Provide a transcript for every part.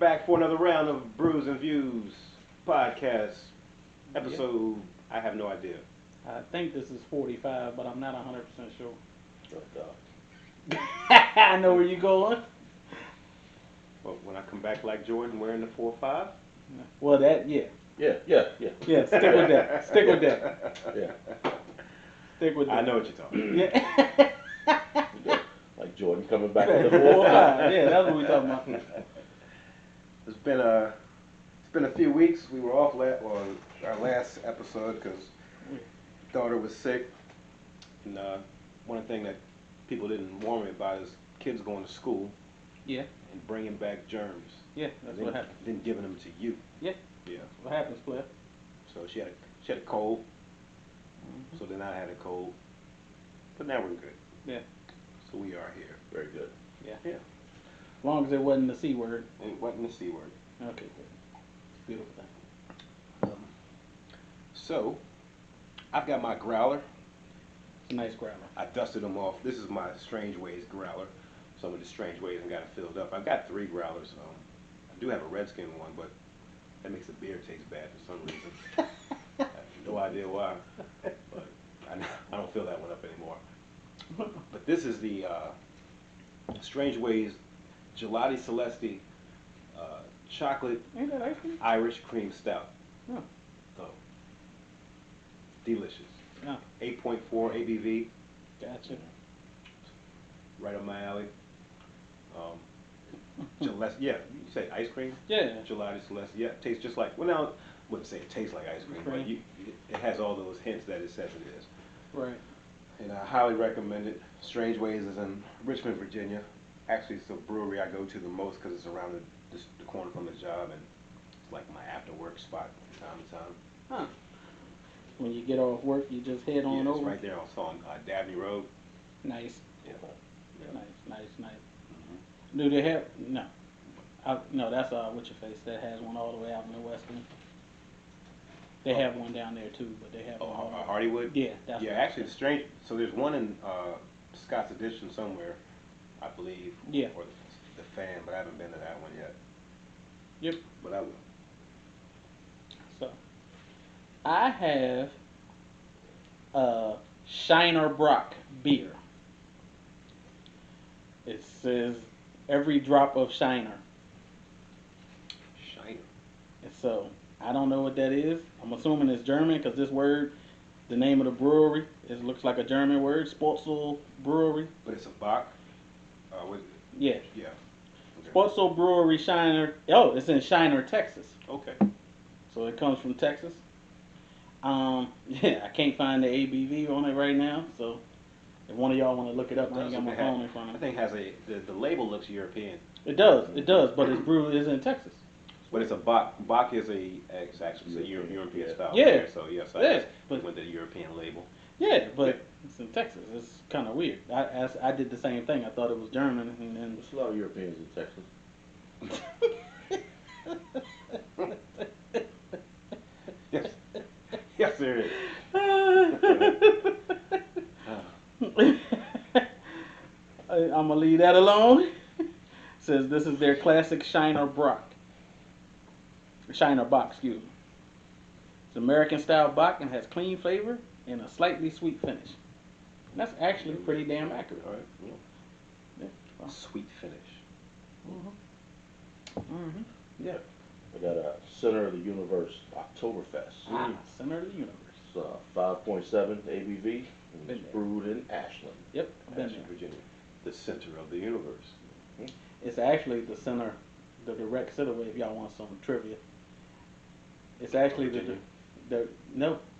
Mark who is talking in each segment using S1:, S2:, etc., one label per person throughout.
S1: back for another round of Brews and Views podcast episode. I have no idea.
S2: I think this is 45, but I'm not 100% sure.
S3: Oh,
S2: I know where you're going.
S1: But when I come back like Jordan wearing the 4-5.
S2: Well, yeah.
S3: Yeah.
S2: Yeah, stick with that. Stick with that.
S3: Yeah.
S2: Stick with that.
S1: I know what you're talking
S2: Yeah.
S3: Like Jordan coming back
S2: Yeah,
S3: with the 4-5.
S2: yeah, that's what we're talking about.
S1: It's been a few weeks. We were off on our last episode because daughter was sick, and one of the things that people didn't warn me about is kids going to school.
S2: Yeah.
S1: And bringing back germs.
S2: Yeah, that's what happens.
S1: Then giving them to you.
S2: Yeah.
S1: Yeah.
S2: That's what happens, Cliff.
S1: So she had a cold. Mm-hmm. So then I had a cold. But now we're good.
S2: Yeah.
S1: So we are here.
S3: Very good.
S2: Yeah.
S1: Yeah.
S2: As long as it wasn't the C word.
S1: It wasn't the C word.
S2: Okay, good. Beautiful thing.
S1: So, I've got my growler.
S2: It's a nice growler.
S1: I dusted them off. This is my Strange Ways growler. Some of the Strange Ways and got it filled up. I've got 3 growlers. I do have a Redskin one, but that makes the beer taste bad for some reason. I have no idea why, but I don't fill that one up anymore. But this is the Strange Ways Gelati Celesti chocolate
S2: Ain't that ice cream?
S1: Irish cream stout.
S2: Oh.
S1: So, delicious.
S2: Oh.
S1: 8.4 ABV.
S2: Gotcha.
S1: Right up my alley. Yeah, you say ice cream?
S2: Yeah.
S1: Gelati Celeste. Yeah, it tastes just like, well, now, I wouldn't say it tastes like ice cream, but it has all those hints that it says it is.
S2: Right.
S1: And I highly recommend it. Strange Ways is in Richmond, Virginia. Actually, it's the brewery I go to the most because it's around the corner from the job, and it's like my after-work spot from time to time.
S2: Huh. When you get off work, you just head on over?
S1: It's right there on Dabney Road.
S2: Nice.
S1: Yeah.
S2: Nice.
S1: Mm-hmm.
S2: Do they have, no. No, that's what's your face, that has one all the way out in the west end. They have one down there too, but they have one all the way.
S1: Hardywood?
S2: Yeah, that's
S1: Yeah, actually, it's strange. So there's one in Scott's Addition somewhere, I believe.
S2: Yeah.
S1: Or the Fan, but I haven't been to that one yet.
S2: Yep.
S1: But I will.
S2: So, I have Shiner Brock beer. It says every drop of Shiner.
S1: Shiner.
S2: And so, I don't know what that is. I'm assuming it's German because this word, the name of the brewery, it looks like a German word, Sportzel Brewery.
S1: But it's a Bach?
S2: Yeah.
S1: Yeah. Okay.
S2: Sportzel Brewery Shiner. Oh, it's in Shiner, Texas.
S1: Okay.
S2: So it comes from Texas. Yeah, I can't find the ABV on it right now. So if one of y'all want to look it up, I ain't got my phone in front of
S1: I
S2: me.
S1: think has the label looks European.
S2: It does, but its brew is in Texas.
S1: But it's a Bach. Bach is actually a European style.
S2: Yeah.
S1: Beer, so yes, I guess
S2: but
S1: it went to the European label.
S2: yeah, but it's in Texas. It's kind of weird. I did the same thing. I thought it was German, and then
S3: There's a lot of Europeans in Texas.
S1: Yes. Yes, there is.
S2: I'm gonna leave that alone. Says this is their classic Shiner Bock. Shiner Bock, excuse me. It's American style Bock and has clean flavor and a slightly sweet finish. And that's actually pretty damn accurate.
S1: All right.
S2: Yeah. Well,
S1: Sweet finish.
S2: Yeah.
S3: We got a Center of the Universe Oktoberfest.
S2: Center of the universe.
S3: It's 5.7 ABV.
S2: Been
S3: And
S2: there.
S3: it's brewed in Ashland.
S2: Yep, I've been
S1: Ashland,
S2: there.
S1: Virginia. The center of the universe.
S2: It's actually the center, the direct center if y'all want some trivia. It's actually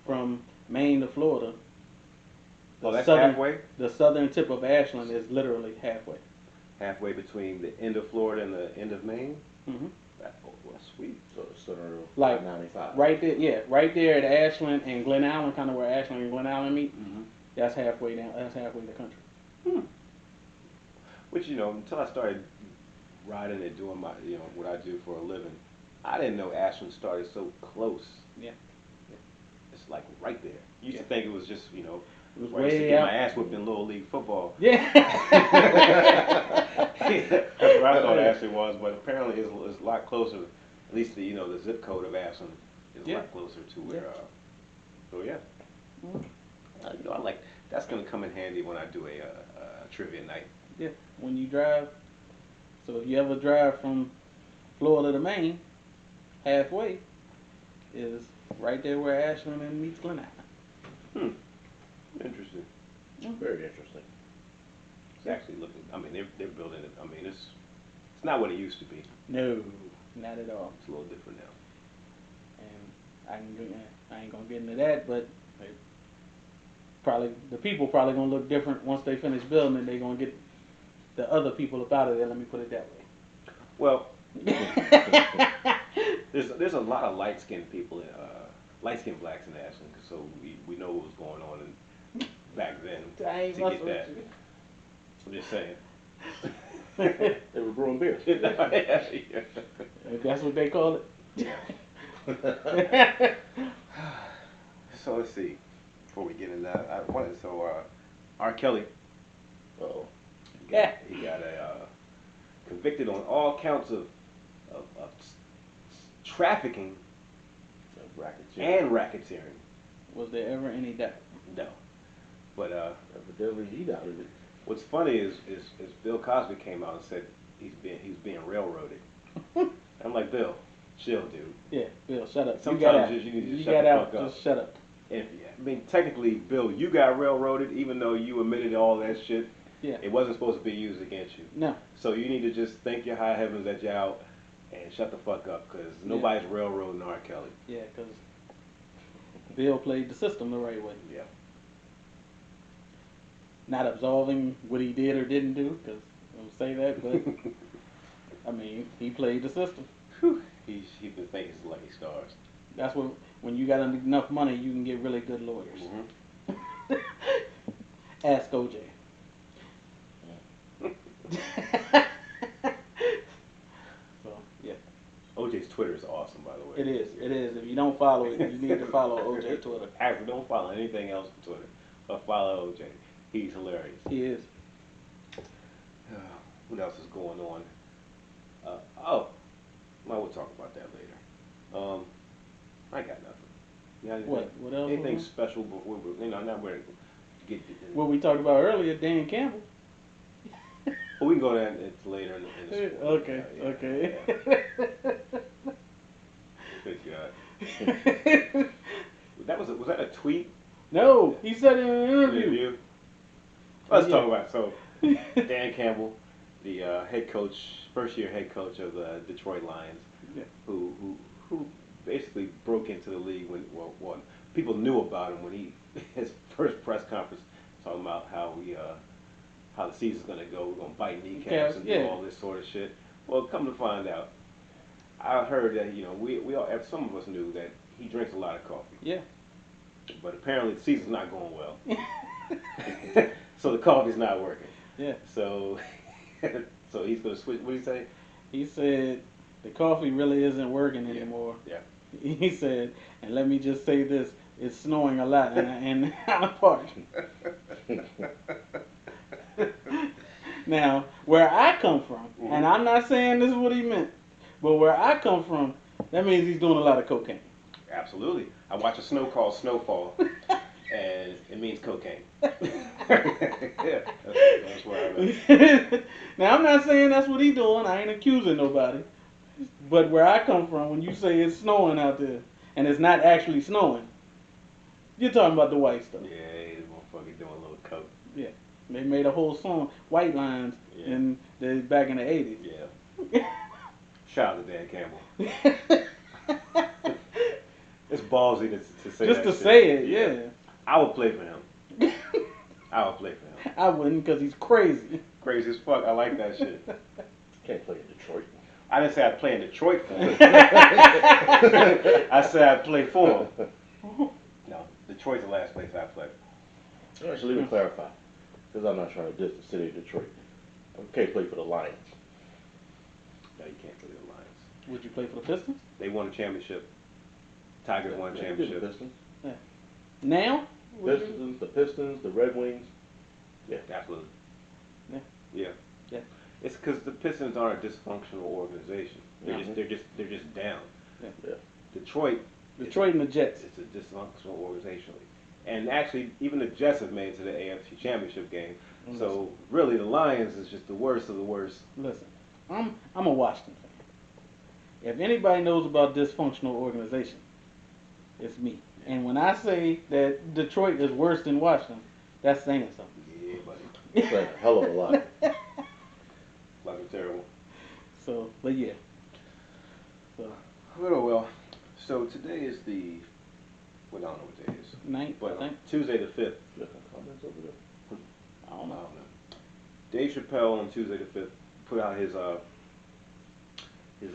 S2: from Maine to Florida.
S1: Oh, that's
S2: southern,
S1: halfway?
S2: The southern tip of Ashland is literally halfway.
S1: Halfway between the end of Florida and the end of Maine?
S2: Mm-hmm.
S1: That's sweet.
S3: So the center of
S2: Like
S3: 95.
S2: right there, yeah, right there at Ashland and Glen Allen, kind of where Ashland and Glen Allen meet.
S1: Mm-hmm.
S2: That's halfway down. That's halfway the country.
S1: Which, until I started riding and doing what I do for a living, I didn't know Ashland started so close.
S2: Yeah.
S1: It's like right there. You used to think it was just,
S2: It was
S1: Where I used to
S2: way
S1: get
S2: out.
S1: my ass whipped in Little League football.
S2: Yeah.
S1: That's what I thought Ashley was, but apparently it's a lot closer. At least the zip code of Ashland is a
S2: Yeah.
S1: lot closer to where.
S2: Yeah.
S1: So yeah,
S2: Mm.
S1: I like that's gonna come in handy when I do a trivia night.
S2: Yeah. When you drive, so if you ever drive from Florida to Maine, halfway is right there where Ashland and meets Glen Island.
S1: Interesting.
S3: Very interesting.
S1: It's actually looking. I mean, they're building it. I mean, it's not what it used to be.
S2: No, not at all.
S1: It's a little different now.
S2: And I ain't gonna get into that, but the people probably gonna look different once they finish building it. They gonna get the other people up out of there. Let me put it that
S1: Well,
S2: way.
S1: there's a lot of light skinned people, light skinned blacks in Ashland, so we know what was going on back then
S2: I ain't
S1: to
S2: messing
S1: get that.
S2: with
S1: I'm just saying.
S3: They were brewing beer.
S1: Yeah.
S2: If that's what they call it.
S1: So let's see. Before we get into that, I wanted R. Kelly.
S3: Oh,
S1: He got convicted on all counts of trafficking and racketeering.
S2: Was there ever any doubt?
S1: No, but
S3: evidently he doubted it.
S1: what's funny is Bill Cosby came out and said he's being railroaded. I'm like, Bill, chill, dude.
S2: Yeah, Bill, shut up.
S1: Sometimes you need to
S2: you
S1: shut
S2: got
S1: the
S2: out.
S1: fuck up.
S2: Just shut up.
S1: I mean, technically, Bill, you got railroaded, even though you admitted all that shit.
S2: Yeah.
S1: It wasn't supposed to be used against you.
S2: No.
S1: So you need to just thank your high heavens that you're out and shut the fuck up, because nobody's railroading R. Kelly.
S2: Yeah, because Bill played the system the right way.
S1: Yeah.
S2: Not absolving what he did or didn't do, because I don't say that, but I mean, he played the system.
S1: He's been thanking his lucky stars.
S2: That's what, when you got enough money, you can get really good lawyers.
S1: Mm-hmm.
S2: Ask OJ. So, yeah.
S1: OJ's Twitter is awesome, by the way.
S2: It is. It is. If you don't follow it, you need to follow OJ Twitter.
S1: Actually, don't follow anything else on Twitter, but follow OJ. He's hilarious.
S2: He is.
S1: What else is going on? Well, we'll talk about that later. I got nothing. You got anything?
S2: What else?
S1: Anything special before not where to get.
S2: What we talked about earlier, Dan Campbell.
S1: Well, we can go to that later in the sport.
S2: Okay.
S1: Yeah,
S2: Okay.
S1: Yeah. Good God. Was that a tweet?
S2: No, he said in an interview.
S1: Let's
S2: Yeah.
S1: talk about it. So Dan Campbell, the first year head coach of the Detroit Lions,
S2: Yeah.
S1: who basically broke into the league when people knew about him when his first press conference talking about how the season's gonna go, we're gonna bite kneecaps and do all this sort of shit. Well, come to find out, I heard that we all, some of us knew that he drinks a lot of coffee.
S2: Yeah.
S1: But apparently the season's not going well. So the coffee's not working.
S2: Yeah.
S1: So he's gonna switch. What did he say?
S2: He said the coffee really isn't working anymore.
S1: Yeah.
S2: He said, and let me just say this: it's snowing a lot in Island Park. Now, where I come from, and I'm not saying this is what he meant, but where I come from, that means he's doing a lot of cocaine.
S1: Absolutely. I watch a snow called Snowfall, and it means cocaine. Yeah, that's where I'm at.
S2: Now, I'm not saying that's what he's doing. I ain't accusing nobody. But where I come from, when you say it's snowing out there, and it's not actually snowing, you're talking about the white stuff.
S1: Yeah, this motherfucker doing a little coke.
S2: Yeah. They made a whole song, White Lines, back in the 80s.
S1: Yeah. Shout out to Dan Campbell. It's ballsy to say
S2: Just
S1: that
S2: to
S1: shit.
S2: say it, yeah.
S1: I would play for him. I would play for him.
S2: I wouldn't, because he's crazy.
S1: Crazy as fuck. I like that shit.
S3: Can't play in Detroit.
S1: I didn't say I'd play in Detroit for him. I said I'd play for him. No, Detroit's the last place I played.
S3: Actually, let me clarify, because I'm not trying to diss the city of Detroit. I can't play for the Lions.
S1: No, you can't play the Lions.
S2: Would you play for the Pistons?
S1: They won a championship. Tigers won a
S3: Yeah, they did the
S1: championship.
S3: Pistons.
S2: Now?
S3: The Pistons, the Red Wings. Yeah.
S1: Absolutely.
S2: Yeah.
S1: Yeah.
S2: Yeah.
S1: It's because the Pistons aren't a dysfunctional organization. They're
S2: Yeah.
S1: just down.
S2: Yeah.
S3: Yeah.
S1: Detroit.
S2: Detroit and the Jets.
S1: It's a dysfunctional organization. And actually, even the Jets have made it to the AFC Championship game. So really, the Lions is just the worst of the worst.
S2: Listen, I'm a Washington fan. If anybody knows about dysfunctional organization, it's me. And when I say that Detroit is worse than Washington, that's saying something.
S1: Yeah, buddy.
S3: It's a hell of a lot.
S1: Fucking terrible.
S2: So, but yeah. So,
S1: Well. So today is the. Well, I don't know what day it is.
S2: ninth, I
S1: But
S2: think.
S1: Tuesday the 5th.
S3: You got some comments over there?
S2: I don't know.
S1: Dave Chappelle on Tuesday the 5th put out his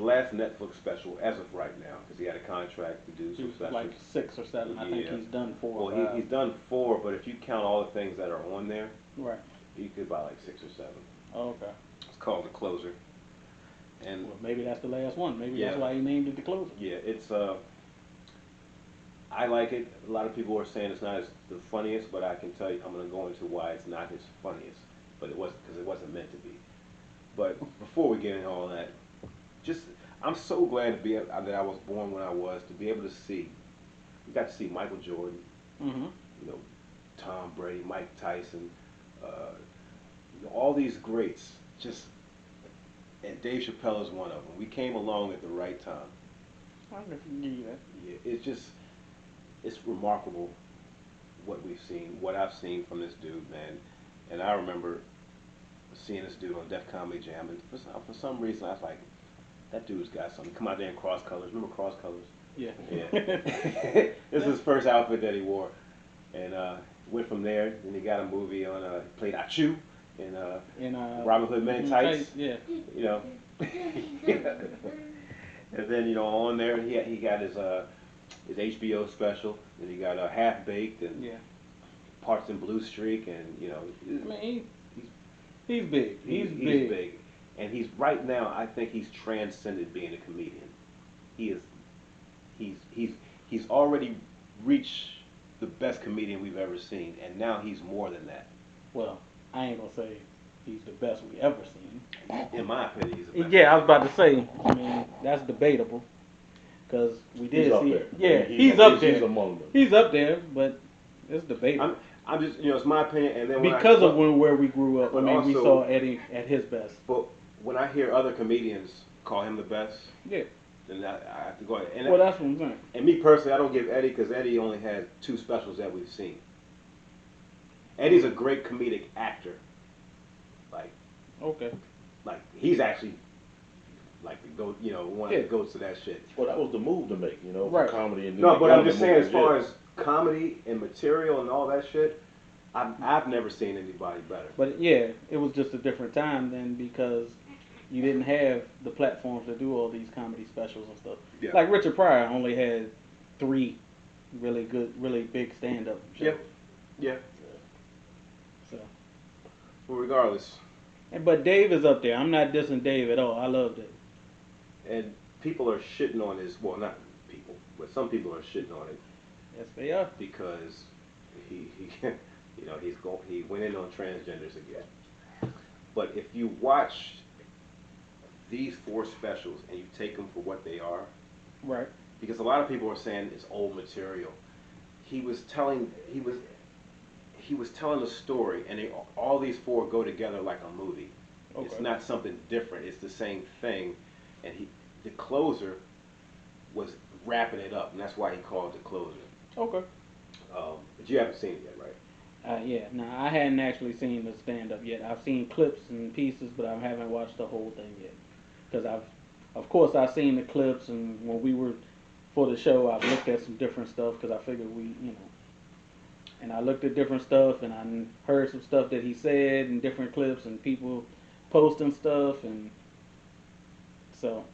S1: last Netflix special as of right now because he had a contract to do some specials.
S2: Like 6 or 7. I think
S1: Yeah.
S2: he's done 4 or
S1: Well,
S2: 5.
S1: he's done 4, but if you count all the things that are on there,
S2: Right.
S1: you could buy like 6 or 7.
S2: Oh, okay.
S1: It's called The Closer. And
S2: Well, maybe that's the last one. Maybe
S1: Yeah.
S2: that's why he named it The Closer.
S1: yeah, it's I like it. A lot of people are saying it's not the funniest, but I can tell you, I'm going to go into why it's not his funniest. But it wasn't because it wasn't meant to be. But before we get into all that, I'm so glad to be that I was born when I was to be able to see. We got to see Michael Jordan,
S2: Mm-hmm.
S1: you know, Tom Brady, Mike Tyson, all these greats. And Dave Chappelle is one of them. We came along at the right time.
S2: I can give you that.
S1: Yeah, it's remarkable what we've seen, what I've seen from this dude, man. And I remember seeing this dude on Def Comedy Jam, and for some reason I was like, that dude's got something. Come out there in cross colors. Remember cross colors?
S2: Yeah.
S1: Yeah. This is his first outfit that he wore, and went from there. Then he got a movie on. He played Achu in Robin Hood Men Tights.
S2: Yeah.
S1: You know. And then on there he got his HBO special. Then he got Half Baked and
S2: Yeah.
S1: Parts in Blue Streak, and
S2: I mean, he's big. He's big.
S1: He's big, and right now. I think he's transcended being a comedian. He is. He's already reached the best comedian we've ever seen, and now he's more than that.
S2: Well, I ain't gonna say he's the best we ever seen.
S1: In my opinion, he's the best.
S2: Yeah, I was about to say. I mean, that's debatable, because we did
S3: He's up
S2: see.
S3: there.
S2: Yeah, he's up there.
S3: He's among them.
S2: He's up there, but it's debatable.
S1: I'm just, it's my opinion, and then
S2: Because of where we grew up. I
S1: But
S2: mean, we
S1: also-
S2: saw Eddie at his best.
S1: But when I hear other comedians call him the best,
S2: Yeah.
S1: then I have to go ahead. And,
S2: Well, that's what I'm saying.
S1: and me personally, I don't give Eddie because Eddie only has 2 specials that we've seen. Eddie's a great comedic actor.
S2: Okay.
S1: Like he's actually like the go, one
S2: Yeah.
S1: that goes to that shit.
S3: Well, that was the move to make,
S2: Right.
S3: for comedy and
S1: No, but I'm just saying,
S3: movies,
S1: as far as comedy and material and all that shit, I've never seen anybody better.
S2: But yeah, it was just a different time then, because you didn't have the platforms to do all these comedy specials and stuff.
S1: Yeah.
S2: Like Richard Pryor only had 3 really good, really big stand-up shows.
S1: Yep. Yeah.
S2: So,
S1: Well, regardless,
S2: but Dave is up there. I'm not dissing Dave at all. I love Dave.
S1: and people are shitting on his. Well, not people, but some people are shitting on it
S2: Yes, they are.
S1: because he he went in on transgenders again. But if you watch these 4 specials and you take them for what they are,
S2: Right.
S1: because a lot of people are saying it's old material. He was telling a story, and all these 4 go together like a movie. It's
S2: Okay.
S1: not something different. It's the same thing, and the closer was wrapping it up, and that's why he called it the closer.
S2: Okay.
S1: But you haven't seen it yet, right?
S2: Yeah. Now, I hadn't actually seen the stand-up yet. I've seen clips and pieces, but I haven't watched the whole thing yet. Because of course, I've seen the clips, and when we were for the show, I've looked at some different stuff because I figured and I looked at different stuff, and I heard some stuff that he said in different clips, and people posting stuff, and so.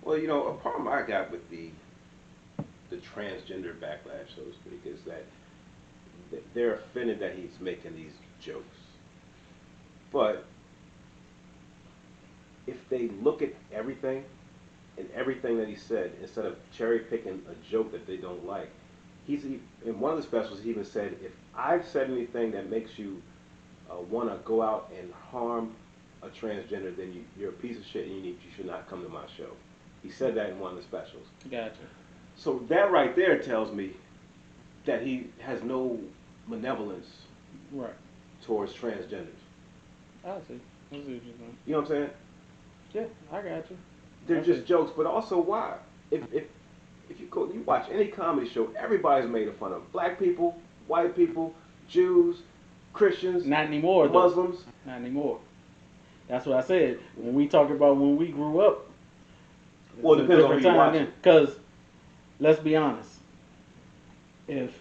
S1: Well, a problem I got with the transgender backlash, so to speak, is that they're offended that he's making these jokes. But if they look at everything and everything that he said, instead of cherry picking a joke that they don't like, in one of the specials, he even said, if I've said anything that makes you want to go out and harm a transgender, then you're a piece of shit and you should not come to my show. He said that in one of the specials.
S2: Gotcha.
S1: So that right there tells me that he has no malevolence
S2: Right.
S1: towards transgenders.
S2: I see. I see what you're saying.
S1: You know what I'm saying?
S2: Yeah, I got you.
S1: They're just jokes, but also why? If you watch any comedy show, everybody's made fun of. Black people, white people, Jews, Christians,
S2: Not anymore, though.
S1: Muslims.
S2: Not anymore. That's what I said. When we talk about when we grew up.
S1: Well, it depends on who you watch.
S2: Because, let's be honest. If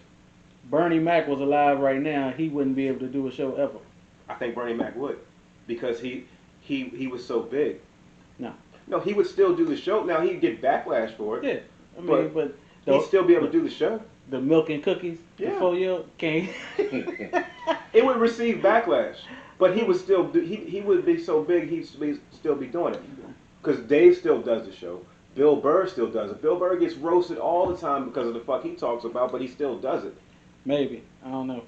S2: Bernie Mac was alive right now, he wouldn't be able to do a show ever.
S1: I think Bernie Mac would, because he was so big.
S2: No,
S1: he would still do the show. Now he'd get backlash for it.
S2: Yeah, I mean, but
S1: he'd still be able to do the show.
S2: The milk and cookies,
S1: Yeah.
S2: the 4-year can't.
S1: It would receive backlash, but he would still do. He would be so big, he'd still be doing it. Because Dave still does the show. Bill Burr still does it. Bill Burr gets roasted all the time because of the fuck he talks about, but he still does it.
S2: Maybe. I don't know.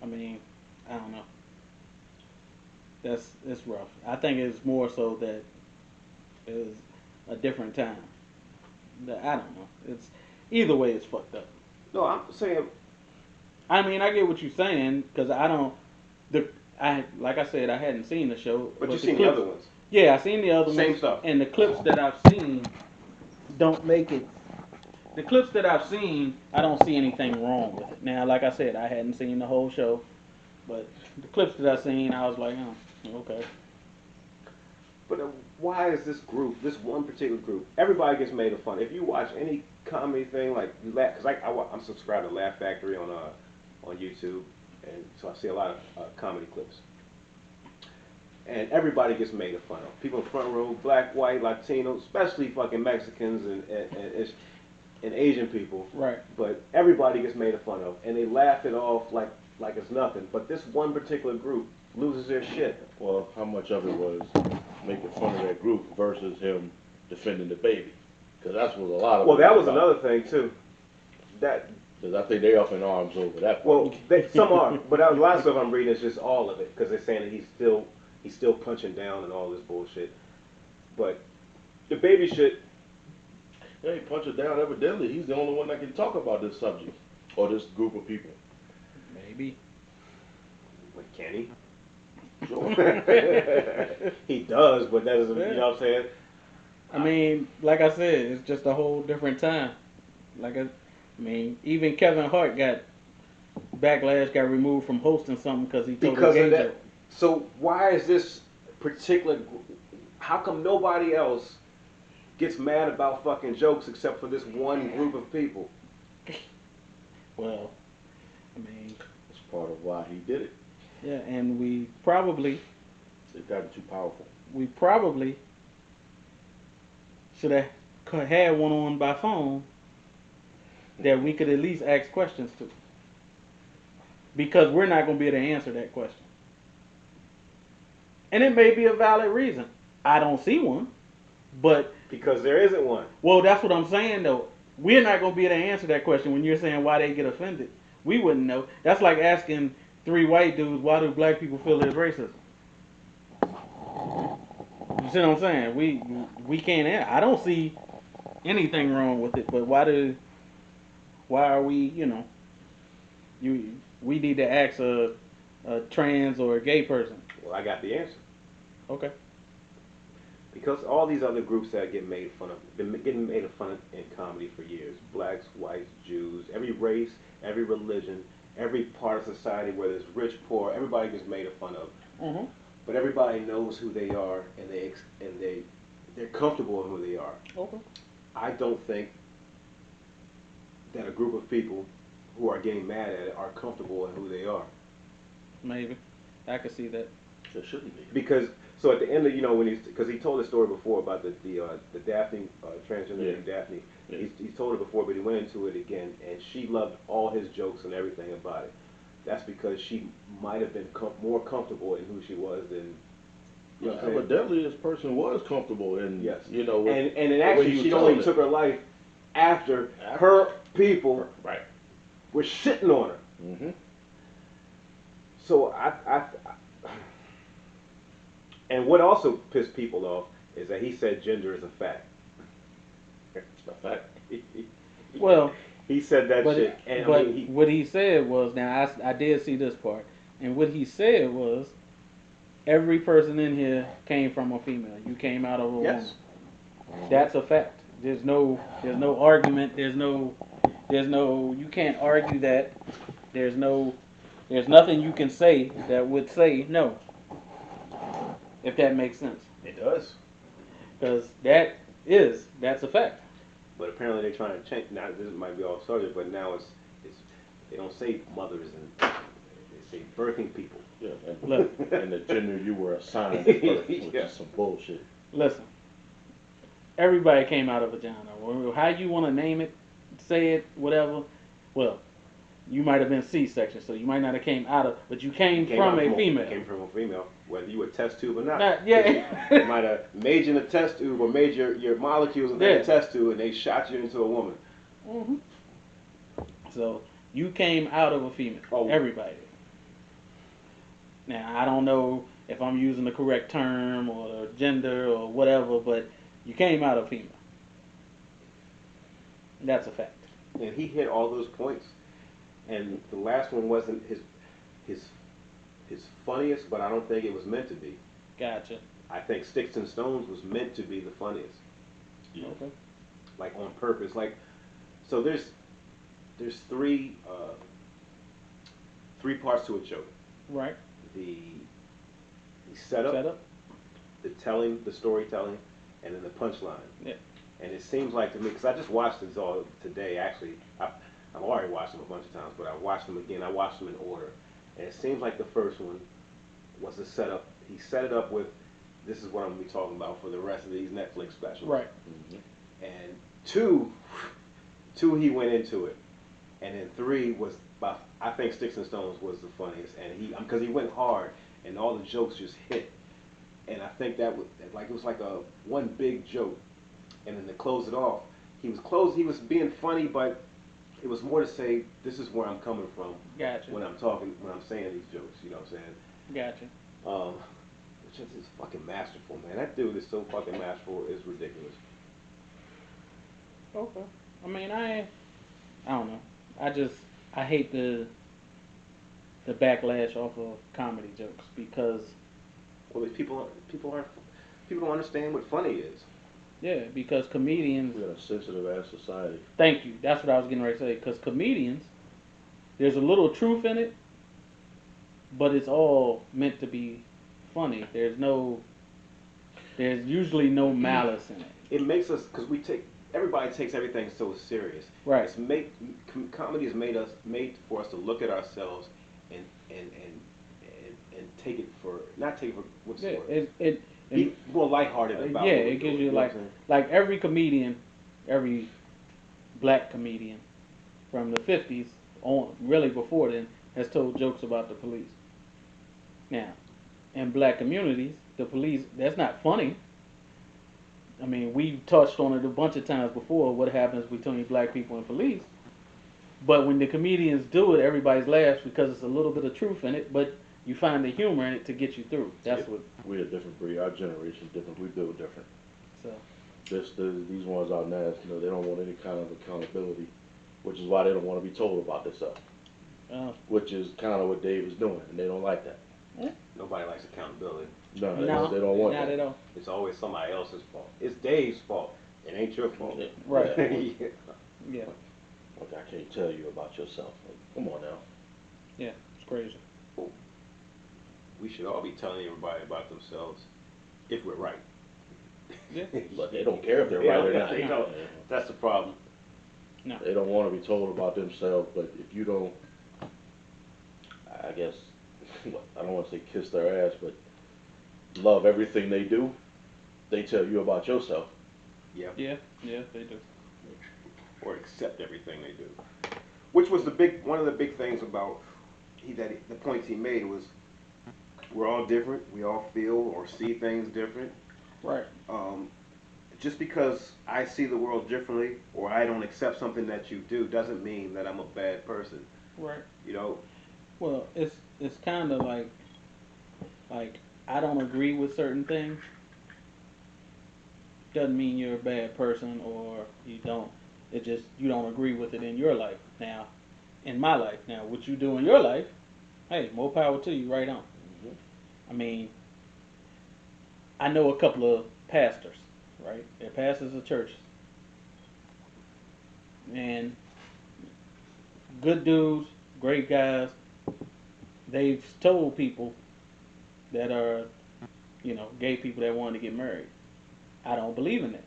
S2: I mean, I don't know. It's rough. I think it's more so that it was a different time. I don't know. It's either way, it's fucked up.
S1: No, I'm saying.
S2: I mean, I get what you're saying because I don't. Like I said, I hadn't seen the show.
S1: But you've seen the other ones.
S2: Yeah, I seen the other ones.
S1: Same stuff.
S2: And the clips that I've seen don't make it. The clips that I've seen, I don't see anything wrong with it. Now, like I said, I hadn't seen the whole show, but the clips that I've seen, I was like, oh, okay.
S1: But why is this group, this one particular group, everybody gets made of fun? If you watch any comedy thing, like, because I'm subscribed to Laugh Factory on YouTube, and so I see a lot of comedy clips. And everybody gets made of fun of. People in front row, black, white, Latino, especially fucking Mexicans and Asian people.
S2: Right.
S1: But everybody gets made fun of, and they laugh it off like it's nothing. But this one particular group loses their shit.
S3: Well, how much of it was making fun of that group versus him defending the baby? Because that's what a lot of.
S1: Well, that was another thing too.
S3: Because I think they up in arms over that.
S1: Well, some are, but a lot of stuff I'm reading is just all of it because they're saying that he's still punching down and all this bullshit. But the baby shit.
S3: Yeah, he punched it down. Evidently, he's the only one that can talk about this subject or this group of people.
S2: Maybe.
S1: But can he? Sure. He does, but that doesn't. You know what I'm saying?
S2: I mean, like I said, it's just a whole different time. I mean, even Kevin Hart got backlash, got removed from hosting something because he told a gay joke.
S1: So why is this particular? How come nobody else gets mad about fucking jokes except for this one group of people?
S2: Well, I mean,
S3: it's part of why he did it.
S2: Yeah, and we probably.
S3: It got too powerful.
S2: We probably should have had one on by phone that we could at least ask questions to. Because we're not going to be able to answer that question. And it may be a valid reason. I don't see one, but...
S1: Because there isn't one.
S2: Well, that's what I'm saying, though. We're not going to be able to answer that question when you're saying why they get offended. We wouldn't know. That's like asking 3 white dudes, why do black people feel there's racism? You see what I'm saying? We can't answer. I don't see anything wrong with it, but why are we, we need to ask a trans or a gay person.
S1: Well, I got the answer.
S2: Okay.
S1: Because all these other groups that get made fun of, been getting made fun of in comedy for years. Blacks, whites, Jews, every race, every religion, every part of society where there's rich, poor, everybody gets made fun of.
S2: Mm-hmm.
S1: But everybody knows who they are, and they're comfortable in who they are.
S2: Okay.
S1: I don't think that a group of people who are getting mad at it are comfortable in who they are.
S2: Maybe. I could see that.
S3: It shouldn't be.
S1: Because, so at the end of, because he told a story before about the Daphne, transgender named Daphne.
S3: Yeah.
S1: He's told it before, but he went into it again, and she loved all his jokes and everything about it. That's because she might have been more comfortable in who she was than.
S3: Evidently, this person was comfortable in.
S1: Yes.
S3: With,
S1: and actually, she only took her life after her people
S3: Right.
S1: were shitting on her.
S3: Mm-hmm.
S1: So and what also pissed people off is that he said gender is a fact.
S3: It's a fact.
S2: Well,
S1: He said that
S2: but
S1: shit, and
S2: but
S1: I mean,
S2: what he said was, now I did see this part, and what he said was, every person in here came from a female. You came out of a
S1: yes,
S2: woman. That's a fact. There's no argument. There's no you can't argue that. There's nothing you can say that would say no, if that makes sense.
S1: it does.
S2: Because that's a fact.
S1: But apparently they're trying to change. Now this might be off subject, but now it's they don't say mothers and they say birthing people.
S3: Yeah.
S2: Look.
S3: And the gender you were assigned at birth, which
S1: Yeah.
S3: is some bullshit.
S2: Listen, everybody came out of vagina. How you want to name it, say it, whatever. Well, you might have been C-section, so you might not have came out of, but you came from a female.
S1: Came from a female, whether you were test tube or not.
S2: Yeah.
S1: You might have made you in a test tube or made your molecules in a test tube, and they shot you into a woman.
S2: Mm-hmm. So you came out of a female.
S1: Oh.
S2: Everybody. Now I don't know if I'm using the correct term or the gender or whatever, but you came out of female. That's a fact.
S1: And he hit all those points. And the last one wasn't his funniest, but I don't think it was meant to be.
S2: Gotcha.
S1: I think Sticks and Stones was meant to be the funniest.
S3: Yeah.
S2: Okay.
S1: Like on purpose. Like, so there's three parts to a joke.
S2: Right.
S1: The setup, the storytelling, and then the punchline.
S2: Yeah.
S1: And it seems like to me, because I just watched this all today. Actually, I've already watched them a bunch of times, but I watched them again. I watched them in order, and it seems like the first one was the setup. He set it up with, this is what I'm gonna be talking about for the rest of these Netflix specials.
S2: Right.
S3: Mm-hmm.
S1: And two he went into it, and then three was about. I think Sticks and Stones was the funniest, and because he went hard, and all the jokes just hit, and I think that was like it was like a one big joke, and then to close it off, he was being funny, but it was more to say this is where I'm coming from.
S2: Gotcha.
S1: When I'm saying these jokes, you know what I'm saying?
S2: Gotcha.
S1: Which is fucking masterful, man. That dude is so fucking masterful. It's ridiculous.
S2: Okay. I mean, I don't know. I hate the backlash off of comedy jokes because
S1: Well, people don't understand what funny is.
S2: yeah, because comedians.
S3: We're a sensitive ass society.
S2: Thank you. That's what I was getting ready to say. Because comedians, there's a little truth in it, but it's all meant to be funny. There's usually no malice in it.
S1: It makes us because everybody takes everything so serious.
S2: Right.
S1: Comedy is made for us to look at ourselves and take it for not take it for what's the word? Be more lighthearted about
S2: yeah,
S1: what we're
S2: it gives
S1: doing,
S2: you
S1: know what I'm saying?
S2: like every comedian, every black comedian from the 50s on, really before then, has told jokes about the police. Now, in black communities, the police, that's not funny. I mean, we've touched on it a bunch of times before, what happens between black people and police. But when the comedians do it, everybody laughs because it's a little bit of truth in it, but you find the humor in it to get you through. That's what.
S3: We're a different breed. Our generation's different. We build different.
S2: So.
S3: These ones out now, they don't want any kind of accountability, which is why they don't want to be told about this stuff. Which is kind of what Dave is doing, and they don't like that.
S1: Nobody likes accountability.
S3: No, they don't want
S2: not
S3: that.
S2: at all.
S1: It's always somebody else's fault. It's Dave's fault. It ain't your fault.
S3: Yeah.
S2: Right.
S3: Yeah.
S2: Yeah.
S3: Like, I can't tell you about yourself. Like, come on now.
S2: Yeah, it's crazy.
S1: We should all be telling everybody about themselves if we're right.
S2: Yeah.
S3: But they don't care if they're right or not.
S1: They don't. That's the problem.
S2: No.
S3: They don't want to be told about themselves, but if you don't, I guess, I don't want to say kiss their ass, but love everything they do, they tell you about yourself.
S1: Yeah.
S2: Yeah, they do.
S1: Or accept everything they do. Which was one of the big things about the points he made was we're all different. We all feel or see things different.
S2: Right.
S1: just because I see the world differently or I don't accept something that you do doesn't mean that I'm a bad person.
S2: Right.
S1: You know,
S2: Well, it's kind of like I don't agree with certain things. Doesn't mean you're a bad person or you don't. It just you don't agree with it in your life. Now, in my life, now what you do in your life, hey, more power to you. Right on.
S3: Mhm.
S2: I mean, I know a couple of pastors, right? They're pastors of churches, and good dudes, great guys. They've told people that are, gay people that want to get married. I don't believe in that.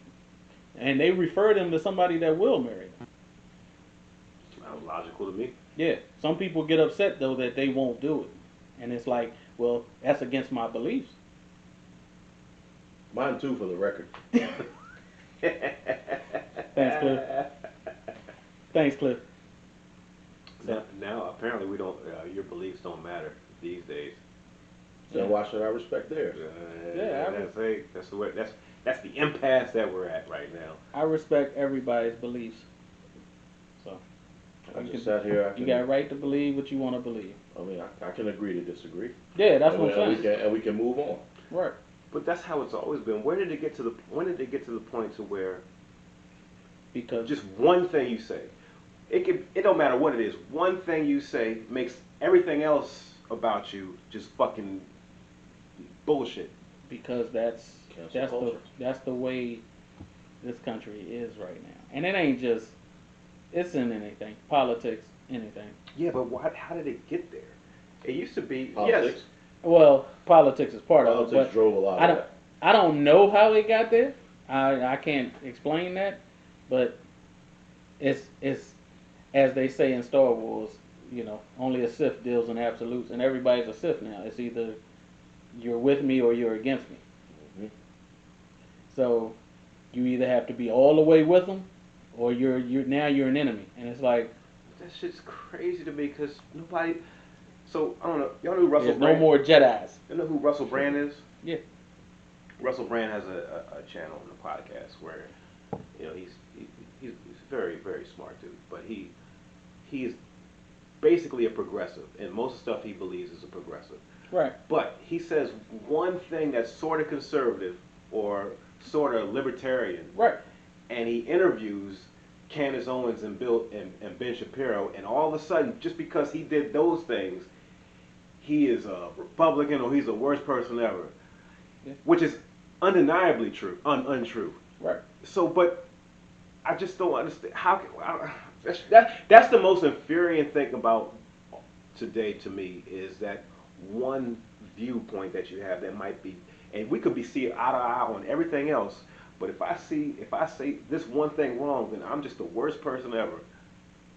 S2: And they refer them to somebody that will marry them.
S1: sounds logical to me.
S2: Yeah. Some people get upset though that they won't do it. And it's like, well, that's against my beliefs.
S3: Mine too, for the record.
S2: Thanks, Cliff. Thanks, Cliff.
S1: Now apparently we don't. Your beliefs don't matter these days.
S3: So
S2: Yeah.
S3: why should I respect theirs?
S1: That's the way. That's the impasse that we're at right now.
S2: I respect everybody's beliefs. So
S3: I
S2: you
S3: just
S2: can-
S3: sat here.
S2: you got a right to believe what you want to believe.
S3: I mean, I can agree to disagree.
S2: Yeah, that's
S3: and
S2: what I'm saying.
S3: and we can move on.
S2: Right.
S1: But that's how it's always been. When did it get to the point to where
S2: Because
S1: just one thing you say, it don't matter what it is. One thing you say makes everything else about you just fucking bullshit.
S2: because
S3: Cancel culture.
S2: that's the way this country is right now. And it ain't just it's in anything. Politics, anything.
S1: Yeah, but how did it get there? It used to be
S3: Politics.
S2: Well, politics is part of
S3: Politics
S2: it,
S3: drove a lot
S2: but
S3: of that.
S2: I don't know how it got there. I can't explain that, but it's as they say in Star Wars, only a Sith deals in absolutes, and everybody's a Sith now. It's either you're with me or you're against me.
S3: Mhm.
S2: So you either have to be all the way with them, or you're you're an enemy, and it's like
S1: That shit's crazy to me because nobody. So I don't know. Y'all know who Russell
S2: there's
S1: Brand?
S2: no more Jedi's.
S1: You know who Russell Brand is?
S2: Yeah.
S1: Russell Brand has a channel and a podcast where, he's very very smart dude, but he's basically a progressive, and most of the stuff he believes is a progressive.
S2: Right.
S1: But he says one thing that's sort of conservative or sort of libertarian,
S2: Right.
S1: and he interviews Candace Owens and Ben Shapiro, and all of a sudden, just because he did those things, he is a Republican or he's the worst person ever,
S2: Yeah.
S1: which is undeniably true, untrue.
S2: Right.
S1: So, but I just don't understand how. That's the most infuriating thing about today to me is that one viewpoint that you have that might be, and we could be seeing eye to eye on everything else. But if I say this one thing wrong, then I'm just the worst person ever.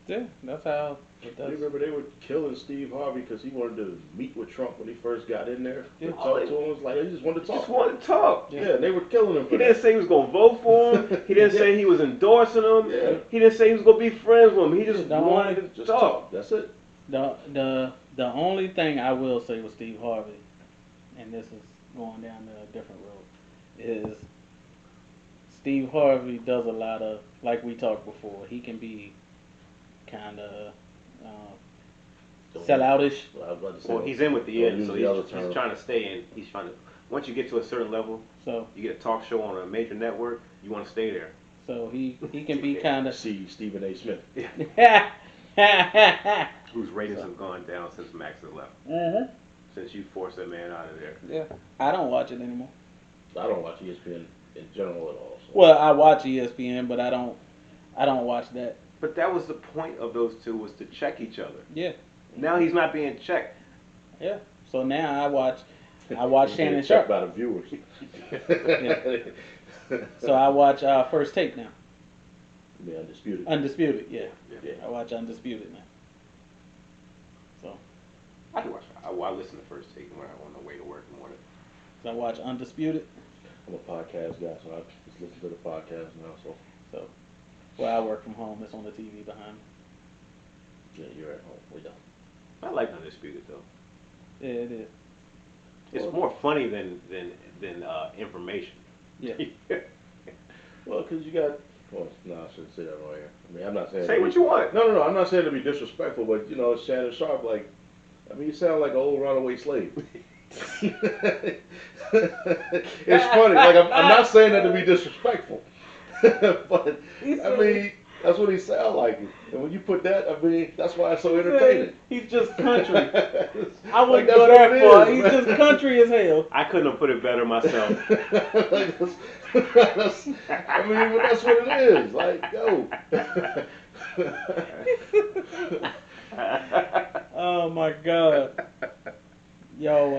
S2: Yeah, that's how it
S3: You
S2: does.
S3: remember they were killing Steve Harvey because he wanted to meet with Trump when he first got in there.
S2: Yeah.
S3: To talk to him, it was like they just wanted to talk.
S1: Just want to talk.
S3: Yeah, they were killing him.
S1: He
S3: For
S1: didn't
S3: that.
S1: say he was gonna vote for him. He didn't say he was endorsing him.
S3: Yeah.
S1: He didn't say he was gonna be friends with him. He just
S2: Don't
S1: wanted to
S3: Just
S1: talk.
S3: talk. That's it.
S2: The only thing I will say with Steve Harvey, and this is going down a different road, is Steve Harvey does a lot of, like we talked before, he can be kind of selloutish.
S3: Well, I was about to say,
S1: Well, he's in with the
S3: don't
S1: end,
S3: use
S1: so
S3: the other
S1: he's
S3: term.
S1: trying to stay in. He's trying to. Once you get to a certain level,
S2: So
S1: you get a talk show on a major network. You want to stay there.
S2: he can be kind of.
S3: See Stephen A. Smith.
S1: Whose ratings have gone down since Max has left.
S2: Mhm.
S1: Since you forced that man out of there.
S2: Yeah, I don't watch it anymore.
S3: I don't watch ESPN in general at all. So.
S2: Well, I watch ESPN, but I don't watch that.
S1: But that was the point of those two, was to check each other.
S2: Yeah,
S1: Now he's not being checked.
S2: yeah. So now I watch
S3: He's
S2: Shannon
S3: being checked
S2: Sharp.
S3: by the viewers.
S2: So I watch First Take now.
S3: Be undisputed.
S2: Undisputed, yeah.
S3: Yeah.
S2: I watch Undisputed now. So
S1: I can watch. I listen to First Take when I'm on the way to work in the morning.
S2: I watch Undisputed.
S3: I'm a podcast guy, so I just listen to the podcast now. So
S2: Well, I work from home. It's on the TV behind me.
S3: yeah, you're at home. We don't.
S1: I like Undisputed though.
S2: Yeah, it is.
S1: It's more funny than information.
S2: Yeah.
S3: Well, because you got. Well, no, I shouldn't say that on air. I mean, I'm not saying.
S1: Say what you want.
S3: No. I'm not saying to be disrespectful, but Shannon Sharp, like, I mean, you sound like an old runaway slave. It's funny. Like, I'm not saying that to be disrespectful, but I mean, that's what he sound like. And when you put that, I mean, that's why it's so entertaining.
S2: He's just country. I
S3: Like,
S2: wouldn't
S3: that's
S2: go that
S3: what it
S2: far.
S3: is,
S2: He's
S3: man.
S2: just country as hell.
S1: I couldn't have put it better myself.
S3: I mean, but that's what it is. Like, yo.
S2: Oh my God. Yo.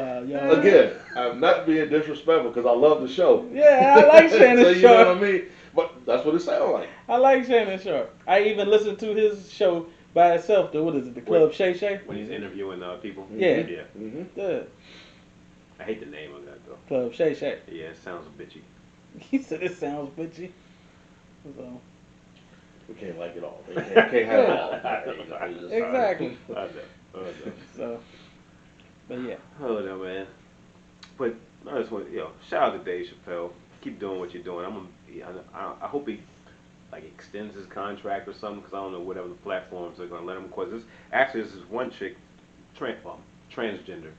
S3: Again, I'm not being disrespectful because I love the show.
S2: Yeah, I like Shannon
S3: So you know
S2: Sharp.
S3: what I mean? But that's what it sounds like.
S2: I like Shannon Sharp. I even listened to his show by itself. What is it? The Club Shay Shay?
S1: When he's interviewing people.
S2: Yeah.
S1: Yeah.
S3: Mm-hmm.
S2: The
S1: I hate the name of that though.
S2: Club Shay Shay.
S1: Yeah, it sounds bitchy.
S2: He said it sounds bitchy. So.
S3: We can't like it all. We can't have it all.
S2: Exactly.
S1: I know.
S2: So. But yeah.
S1: Oh no, man. But I just want, shout out to Dave Chappelle. Keep doing what you're doing. I hope he like extends his contract or something, because I don't know whatever the platforms are gonna let him. Because this is one chick, transgender,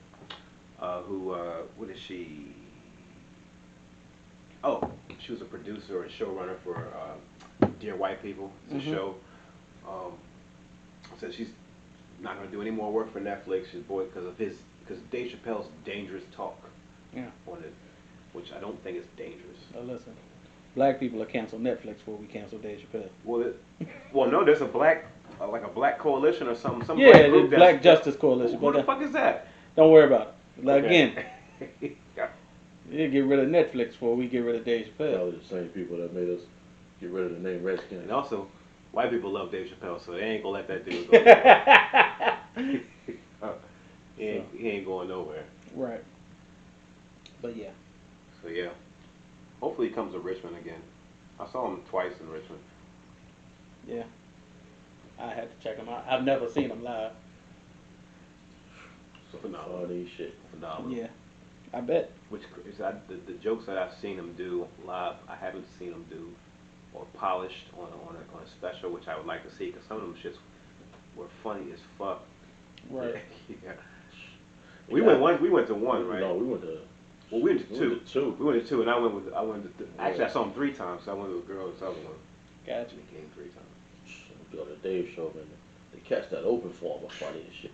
S1: who what is she? Oh, she was a producer and showrunner for Dear White People. It's a show. Said she's not gonna do any more work for Netflix. She's bored because Dave Chappelle's dangerous talk.
S2: Yeah.
S1: On it, which I don't think is dangerous.
S2: Now listen, black people will cancel Netflix before we cancel Dave Chappelle.
S1: Well, no, there's a black coalition or something. Some
S2: Yeah,
S1: black
S2: the
S1: group
S2: Black Justice Coalition.
S1: Who the fuck is that?
S2: Don't worry about it. Like,
S1: Okay.
S2: again, you get rid of Netflix before we get rid of Dave Chappelle.
S3: Probably the same people that made us get rid of the name Redskins.
S1: And also, white people love Dave Chappelle, so they ain't gonna let that dude go. He ain't going nowhere.
S2: Right. But yeah.
S1: So yeah, hopefully he comes to Richmond again. I saw him twice in Richmond.
S2: Yeah. I had to check him out. I've never seen him live.
S1: Phenomenal.
S3: Funny shit.
S1: Phenomenal.
S2: Yeah. I bet.
S1: Which is the jokes that I've seen him do live, I haven't seen him do or polished on a special, which I would like to see, because some of them shits were funny as fuck.
S2: Right.
S1: Yeah. We went to one, right?
S3: No, we went to.
S1: Well, we went to two. We went to two, and I went to. Actually, I saw him 3 times. So I went with a girl. This other one.
S2: Gotcha.
S1: He came 3 times.
S3: We go to Dave's show, man. They catch that open for him was funny as shit.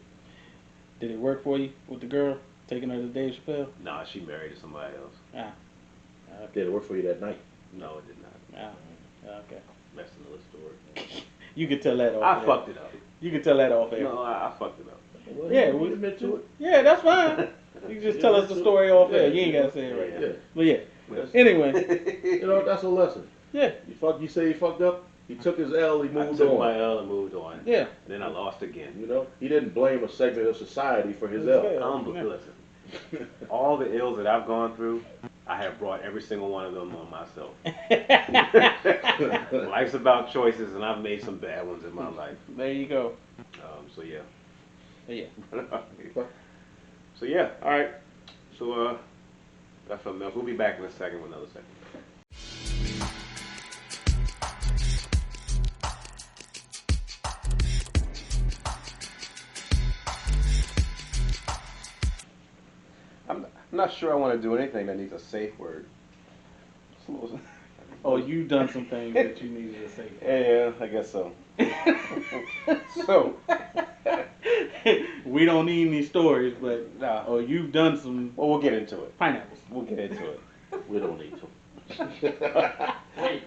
S2: Did it work for you with the girl taking her to Dave Chappelle?
S1: Nah, she married to somebody else.
S2: Ah. Okay.
S3: Did it work for you that night?
S1: No, it did not.
S2: Ah. Okay.
S1: That's another story.
S2: You could tell that off.
S1: I
S2: air.
S1: fucked it up.
S2: You can tell that off air.
S1: No, I fucked it up.
S3: Well,
S2: Yeah,
S3: we admit to it.
S2: Yeah, that's fine. You can just tell us the story off air. You ain't gotta say it right now.
S3: Yeah.
S2: But yeah.
S1: Yes.
S2: Anyway.
S3: You know, that's a lesson.
S2: Yeah.
S3: You say he fucked up, he took his L, he
S1: I
S3: moved
S1: took
S3: on.
S1: my L and moved on.
S2: Yeah.
S1: And then I lost again.
S3: You know, he didn't blame a segment of society for his L.
S1: Listen, all the ills that I've gone through, I have brought every single one of them on myself. Life's about choices, and I've made some bad ones in my life.
S2: There you go.
S1: So yeah.
S2: Yeah.
S1: So yeah. All right. So that's something else. We'll be back in a second with another segment. I'm not sure I want to do anything that needs a safe word.
S2: Oh, you've done some things that you needed to say.
S1: Yeah, I guess so. So,
S2: we don't need any stories, but
S1: nah.
S2: oh, you've done some
S1: Well, we'll get into it.
S2: pineapples.
S1: We'll get into it.
S3: We don't need to.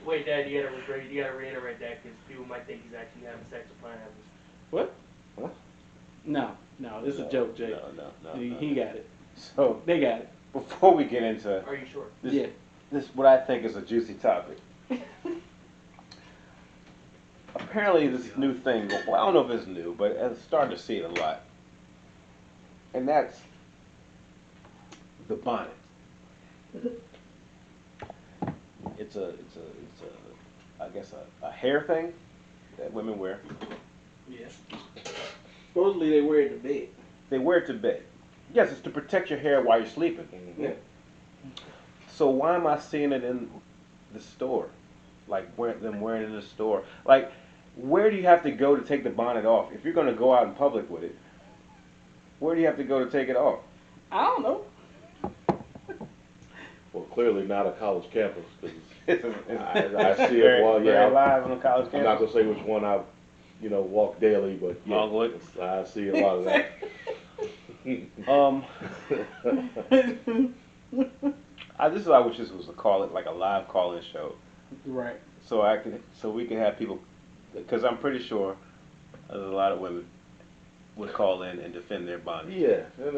S4: Wait, Dad, you gotta reiterate that because people might think he's actually having sex with pineapples.
S2: What?
S3: What?
S2: No, it's a joke, Jay.
S1: No.
S2: He got it.
S1: So,
S2: They got it.
S1: before we get into
S4: Are you sure?
S1: this what I think is a juicy topic. Apparently, this new thing. Well, I don't know if it's new, but I'm starting to see it a lot, and that's the bonnet. It's I guess a hair thing that women wear.
S2: Yes. Supposedly they wear it to bed.
S1: They wear it to bed. Yes, it's to protect your hair while you're sleeping.
S2: Yeah.
S1: So why am I seeing it in the store? like them wearing it in the store. Like, where do you have to go to take the bonnet off? If you're gonna go out in public with it, where do you have to go to take it off?
S2: I don't know.
S3: Well, clearly not a college campus, because
S1: It's
S3: I see
S1: very,
S3: it. Well,
S1: very
S3: yeah,
S1: live on the college
S3: I'm not
S1: campus.
S3: gonna say which one I, walk daily, but yeah,
S1: Longwood?
S3: I see a lot of that.
S1: This is why I wish this was call it like a live call-in show,
S2: Right.
S1: so we can have people, because I'm pretty sure there's a lot of women would call in and defend their bonnets.
S3: Yeah, and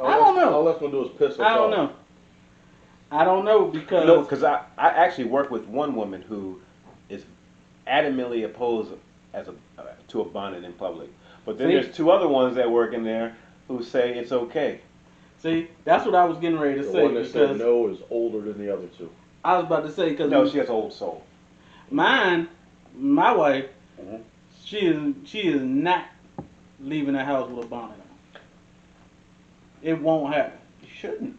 S2: I don't know.
S3: All that's gonna do is piss us off.
S2: I don't know. I don't know because
S1: No, because I actually work with one woman who is adamantly opposed to a bonnet in public. But then
S2: See?
S1: there's two other ones that work in there who say it's okay.
S2: see, that's what I was getting ready to
S3: The
S2: say
S3: one that said
S2: because
S3: no is older than the other two.
S2: I was about to say because
S1: No, she has old soul.
S2: my wife,
S1: Mhm.
S2: she is not leaving the house with a bonnet on. It won't happen.
S1: You shouldn't.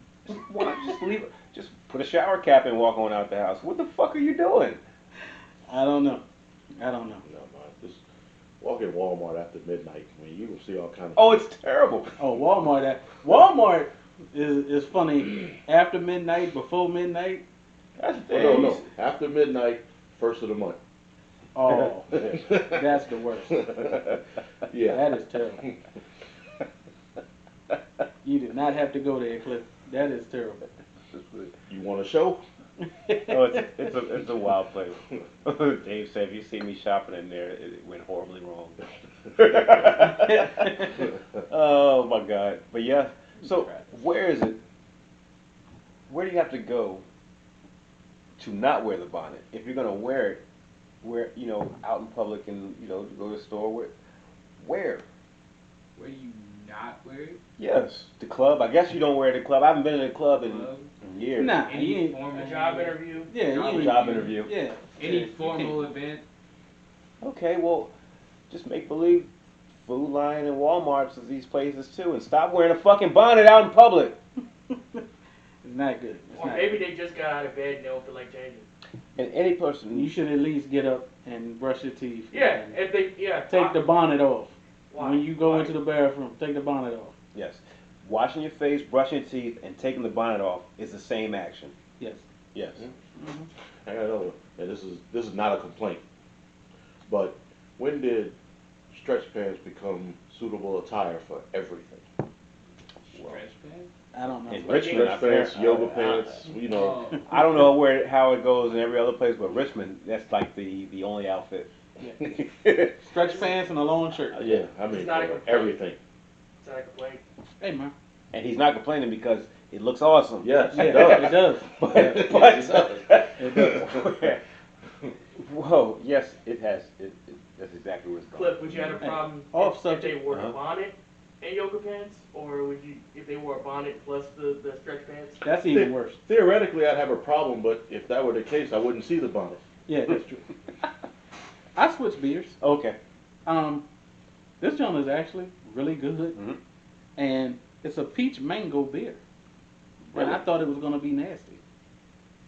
S1: Why not just leave it? Just put a shower cap and walk on out the house. What the fuck are you doing?
S2: I don't know. I don't know.
S3: No, just walk in Walmart after midnight. I mean, you will see all kinds of.
S1: Oh, it's terrible.
S2: Oh, Walmart is funny after midnight, before midnight.
S1: That's the
S3: Oh,
S1: thing.
S3: no. After midnight, first of the month.
S2: Oh, that's the worst.
S3: Yeah.
S2: That is terrible. You did not have to go there, Cliff. That is terrible.
S3: You want a show?
S1: Oh, it's a wild place. Dave said, if you see me shopping in there, it went horribly wrong. Oh my God! But yeah, so where is it? Where do you have to go to not wear the bonnet if you're gonna wear it? Where out in public and to go to the store. Where?
S5: Where do you not wear it?
S1: Yes, the club. I guess you don't wear it at the club. I haven't been in a club in
S5: Club?
S1: years.
S2: Nah, you
S5: Any
S2: ain't.
S5: formal
S4: A job interview.
S2: Yeah, you ain't.
S1: Job interview.
S2: Yeah.
S5: Any
S2: Yeah,
S5: formal event?
S1: Okay, well, just make believe Food Lion and Walmart's is these places too, and stop wearing a fucking bonnet out in public.
S2: It's not good. It's
S4: Or
S2: not
S4: maybe they just got out of bed and they don't feel like changing.
S1: And any
S2: good.
S1: person,
S2: You should at least get up and brush your teeth.
S4: Yeah,
S2: and
S4: if they,
S2: take the bonnet off.
S4: Why?
S2: When you go
S4: Why?
S2: into the bathroom, take the bonnet off.
S1: yes, washing your face, brushing your teeth, and taking the bonnet off is the same action.
S2: Yes.
S1: Yes.
S2: Mm-hmm.
S3: I don't know. And this is not a complaint. But when did stretch pants become suitable attire for everything?
S5: Stretch pants?
S2: I don't know.
S1: In Richmond,
S3: Stretch pants,
S1: I-
S3: yoga
S1: I-
S3: pants,
S5: Oh,
S1: I don't know how it goes in every other place, but Richmond, that's like the only outfit.
S2: Stretch pants and a long shirt.
S3: Yeah, I mean
S4: It's not a
S3: for
S4: complaint.
S3: everything.
S4: It's not a complaint.
S2: Hey man.
S1: And he's not complaining because it looks awesome.
S3: Yes,
S2: Yeah,
S3: it does.
S2: it does.
S1: But,
S2: It does.
S1: whoa, yes, it has. That's exactly where it's going.
S4: Cliff, would you have a
S2: Hey,
S4: problem
S2: off
S4: if
S2: subject.
S4: they wore
S1: Uh-huh.
S4: a bonnet and yoga pants, or would you if they wore a bonnet plus the stretch pants?
S2: That's even worse.
S3: Theoretically, I'd have a problem, but if that were the case, I wouldn't see the bonnet.
S2: Yeah, that's true. I switch beers.
S1: Okay.
S2: This one is actually really good,
S1: Mhm.
S2: and it's a peach mango beer. And I
S1: Really?
S2: thought it was gonna be nasty.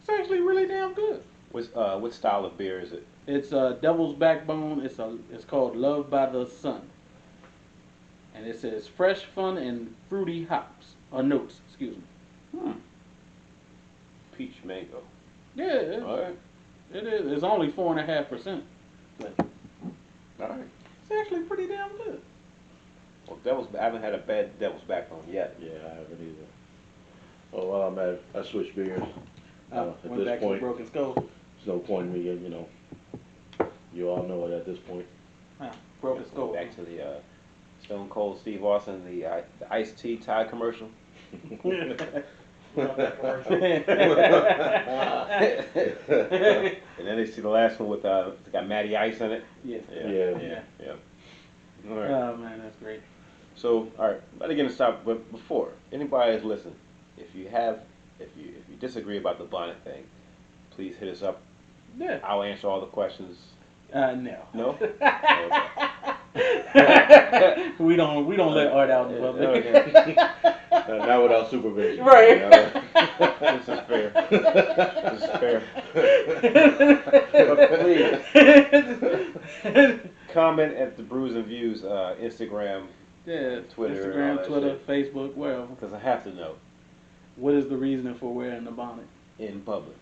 S2: It's actually really damn good.
S1: What style of beer is it?
S2: It's Devil's Backbone. It's called Love by the Sun, and it says fresh, fun, and fruity hops or notes. Excuse me.
S1: Peach mango.
S2: Yeah,
S1: All right.
S2: it is. It's only 4.5%. But
S1: All right.
S2: it's actually pretty damn good.
S1: Well, I haven't had a bad devil's backbone yet.
S3: Yeah, I haven't either. Oh, well, I'm at, I switched beers. At
S2: Went
S3: this
S2: back to the
S3: point,
S2: Broken Skull.
S3: there's no point in me getting, you all know it at this point.
S2: Broken
S1: Go
S2: Skull.
S1: back to the Stone Cold Steve Austin, the iced tea Tide commercial.
S4: Love that commercial.
S1: And then they see the last one with it's got Matty Ice in it.
S2: Yeah.
S1: Yeah. All right.
S2: Oh man, that's great.
S1: So, all right, about to get to stop. But before anybody is listening, if you disagree about the bonnet thing, please hit us up.
S2: Yeah.
S1: I'll answer all the questions.
S2: No.
S1: No.
S2: we don't let art out in public.
S1: Okay.
S3: Not without supervision.
S2: Right.
S1: This is fair. This is fair. Comment at the Brews and Views Instagram,
S2: Yeah,
S1: Twitter, and all
S2: Instagram,
S1: that
S2: Twitter,
S1: shit.
S2: Facebook, wherever.
S1: Because I have to know
S2: What is the reasoning for wearing the bonnet?
S1: in public.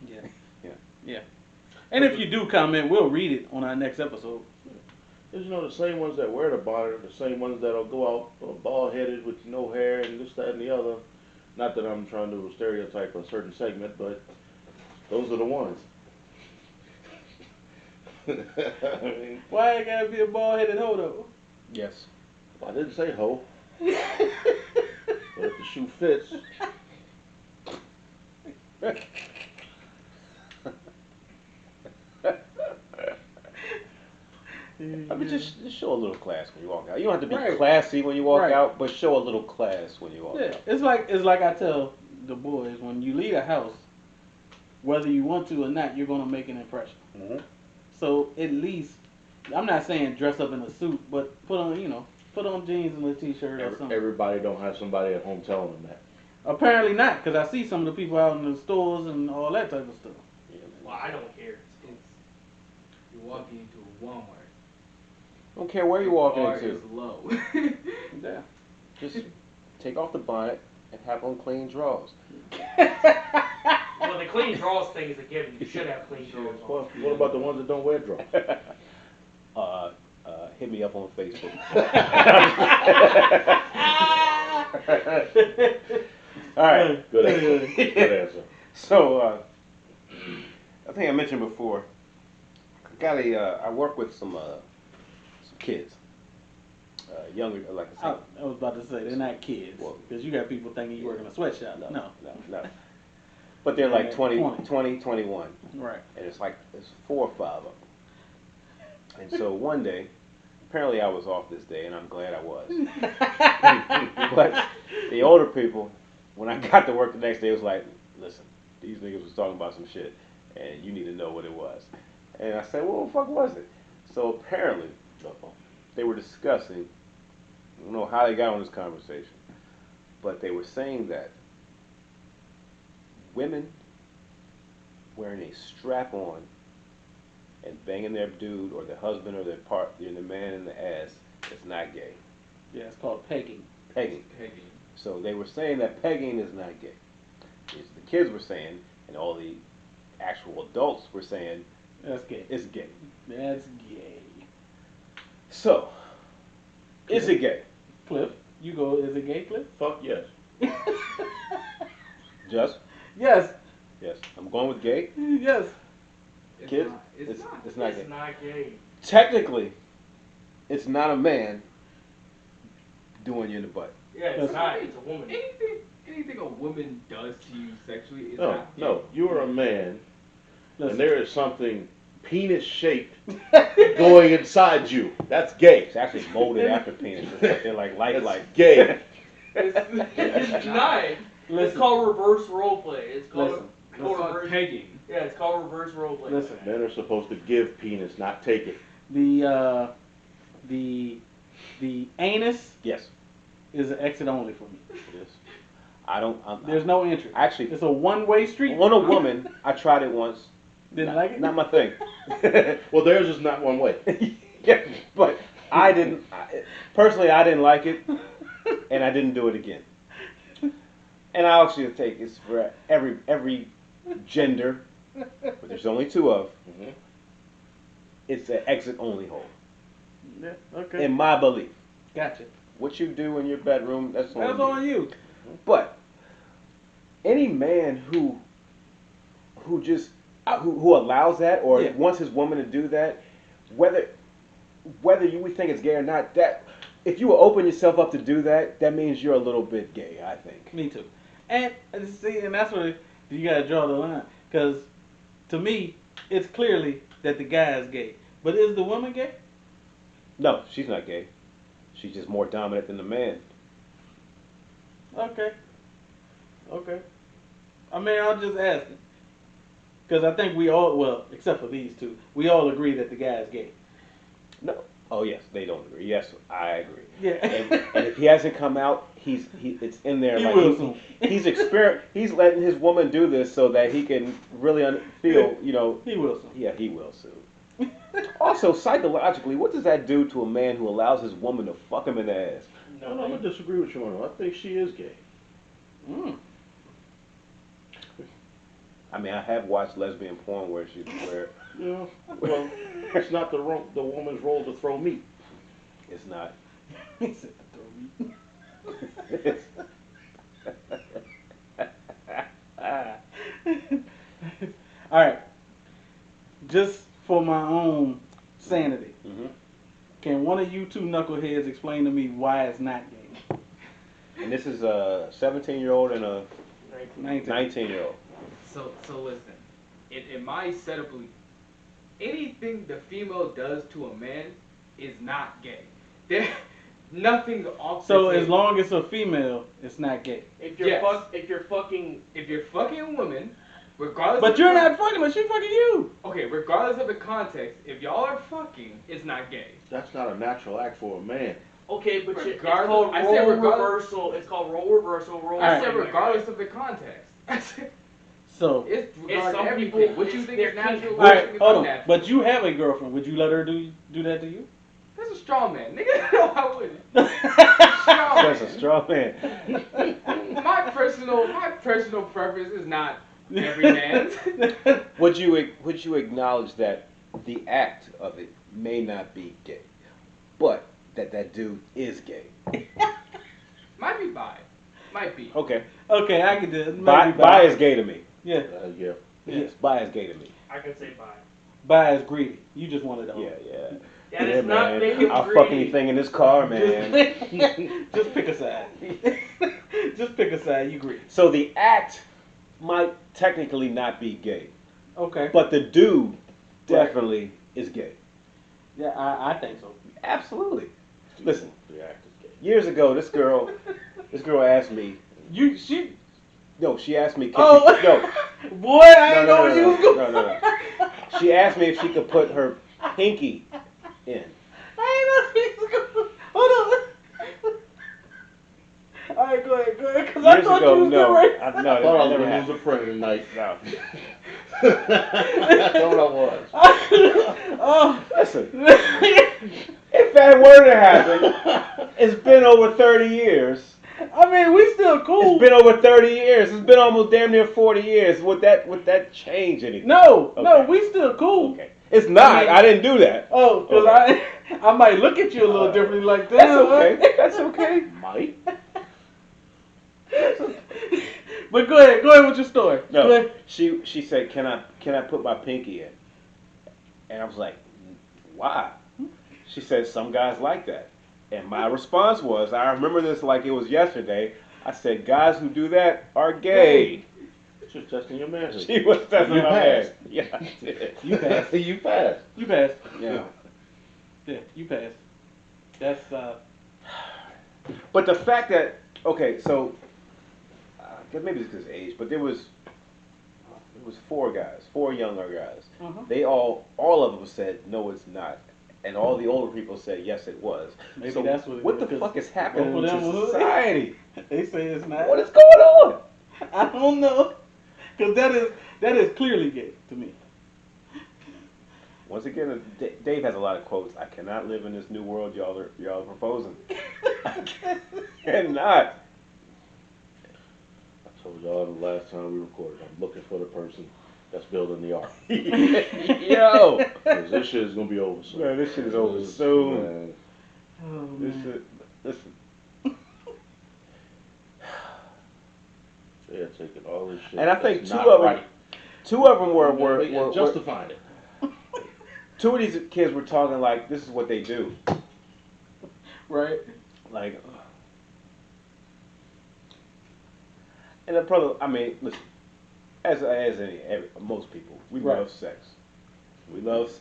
S2: Yeah.
S1: Yeah.
S2: Yeah. And if you do comment, we'll read it on our next episode.
S3: Because you know the same ones that wear the bonnet are the same ones that'll go out bald headed with no hair and this, that, and the other. Not that I'm trying to stereotype a certain segment, but those are the ones. I mean,
S2: Why it gotta be a bald headed hoe though?
S1: Yes.
S3: I didn't say hoe, but if the shoe fits,
S1: I mean, just show a little class when you walk out. You don't have to be
S2: Right.
S1: classy when you walk
S2: Right.
S1: out, but show a little class when you walk
S2: Yeah,
S1: out.
S2: it's like I tell the boys, when you leave a house, whether you want to or not, you're gonna make an impression.
S1: Mm-hmm.
S2: So at least, I'm not saying dress up in a suit, but put on jeans and a t-shirt or something.
S3: everybody don't have somebody at home telling them that.
S2: Apparently not, because I see some of the people out in the stores and all that type of stuff.
S1: Yeah, man.
S4: Well, I don't care.
S5: You're walking into a Walmart.
S1: Don't care where you're walking
S5: Bar
S1: into.
S5: is low.
S2: Yeah.
S1: Just take off the bonnet and have on clean drawers.
S4: Well, the clean draws thing is a given. You should have clean draws on.
S3: Well, what about the ones that don't wear drawers?
S1: Hit me up on Facebook. All right.
S3: Good answer. Good answer.
S1: So, I think I mentioned before, I work with some kids, younger, like I said.
S2: I was about to say, they're not kids.
S1: Well-
S2: Because you got people thinking you work in a sweatshop. No.
S1: No. But they're like
S2: Yeah,
S1: 20,
S2: 20.
S1: 21,
S2: Right.
S1: and it's 4 or 5 of them. And so one day, apparently I was off this day, and I'm glad I was. But the older people, when I got to work the next day, it was like, listen, these niggas was talking about some shit, and you need to know what it was. And I said, well, what the fuck was it? So apparently, they were discussing, I don't know how they got on this conversation, but they were saying that women wearing a strap on and banging their dude or their husband or their man in the ass is not gay.
S2: Yeah, it's called pegging.
S1: Pegging.
S5: Pegging.
S1: So they were saying that pegging is not gay. The kids were saying, and all the actual adults were saying,
S2: That's gay.
S1: it's gay.
S2: That's gay.
S1: So, is it gay?
S2: Cliff, you go, is it gay, Cliff?
S3: Fuck yes.
S1: Just?
S2: Yes.
S1: Yes. I'm going with gay.
S2: Yes.
S5: It's
S1: Kids?
S5: not. It's not.
S1: It's not
S4: It's
S1: gay.
S4: not gay.
S1: Technically, it's not a man doing you in the butt.
S4: Yeah, it's not. It's a woman.
S5: Anything a woman does to you sexually is
S3: No,
S5: not gay.
S3: no. You are a man,
S2: Listen.
S3: and there is something penis-shaped going inside you. That's gay.
S1: It's actually molded after penis. They're like
S3: That's
S1: lifelike.
S3: gay.
S4: It's not. It's
S2: Listen.
S4: called reverse role play. It's called
S2: Listen.
S5: It's called
S4: reverse.
S5: pegging.
S4: Yeah, it's called reverse role play.
S2: Listen.
S3: Men are supposed to give penis, not take it.
S2: The anus
S1: Yes,
S2: is an exit only for me.
S1: it is. I don't.
S2: There's no entry.
S1: Actually,
S2: It's a one-way street.
S1: on a woman, I tried it once.
S2: Didn't
S1: not,
S2: like it?
S1: Not my thing.
S3: Well, theirs is not one way.
S1: Yeah, but I didn't. Personally, I didn't like it, and I didn't do it again. And I actually take it's for every gender, but there's only 2 of.
S3: Mhm.
S1: It's an exit only hole,
S2: Yeah, okay.
S1: in my belief.
S2: Gotcha.
S1: What you do in your bedroom, that's on
S2: That's
S1: you.
S2: on you.
S1: But any man who just who allows that or
S2: Yeah.
S1: wants his woman to do that, whether you would think it's gay or not, that if you will open yourself up to do that, that means you're a little bit gay, I think.
S2: Me too. And see, and that's where you gotta draw the line. Because to me, it's clearly that the guy is gay. But is the woman gay?
S1: No, she's not gay. She's just more dominant than the man.
S2: Okay. Okay. I mean, I'm just asking. Because I think we all, well, except for these two, we all agree that the guy is gay.
S1: No, Oh yes, they don't agree. Yes, I agree.
S2: Yeah.
S1: And if he hasn't come out, it's in there.
S2: He
S1: like
S2: will soon.
S1: He's letting his woman do this so that he can really feel,
S2: He will soon.
S1: Yeah, he will soon. Also, psychologically, what does that do to a man who allows his woman to fuck him in the ass?
S3: No, I'm gonna disagree with you on that. I think she is gay.
S2: Mm.
S1: I mean, I have watched lesbian porn where
S3: Yeah. Well, it's not the woman's role to throw meat.
S1: it's not.
S2: He said to throw me. All right. Just for my own sanity,
S1: hmm
S2: can one of you two knuckleheads explain to me why it's not gay?
S1: And this is a 17-year-old and a
S2: 19.
S1: 19-year-old.
S5: So listen, in my set of belief, anything the female does to a man is not gay. There, nothing off.
S2: So
S5: the
S2: as
S5: table.
S2: long as it's a female, it's not gay.
S4: If you're
S5: Yes.
S4: if you're fucking,
S5: If you're fucking a woman, regardless.
S2: But
S5: of
S2: you're
S5: the
S2: not fucking her, she fucking you.
S5: Okay, regardless of the context, if y'all are fucking, it's not gay.
S3: That's not a natural act for a man.
S4: okay, but it's
S5: Regardless-
S4: called
S5: I said
S4: role
S5: regardless-
S4: reversal. It's called role reversal. Role.
S5: I
S2: Alright.
S5: said regardless of the context.
S2: So,
S5: It's regarding
S4: some
S5: everything.
S4: people-
S5: What you
S4: it's
S5: think
S4: their
S5: is natural,
S4: kink.
S5: what
S2: all
S5: you
S2: right,
S5: think is
S2: hold on.
S5: unnatural.
S2: But you have a girlfriend. Would you let her do that to you?
S5: That's a straw man, nigga. No, I wouldn't.
S1: That's a straw man.
S5: My personal preference is not every man's.
S1: Would you acknowledge that the act of it may not be gay, but that dude is gay?
S5: Might be bi. Might be.
S1: Okay.
S2: Okay, I can do it.
S1: Bi is gay to me.
S2: Yeah,
S3: Yeah.
S1: Yes, bi is gay to me.
S4: I can say bye.
S2: bi is greedy. You just wanted to.
S1: Yeah, yeah.
S4: That
S1: Yeah,
S4: is not
S1: man.
S4: making
S1: I'll
S4: greedy.
S1: fuck anything in this car, man.
S2: Just pick a side. Just pick a side. You greedy.
S1: So the act might technically not be gay,
S2: Okay.
S1: but the dude definitely is gay.
S2: Yeah, I think so.
S1: Absolutely. Listen,
S3: The act is gay.
S1: years ago, this girl asked me. She asked me.
S2: Oh. Boy, I ain't know where you was going.
S1: No. She asked me if she could put her pinky in.
S2: I ain't know where you was going. Hold on. All right, go ahead. Because I
S1: Years
S2: thought
S1: ago,
S2: you was
S1: no,
S2: getting ready.
S3: I
S1: that
S3: thought I was
S1: never
S3: going to lose
S1: happened.
S3: a friend tonight.
S1: No.
S3: That's what I was.
S2: Oh.
S1: Listen, if that were to happen, it's been over 30 years.
S2: I mean, we still cool.
S1: It's been over 30 years. It's been almost damn near 40 years. Would that change anything?
S2: No,
S1: Okay.
S2: we still cool.
S1: Okay. It's not.
S2: I mean-
S1: I didn't do that.
S2: Oh, because
S1: Okay.
S2: I might look at you a little differently like that.
S1: That's okay. That's okay.
S3: Might.
S2: But go ahead with your story. Go
S1: No,
S2: ahead.
S1: she said, "Can I put my pinky in?" And I was like, "Why?" She said, "Some guys like that." And my response was, I remember this like it was yesterday. I said, "Guys who do that are gay."
S3: She's testing your manhood.
S1: She was testing
S3: You
S1: my
S3: passed.
S1: man. Yeah, I did.
S2: You passed.
S3: You passed.
S2: You passed.
S1: Yeah.
S2: Yeah, you passed. That's
S1: But the fact that so maybe it's because of age, but it was 4 younger guys.
S2: Uh-huh.
S1: They all of them said no, it's not, and all the older people said yes, it was.
S2: Maybe
S1: So
S2: that's what it is,
S1: the fuck is happening
S2: both of them
S1: to
S2: was-
S1: society?
S2: they say it's not.
S1: What is going on?
S2: I don't know, because that is clearly gay to me.
S1: Once again, Dave has a lot of quotes. I cannot live in this new world y'all are proposing. I cannot.
S3: I told y'all the last time we recorded, I'm looking for the person that's building the ark.
S1: Yo,
S3: Because this shit is going to be over soon.
S1: man, this shit is over soon.
S3: Man.
S2: Oh,
S1: This
S2: man.
S1: shit, listen.
S3: They're taking all this shit.
S1: And I think
S3: that's
S1: two
S3: not
S1: of them
S3: right.
S1: were
S3: justifying it.
S1: two of these kids were talking like this is what they do.
S2: Right.
S1: Like, and the brother, I mean, listen, most people, we
S2: Right.
S1: love sex. We love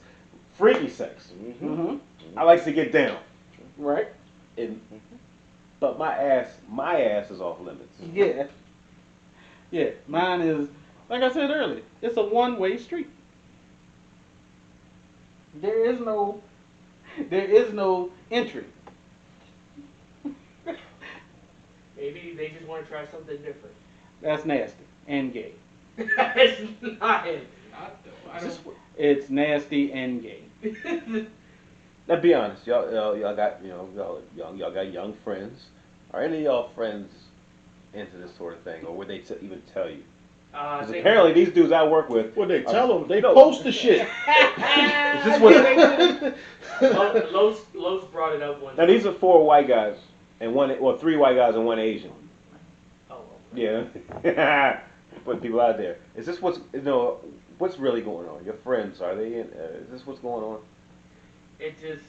S1: freaky sex.
S2: Mm-hmm.
S1: I like to get down.
S2: Right.
S1: And, but my ass is off limits.
S2: Yeah. Yeah. Mine is, like I said earlier, it's a one-way street. There is no There is no entry.
S4: Maybe they just want to try something different.
S2: That's nasty and gay.
S4: It's not it.
S5: Not though. I
S1: Is
S5: don't.
S1: this what-
S2: It's nasty and gay.
S1: Now be honest, y'all got y'all got young friends. Are any of y'all friends into this sort of thing, or would they even tell you? Because
S4: They-
S1: apparently these dudes I work with.
S3: What they tell them? They
S1: No.
S3: post the shit.
S1: Is this what?
S4: Los brought it up one
S1: Now
S4: time.
S1: these are 4 white guys and 3 white guys and 1 Asian.
S4: Oh,
S1: Yeah, putting people out there. Is this what's really going on? Your friends, are they in? Is this what's going on?
S4: it just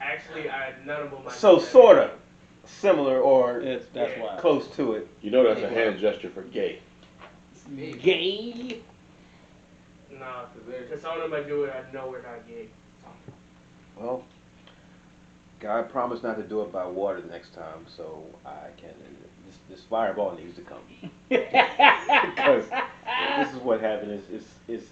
S4: actually none of them.
S1: So sorta similar or
S2: That's
S4: Yeah.
S2: why.
S1: close to it.
S3: You know that's a hand gesture for gay.
S5: Maybe.
S2: Gay.
S4: Nah, because some of them I do it, I know we're not gay.
S1: Well, God promised not to do it by water the next time, so I can. This fireball needs to come because this is what happened. Is if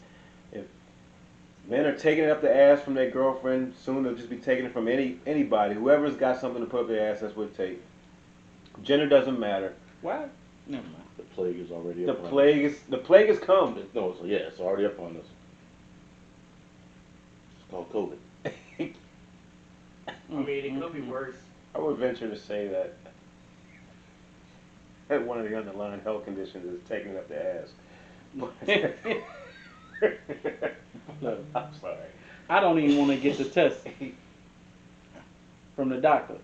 S1: men are taking it up the ass from their girlfriend, soon they'll just be taking it from anybody. Whoever's got something to put up their ass, that's what it takes. Gender doesn't matter.
S2: What? Never mind.
S3: The plague is already
S1: The
S3: upon
S1: plague has come.
S3: us. No, it's already upon us. It's called COVID.
S4: I mean, it could be worse.
S1: I would venture to say that one of the underlying health conditions is taking it up the ass.
S2: Look,
S1: I'm sorry.
S2: I don't even want to get the test from the doctor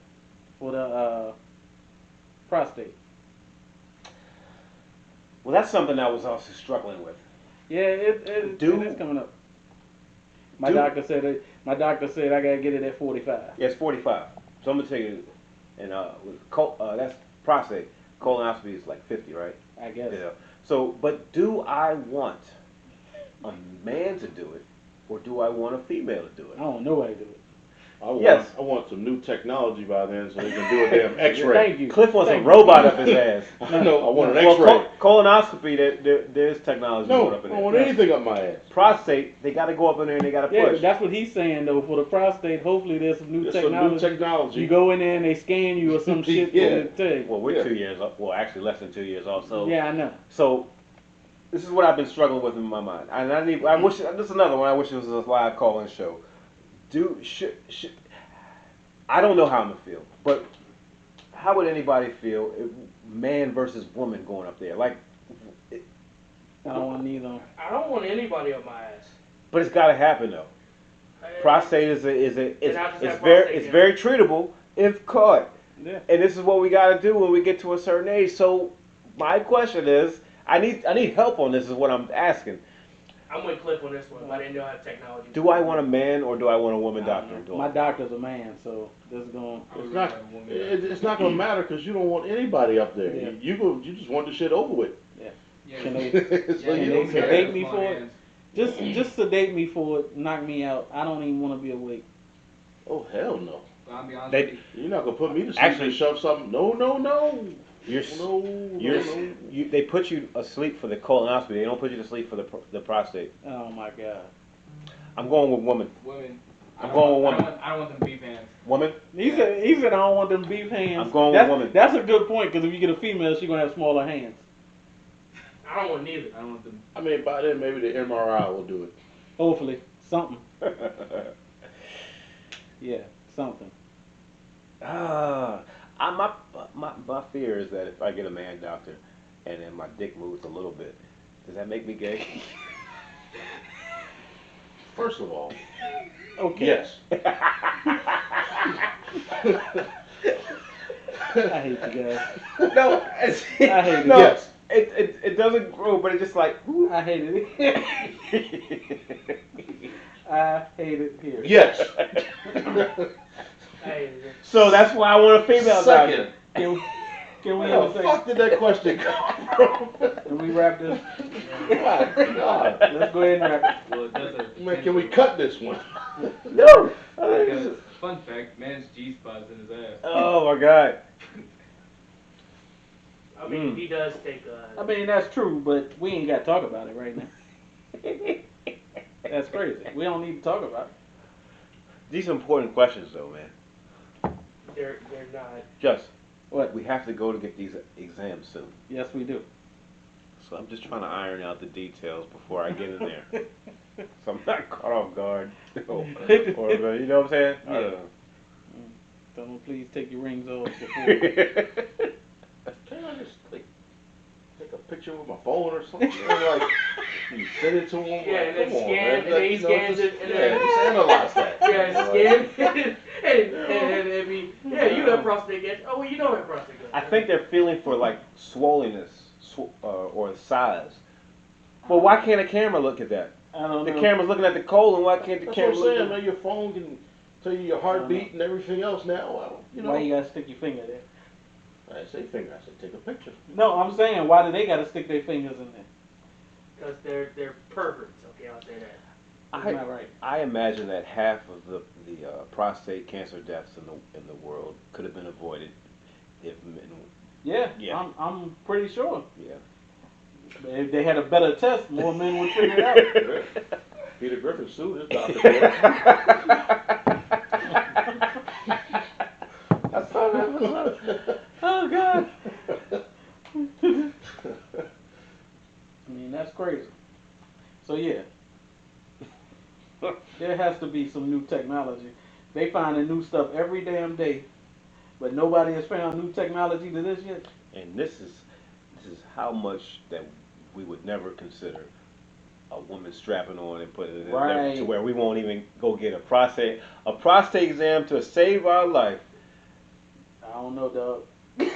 S2: for the prostate.
S1: Well, that's something I was also struggling with.
S2: Yeah, it is coming up. My doctor said I gotta get it at 45.
S1: Yeah, it's 45. So I'm gonna tell you, and that's prostate. Colonoscopy is like 50, right?
S2: I guess.
S1: Yeah. So, but do I want a man to do it, or do I want a female to do
S2: I
S1: it?
S2: don't know how to do it.
S3: I want some new technology by then so they can do a damn X-ray.
S2: Thank you.
S1: Cliff wants
S2: Thank
S1: a
S2: you.
S1: robot up his ass.
S3: No, I want an
S1: Well,
S3: X-ray.
S1: colonoscopy, there's technology going
S3: No,
S1: up
S3: I
S1: in
S3: don't
S1: there.
S3: want anything up my ass.
S1: Prostate, they got to go up in there and they got to
S2: Yeah,
S1: push.
S2: that's what he's saying though. For the prostate, hopefully there's some new
S3: There's some
S2: technology.
S3: new technology.
S2: You go in there and they scan you or some shit.
S3: Yeah.
S2: And tell you.
S1: Well, we're
S3: Yeah.
S1: 2 years off. Well, actually less than 2 years off. So
S2: Yeah, I know.
S1: So this is what I've been struggling with in my mind, and I wish this is another one. I wish it was a live call-in show. I don't know how I'm gonna feel, but how would anybody feel if man versus woman going up there? Like,
S2: I don't want neither.
S4: I don't want anybody on my ass.
S1: but it's got to happen though. Prostate is
S4: I'll just
S1: it's
S4: have
S1: very
S4: prostate
S1: it's
S4: cancer.
S1: very treatable if caught,
S2: Yeah.
S1: and this is what we got to do when we get to a certain age. So my question is, I need help on this. Is what I'm asking.
S4: I'm with Cliff on this one, but I didn't know how technology.
S1: Do I want a man or do I want a woman doctor?
S2: My doctor's a man, so this is going.
S5: I would
S3: It's not.
S5: rather a woman.
S3: It's not gonna matter because you don't want anybody up there.
S2: Yeah.
S3: You just want the shit over with.
S5: Yeah,
S2: Can they
S3: So
S2: can
S3: you
S2: they
S3: don't care.
S2: sedate me for it? Just sedate me for it, knock me out. I don't even want to be awake.
S3: Oh hell no!
S5: I'll be honest
S1: They-
S5: with you.
S3: You're not gonna put me to sleep
S1: Actually-
S3: and shove something. No.
S1: You're,
S3: No.
S1: they put you asleep for the colonoscopy. They don't put you to sleep for the prostate.
S2: Oh my god.
S1: I'm going with woman.
S5: Women.
S1: I'm going with woman.
S5: I don't want them beef hands.
S1: Woman.
S2: He said I don't want them beef hands.
S1: I'm going with
S2: that's,
S1: woman.
S2: That's a good point because if you get a female, she's gonna have smaller hands.
S4: I don't want neither.
S5: I don't want them.
S3: I mean, by then maybe the MRI will do it.
S2: Hopefully, something. Yeah, something.
S1: My fear is that if I get a man doctor and then my dick moves a little bit, does that make me gay?
S3: First of all,
S2: Okay.
S3: yes.
S2: I hate you guys.
S1: No,
S2: I hate it.
S1: no.
S3: Yes.
S1: It doesn't grow, but it's just like.
S2: I hate it. I hate it here.
S3: Yes.
S4: Hey,
S1: So that's why I want a female
S3: Second.
S1: doctor.
S2: Can we
S3: Where
S2: have a
S3: the
S2: second?
S3: fuck did that question come from?
S2: Can we wrap this?
S3: God.
S2: Let's go ahead and wrap
S5: Well, it does a.
S3: Man, can we cut this one?
S1: No.
S5: Because, fun fact, man's G spot's in his ass.
S1: Oh my God.
S4: I mean, he does take
S2: it. I mean, that's true, but we ain't got to talk about it right now. That's crazy. We don't need to talk about it.
S1: These are important questions, though, man.
S4: They're not.
S1: Just
S2: What?
S1: we have to go to get these exams soon.
S2: Yes, we do.
S1: So I'm just trying to iron out the details before I get in there. So I'm not caught off guard. or you know what I'm saying? I don't know.
S2: Someone please take your rings off before.
S3: Can't I just like take a picture with my phone or something? Like you send it to him.
S4: Yeah, and then
S3: Come on,
S4: scan,
S3: man.
S4: and then he scans it, and then
S3: just analyze that.
S4: yeah, scan, and it'd be you have prostate cancer. Oh, well, you don't have prostate cancer.
S1: I think they're feeling for like swollenness or size. Well, why can't a camera look at that?
S2: I don't
S1: The
S2: know.
S1: camera's looking at the colon. Why can't the
S3: That's
S1: camera
S3: what I'm
S1: look
S3: saying,
S1: at
S3: man. Your phone can tell you your heartbeat and everything else now. You know.
S2: Why you gotta stick your finger there?
S3: I say finger. I say take a picture.
S2: No, I'm saying why do they gotta stick their fingers in there?
S4: Because they're perverts. Okay, I'll say that.
S2: Isn't that right?
S1: I imagine that half of the prostate cancer deaths in the world could have been avoided if men.
S2: Yeah,
S1: Yeah.
S2: I'm pretty sure.
S1: Yeah.
S2: If they had a better test, more men would figure it out.
S3: Peter Griffin sued his doctor.
S1: I saw that. Oh God.
S2: I mean, that's crazy. So yeah, there has to be some new technology. They finding new stuff every damn day, but nobody has found new technology to this yet.
S1: And this is how much that we would never consider a woman strapping on and putting it in there
S2: Right.
S1: to where we won't even go get a prostate exam to save our life.
S2: I don't know, dog.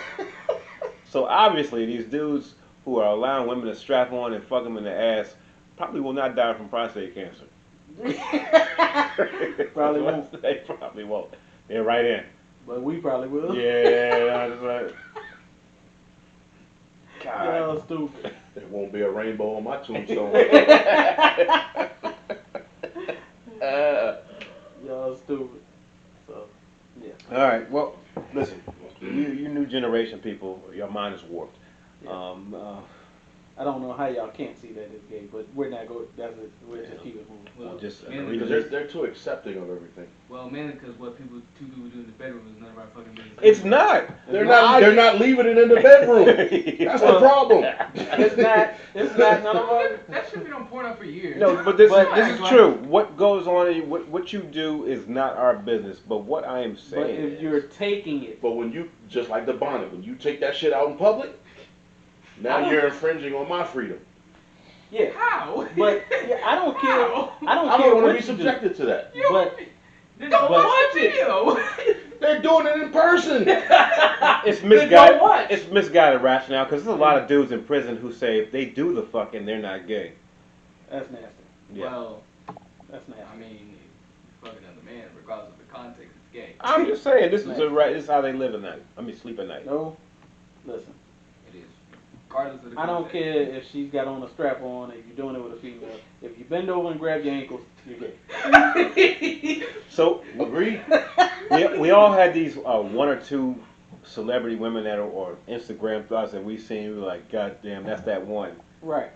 S1: So obviously these dudes who are allowing women to strap on and fuck them in the ass probably will not die from prostate cancer.
S2: Probably won't.
S1: They probably won't. They're right in.
S2: But we probably will.
S1: Yeah, that's right. God.
S2: Y'all stupid.
S3: There won't be a rainbow on my tombstone.
S2: Y'all stupid. So, yeah.
S1: All right. Well, listen. You new generation people, your mind is warped.
S2: Yeah. I don't know how y'all can't see that it's gay, but we're not going. That's it. We'll just keep it moving.
S1: We'll just
S5: mainly
S1: agree to
S3: Because
S1: this.
S3: they're too accepting of everything.
S5: Well, mainly because what two people do in the bedroom is none of our fucking business.
S1: It's not.
S3: They're not leaving it in the bedroom. That's the problem.
S2: It's not none of us.
S5: That shit been on porn for years.
S1: No, but this
S2: But-
S1: is true. What goes on, what you do is not our business. But what I am
S2: But
S1: saying
S2: if
S1: is,
S2: you're taking it,
S3: But when you, just like the bonnet, when you take that shit out in public, now you're infringing on my freedom.
S2: yeah.
S5: How?
S2: But yeah, I don't care.
S5: How?
S2: I don't
S3: I
S2: care
S3: don't want
S2: what
S3: to be
S2: you do.
S3: subjected to that.
S2: But
S5: Then don't
S2: but-
S5: watch it.
S3: They're doing it in person.
S1: it's
S5: Then
S1: misguided.
S5: don't watch.
S1: It's misguided rationale because there's a lot of dudes in prison who say if they do the fucking, they're not gay.
S2: that's nasty.
S1: Yeah.
S5: Well,
S2: That's nasty.
S5: I mean, fucking another man, regardless of the context, it's gay.
S1: I'm just saying this is this is how they live at night. I mean, sleep at night.
S2: No, listen.
S5: It is. Regardless of the
S2: I don't
S5: context.
S2: care if she's got on a strap on. If you're doing it with a female, if you bend over and grab your ankles, you're gay.
S1: So
S3: Agree?
S1: we all had these one or two celebrity women that are, or Instagram thoughts that we seen. We were like, God damn, that's that one.
S2: Right.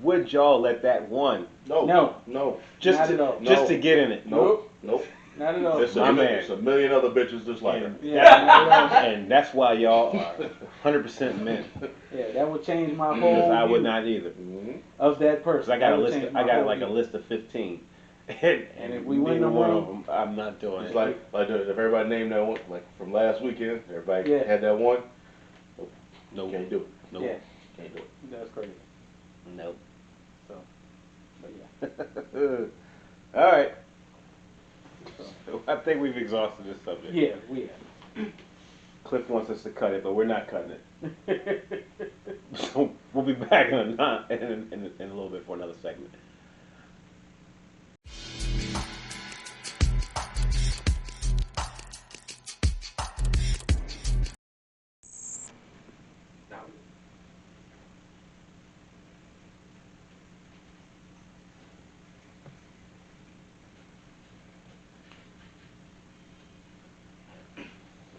S1: Would y'all let that one
S3: No.
S2: No.
S3: No.
S1: just
S2: Not at all.
S1: just to get in it?
S3: Nope. Nope.
S2: Not at all.
S3: There's
S1: My man.
S3: a million other bitches just like her.
S1: And,
S2: Yeah, not at all.
S1: and that's why y'all are 100% men.
S2: Yeah, that would change my
S1: Because
S2: whole
S1: I would
S2: view
S1: not either.
S3: Mm-hmm.
S2: of that
S1: Because
S2: person.
S1: I got
S2: That
S1: a
S2: would
S1: list.
S2: change
S1: I
S2: my
S1: got
S2: whole
S1: like a
S2: view.
S1: list of 15. And
S2: if we win
S1: neither
S2: the
S1: one
S2: room-
S1: of them, I'm not doing
S3: It's
S1: it.
S3: like if everybody named that one, like from last weekend, everybody
S2: Yeah.
S3: had that one.
S1: Nope.
S3: Can't do it.
S1: Nope.
S2: Yeah,
S3: Can't do it.
S2: that's crazy.
S1: Nope.
S2: So, but yeah.
S1: All right. I think we've exhausted this subject.
S2: Yeah, we
S1: Cliff wants us to cut it, but we're not cutting it.
S2: have.
S1: So we'll be back in a little bit for another segment.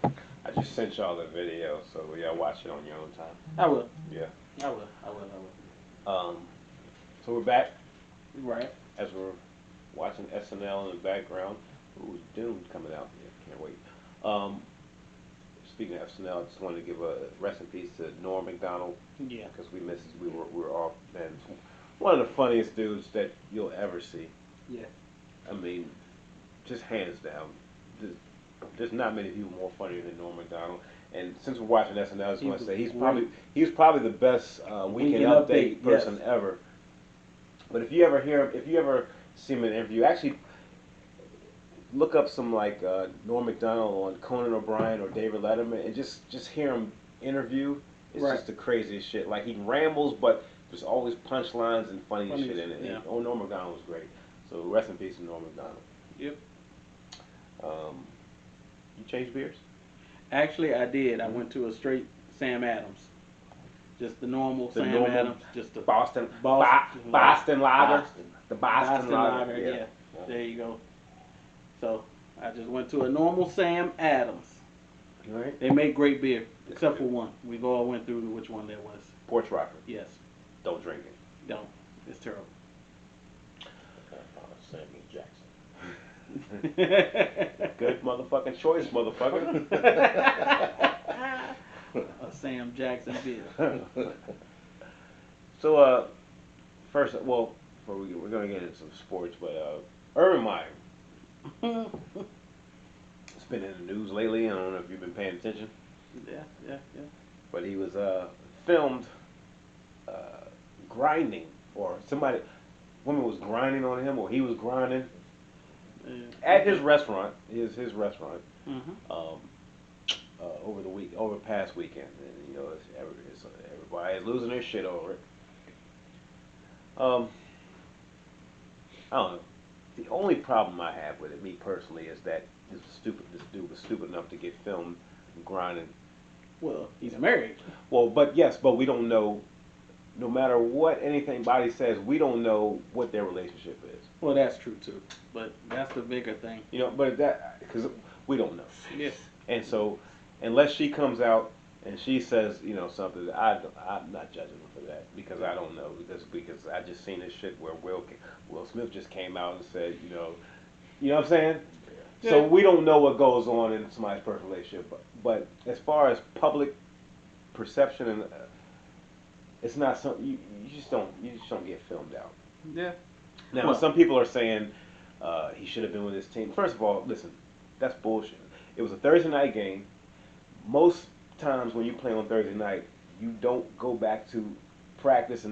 S1: I just sent y'all the video, so y'all watch it on your own time.
S2: I will.
S1: Yeah.
S2: I will.
S1: So we're back
S2: Right.
S1: as we're watching SNL in the background. Ooh, Dune coming out. Yeah, can't wait. Um, Speaking of SNL, I just wanted to give a rest in peace to Norm Macdonald
S2: Yeah.
S1: because we were all, man, one of the funniest dudes that you'll ever see.
S2: Yeah.
S1: I mean, just hands down. There's, there's not many people more funnier than Norm Macdonald. And since we're watching SNL, I just
S2: He
S1: want to
S2: was
S1: say
S2: great.
S1: he's probably the best weekend
S2: Weekend
S1: update
S2: update,
S1: person
S2: yes.
S1: ever. But if you ever hear him, if you ever see him in an interview, actually look up some like Norm Macdonald on Conan O'Brien or David Letterman, and just hear him interview. It's
S2: Right.
S1: just the craziest shit. Like he rambles, but there's always punchlines and funny
S2: Funny
S1: shit in it.
S2: yeah.
S1: Oh, Norm Macdonald was great. So rest in peace to Norm Macdonald.
S2: Yep.
S1: You changed beers?
S2: Actually, I did. I went to a straight Sam Adams. Just the normal
S1: The
S2: Sam
S1: normal
S2: Adams. Just the
S1: Boston
S2: Boston
S1: Boston lager.
S3: Boston.
S1: The Boston lager.
S2: Yeah. There you go. So I just went to a normal Sam Adams.
S1: All right.
S2: They make great beer, except for one. We've all went through which one that was.
S1: Porch Rocker.
S2: Yes.
S1: Don't drink it.
S2: Don't. It's terrible.
S3: Samuel Jackson.
S1: Good motherfucking choice, motherfucker.
S2: A Sam Jackson beer.
S1: So, first, well, before we're gonna get into some sports, but Urban Meyer. It's been in the news lately. I don't know if you've been paying attention,
S2: Yeah.
S1: but he was filmed grinding, or woman was grinding on him, or he was grinding at his restaurant. His restaurant.
S2: Mm-hmm.
S1: Over past weekend, and you know, everybody is losing their shit over it. I don't know. The only problem I have with it, me personally, is that this dude was stupid enough to get filmed grinding.
S2: Well, he's married.
S1: Well, but we don't know. No matter what anybody says, we don't know what their relationship is.
S2: Well, that's true too. But that's the bigger thing.
S1: You know, but because we don't know.
S2: Yes.
S1: And so, unless she comes out and she says, you know, something, I'm not judging her for that because I don't know because I just seen this shit where Will Smith just came out and said, you know what I'm saying?
S2: Yeah.
S1: So we don't know what goes on in somebody's personal relationship, but as far as public perception and it's not something you just don't get filmed out.
S2: Yeah.
S1: Now
S2: Well,
S1: some people are saying he should have been with his team. First of all, listen, that's bullshit. It was a Thursday night game. Most times when you play on Thursday night, you don't go back to practice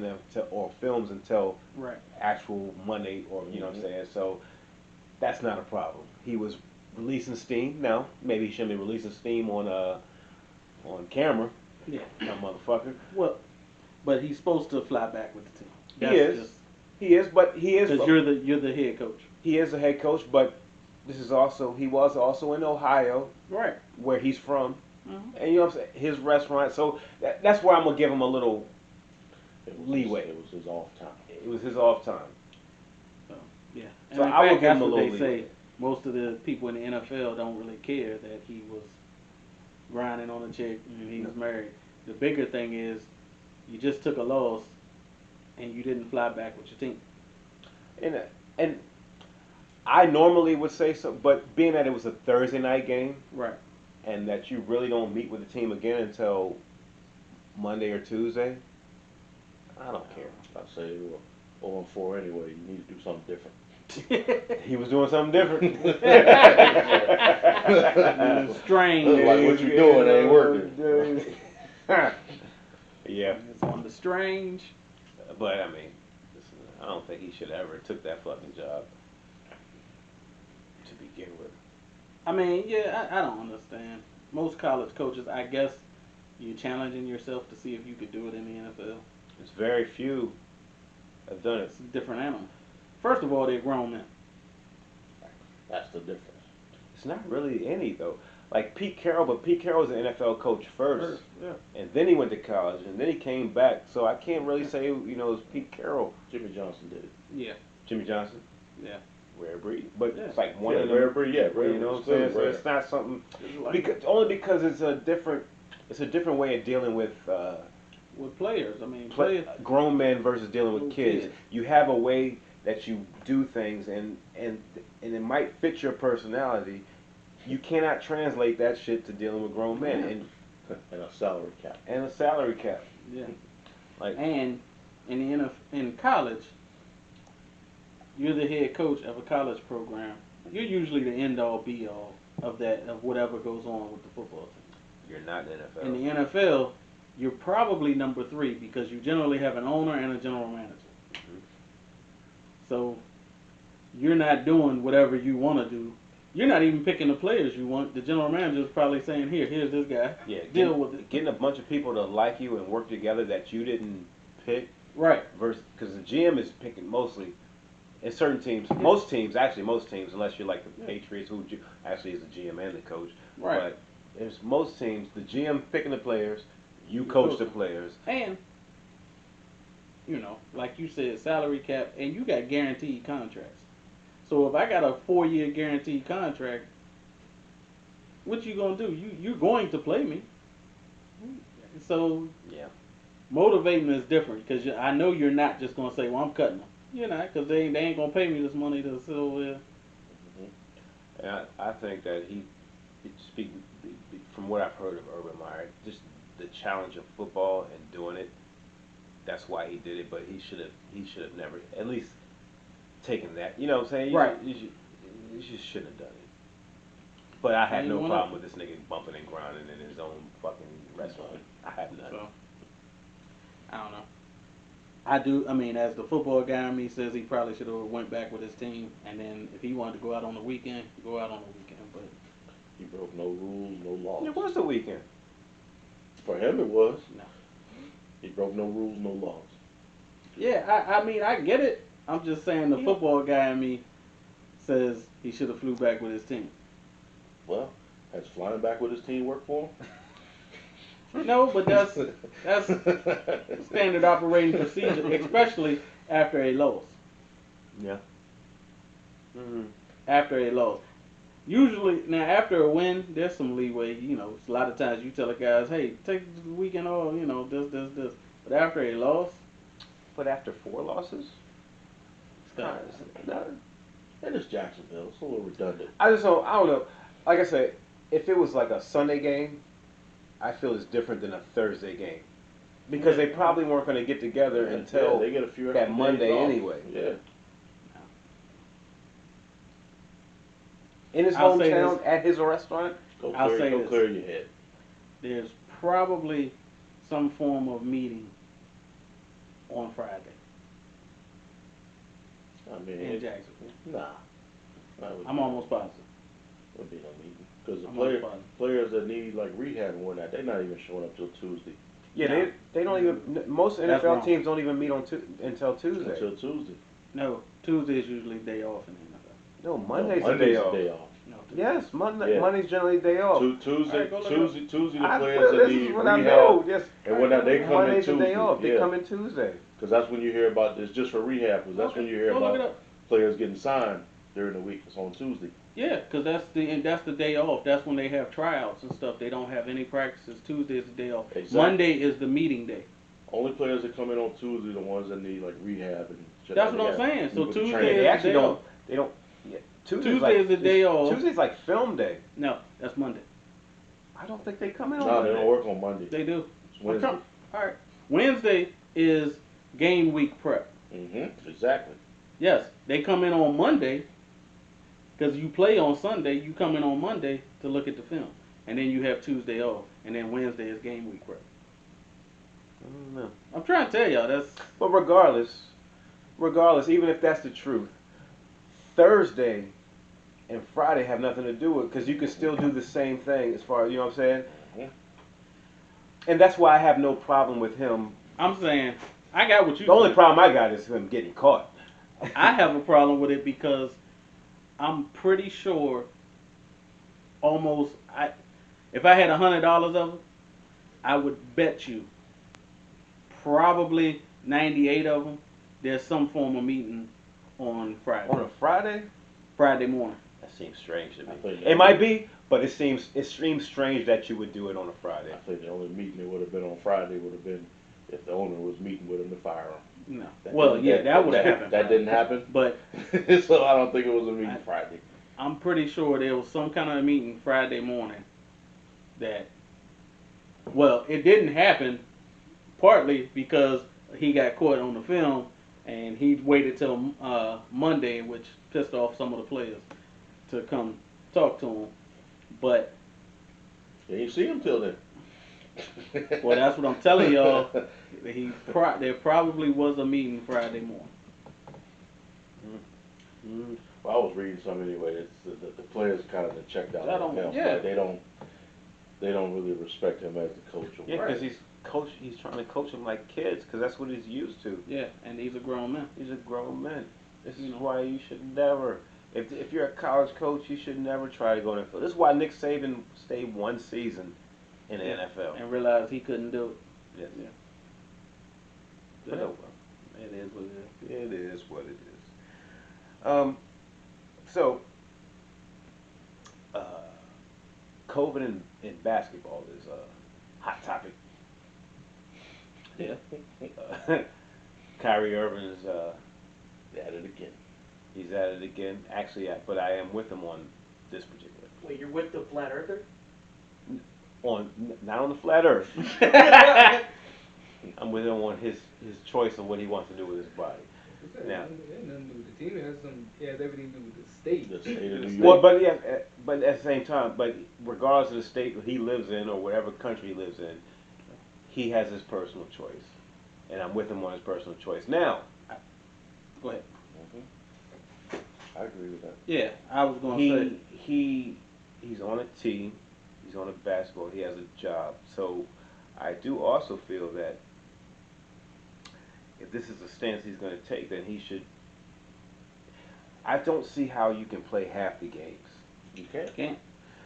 S1: or films until
S2: right.
S1: actual Monday or you know what I'm saying. So that's not a problem. He was releasing steam. Now maybe he shouldn't be releasing steam on camera.
S2: Yeah.
S1: That motherfucker.
S2: Well, but he's supposed to fly back with the team.
S1: He is.
S2: Because you're the head coach.
S1: He is a head coach, but he was also in Ohio,
S2: Right.
S1: where he's from,
S2: Mm-hmm.
S1: and you know what I'm saying, his restaurant. So that's where I'm gonna give him a little leeway.
S3: It was his off time.
S1: It was his off time.
S2: So, yeah. And
S1: So
S2: in
S1: I will
S2: fact,
S1: give him
S2: that's
S1: a
S2: what
S1: little
S2: they say.
S1: leeway.
S2: Most of the people in the NFL don't really care that he was grinding on a chick and he was married. The bigger thing is you just took a loss and you didn't fly back with your team.
S1: And I normally would say so, but being that it was a Thursday night game,
S2: Right.
S1: and that you really don't meet with the team again until Monday or Tuesday, I don't care.
S3: I say you were 0-4 anyway. You need to do something different.
S1: He was doing something different.
S2: Strange.
S3: Like what you doing ain't working.
S1: Yeah,
S2: It's on the strange.
S1: but I mean, listen, I don't think he should have ever took that fucking job to begin with.
S2: I mean, yeah, I don't understand. Most college coaches, I guess, you're challenging yourself to see if you could do it in the NFL.
S1: It's very few have done it.
S2: It's a different animal. First of all, they're grown men.
S3: That's the difference.
S1: It's not really any though. Like Pete Carroll, but Pete Carroll was an NFL coach first,
S2: Yeah.
S1: and then he went to college, and then he came back. So I can't really say it was Pete Carroll.
S3: Jimmy Johnson did it.
S2: Yeah.
S1: Jimmy Johnson,
S2: Yeah.
S1: rare breed, but
S2: Yeah.
S1: it's like one
S3: Yeah,
S1: of them.
S3: rare breed, yeah, rare
S1: You know what I'm
S3: breed,
S1: saying? So
S3: rare.
S1: it's not something
S2: Like
S1: only because it's a different way of dealing with
S2: with players. I mean, players.
S1: grown men versus dealing with
S2: With
S1: kids.
S2: kids.
S1: You have a way that you do things and it might fit your personality. You cannot translate that shit to dealing with grown men
S3: And a salary cap.
S1: and a salary cap.
S2: Yeah.
S1: Like,
S2: And in college, you're the head coach of a college program. You're usually the end all be all of whatever goes on with the football team.
S1: you're not in the NFL.
S2: In the NFL, you're probably number 3 because you generally have an owner and a general manager.
S1: Mhm.
S2: So you're not doing whatever you want to do. You're not even picking the players you want. The general manager is probably saying, here's this guy.
S1: Yeah,
S2: Deal with it.
S1: Getting a bunch of people to like you and work together that you didn't pick.
S2: Right.
S1: Versus, because the GM is picking mostly. In certain teams, most teams, unless you're like the Patriots, who actually is the GM and the coach.
S2: Right.
S1: But there's most teams, the GM picking the players, you coach the players.
S2: And, like you said, salary cap, and you got guaranteed contracts. So if I got a 4-year guaranteed contract, what you gonna do? You're going to play me. So
S1: Yeah.
S2: motivating is different because I know you're not just gonna say, "Well, I'm cutting them." You're not, because they ain't gonna pay me this money to sit over there.
S1: And I think that from what I've heard of Urban Meyer, just the challenge of football and doing it. That's why he did it, but he should have never at least taken that. You know what I'm saying?
S2: Right.
S1: You just shouldn't have done it. But I had no problem with this nigga bumping and grinding in his own fucking restaurant. I have none.
S2: So, I don't know. I do. I mean, as the football guy in me says, he probably should have went back with his team, and then if he wanted to go out on the weekend, go out on the weekend. But
S3: He broke no rules, no laws.
S1: It was the weekend.
S3: For him, it was.
S2: no.
S3: He broke no rules, no laws.
S2: Yeah, I mean, I get it. I'm just saying the football guy in me says he should have flew back with his team.
S3: Well, has flying back with his team worked for him?
S2: No, but that's standard operating procedure, especially after a loss.
S1: Yeah. Mm-hmm.
S2: After a loss. Usually, now after a win, there's some leeway. A lot of times you tell the guys, hey, take the weekend off, this. But after a loss,
S1: But after 4 losses,
S2: it's kind of,
S3: And it's Jacksonville. It's a little redundant.
S1: I don't know. Like I said, if it was like a Sunday game, I feel it's different than a Thursday game. Because they probably weren't going to get together until
S3: they get a few
S1: that
S3: extra
S1: Monday
S3: days off.
S1: anyway.
S3: Yeah.
S1: In his
S2: I'll say
S1: hometown,
S2: this.
S1: at his restaurant.
S3: Go
S2: I'll say
S3: clear
S2: this.
S3: your head.
S2: there's probably some form of meeting on Friday
S3: I mean,
S2: in Jacksonville.
S3: nah.
S2: I'm almost positive.
S3: Would be no meeting because the
S2: I'm almost positive.
S3: players that need like rehab and whatnot, they're not even showing up till Tuesday.
S1: Yeah,
S2: No.
S1: they don't even. Most
S2: That's
S1: NFL
S2: wrong.
S1: teams don't even meet until Tuesday.
S3: Until Tuesday.
S2: No, Tuesday is usually day off in the NFL.
S1: No,
S3: No,
S1: Monday's a
S3: Monday's
S1: day
S3: a
S1: off.
S3: day off.
S2: No, Tuesday.
S1: Yes,
S3: Yeah.
S1: Monday's generally a day off.
S3: Tuesday,
S2: Alright, go look it
S3: Tuesday, the
S1: I
S3: players
S1: swear,
S3: that
S1: this
S3: need
S1: is what I
S3: rehab
S1: know. Yes.
S3: and whatnot, they come in
S1: Monday's
S3: Tuesday.
S1: a day off. They
S3: Yeah.
S1: come in Tuesday.
S3: Because that's when you hear about this just for rehab. Because that's when you hear
S2: Go look it
S3: about
S2: up.
S3: players getting signed during the week. It's on Tuesday.
S2: Yeah, because that's the day off. That's when they have tryouts and stuff. They don't have any practices. Tuesday is the day off.
S3: Exactly.
S2: Monday is the meeting day.
S3: Only players that come in on Tuesday are the ones that need like rehab and shit.
S2: That's
S3: like
S2: what I'm
S3: that.
S2: saying. So
S3: With the
S2: Tuesday
S3: training.
S2: is
S1: They actually
S2: the day
S1: don't.
S2: off.
S1: They don't. Yeah,
S2: Tuesday is the day off.
S1: Tuesday's like film day.
S2: No, that's Monday.
S1: I don't think they come in on
S3: No,
S1: Monday.
S3: they don't work on Monday.
S2: They do.
S3: It's Wednesday.
S2: All right. Wednesday is game week prep.
S3: Exactly.
S2: Yes, they come in on Monday because you play on Sunday. You come in on Monday to look at the film, and then you have Tuesday off, and then Wednesday is game week prep.
S1: I don't know.
S2: I'm trying to tell y'all that's
S1: But regardless, even if that's the truth, Thursday and Friday have nothing to do with it because you can still do the same thing as far as, you know what I'm saying?
S3: Mhm.
S1: And that's why I have no problem with him.
S2: I'm saying. I got what you.
S1: The only
S2: said.
S1: problem I got is him getting caught.
S2: I have a problem with it because I'm pretty sure if I had $100 of them, I would bet you probably 98 of them there's some form of meeting on Friday.
S1: On a Friday?
S2: Friday morning.
S1: That seems strange to
S3: I
S1: me.
S3: think
S1: It might be, but it seems strange that you would do it on a Friday.
S3: I think the only meeting that would have been on Friday would have been if the owner was meeting with him to fire him.
S2: No.
S3: That
S2: Well,
S3: didn't-
S2: yeah, that would have happened.
S3: That didn't happen.
S2: But
S3: So I don't think it was a meeting
S2: I-
S3: Friday.
S2: I'm pretty sure there was some kind of meeting Friday morning that, well, it didn't happen partly because he got caught on the film and he waited till Monday, which pissed off some of the players to come talk to him. But,
S3: You ain't see him till then.
S2: well, that's what I'm telling y'all. There probably was a meeting Friday morning.
S3: Well, I was reading something anyway. It's the players kind of checked out
S2: I
S3: on
S2: don't-
S3: him.
S2: yeah.
S3: Like, they don't really respect him as the coach. Or
S1: Yeah,
S3: whatever.
S1: because he's trying to coach them like kids, because that's what he's used to.
S2: Yeah, and these are grown men.
S1: These are grown men. This is
S2: You know.
S1: why you should never, if you're a college coach, you should never try to go in the NFL. This is why Nick Saban stayed one season in the NFL.
S2: And realized he couldn't do it.
S1: Yes.
S2: Yeah.
S1: But oh well.
S2: It is what it is.
S1: It is what it is. So, COVID in basketball is a hot topic.
S2: Yeah.
S1: Kyrie Irving is
S3: At it again.
S1: he's at it again. Actually, but I am with him on this particular.
S4: Wait, you're with the flat earther?
S1: Not on the flat Earth. I'm with him on his choice of what he wants to do with his body. Now-
S5: It has nothing to do with the team. It has everything to do with the state.
S3: The state of New
S1: Well,
S3: York.
S1: but yeah, but at the same time, but regardless of the state he lives in or whatever country he lives in, he has his personal choice, and I'm with him on his personal choice. Now,
S2: Go ahead.
S3: I agree with that.
S2: Yeah, I was going to say.
S1: he's on a team, he's on a basketball, he has a job. So I do also feel that if this is the stance he's going to take, then he should. I don't see how you can play half the games.
S3: You can't.
S2: Can't.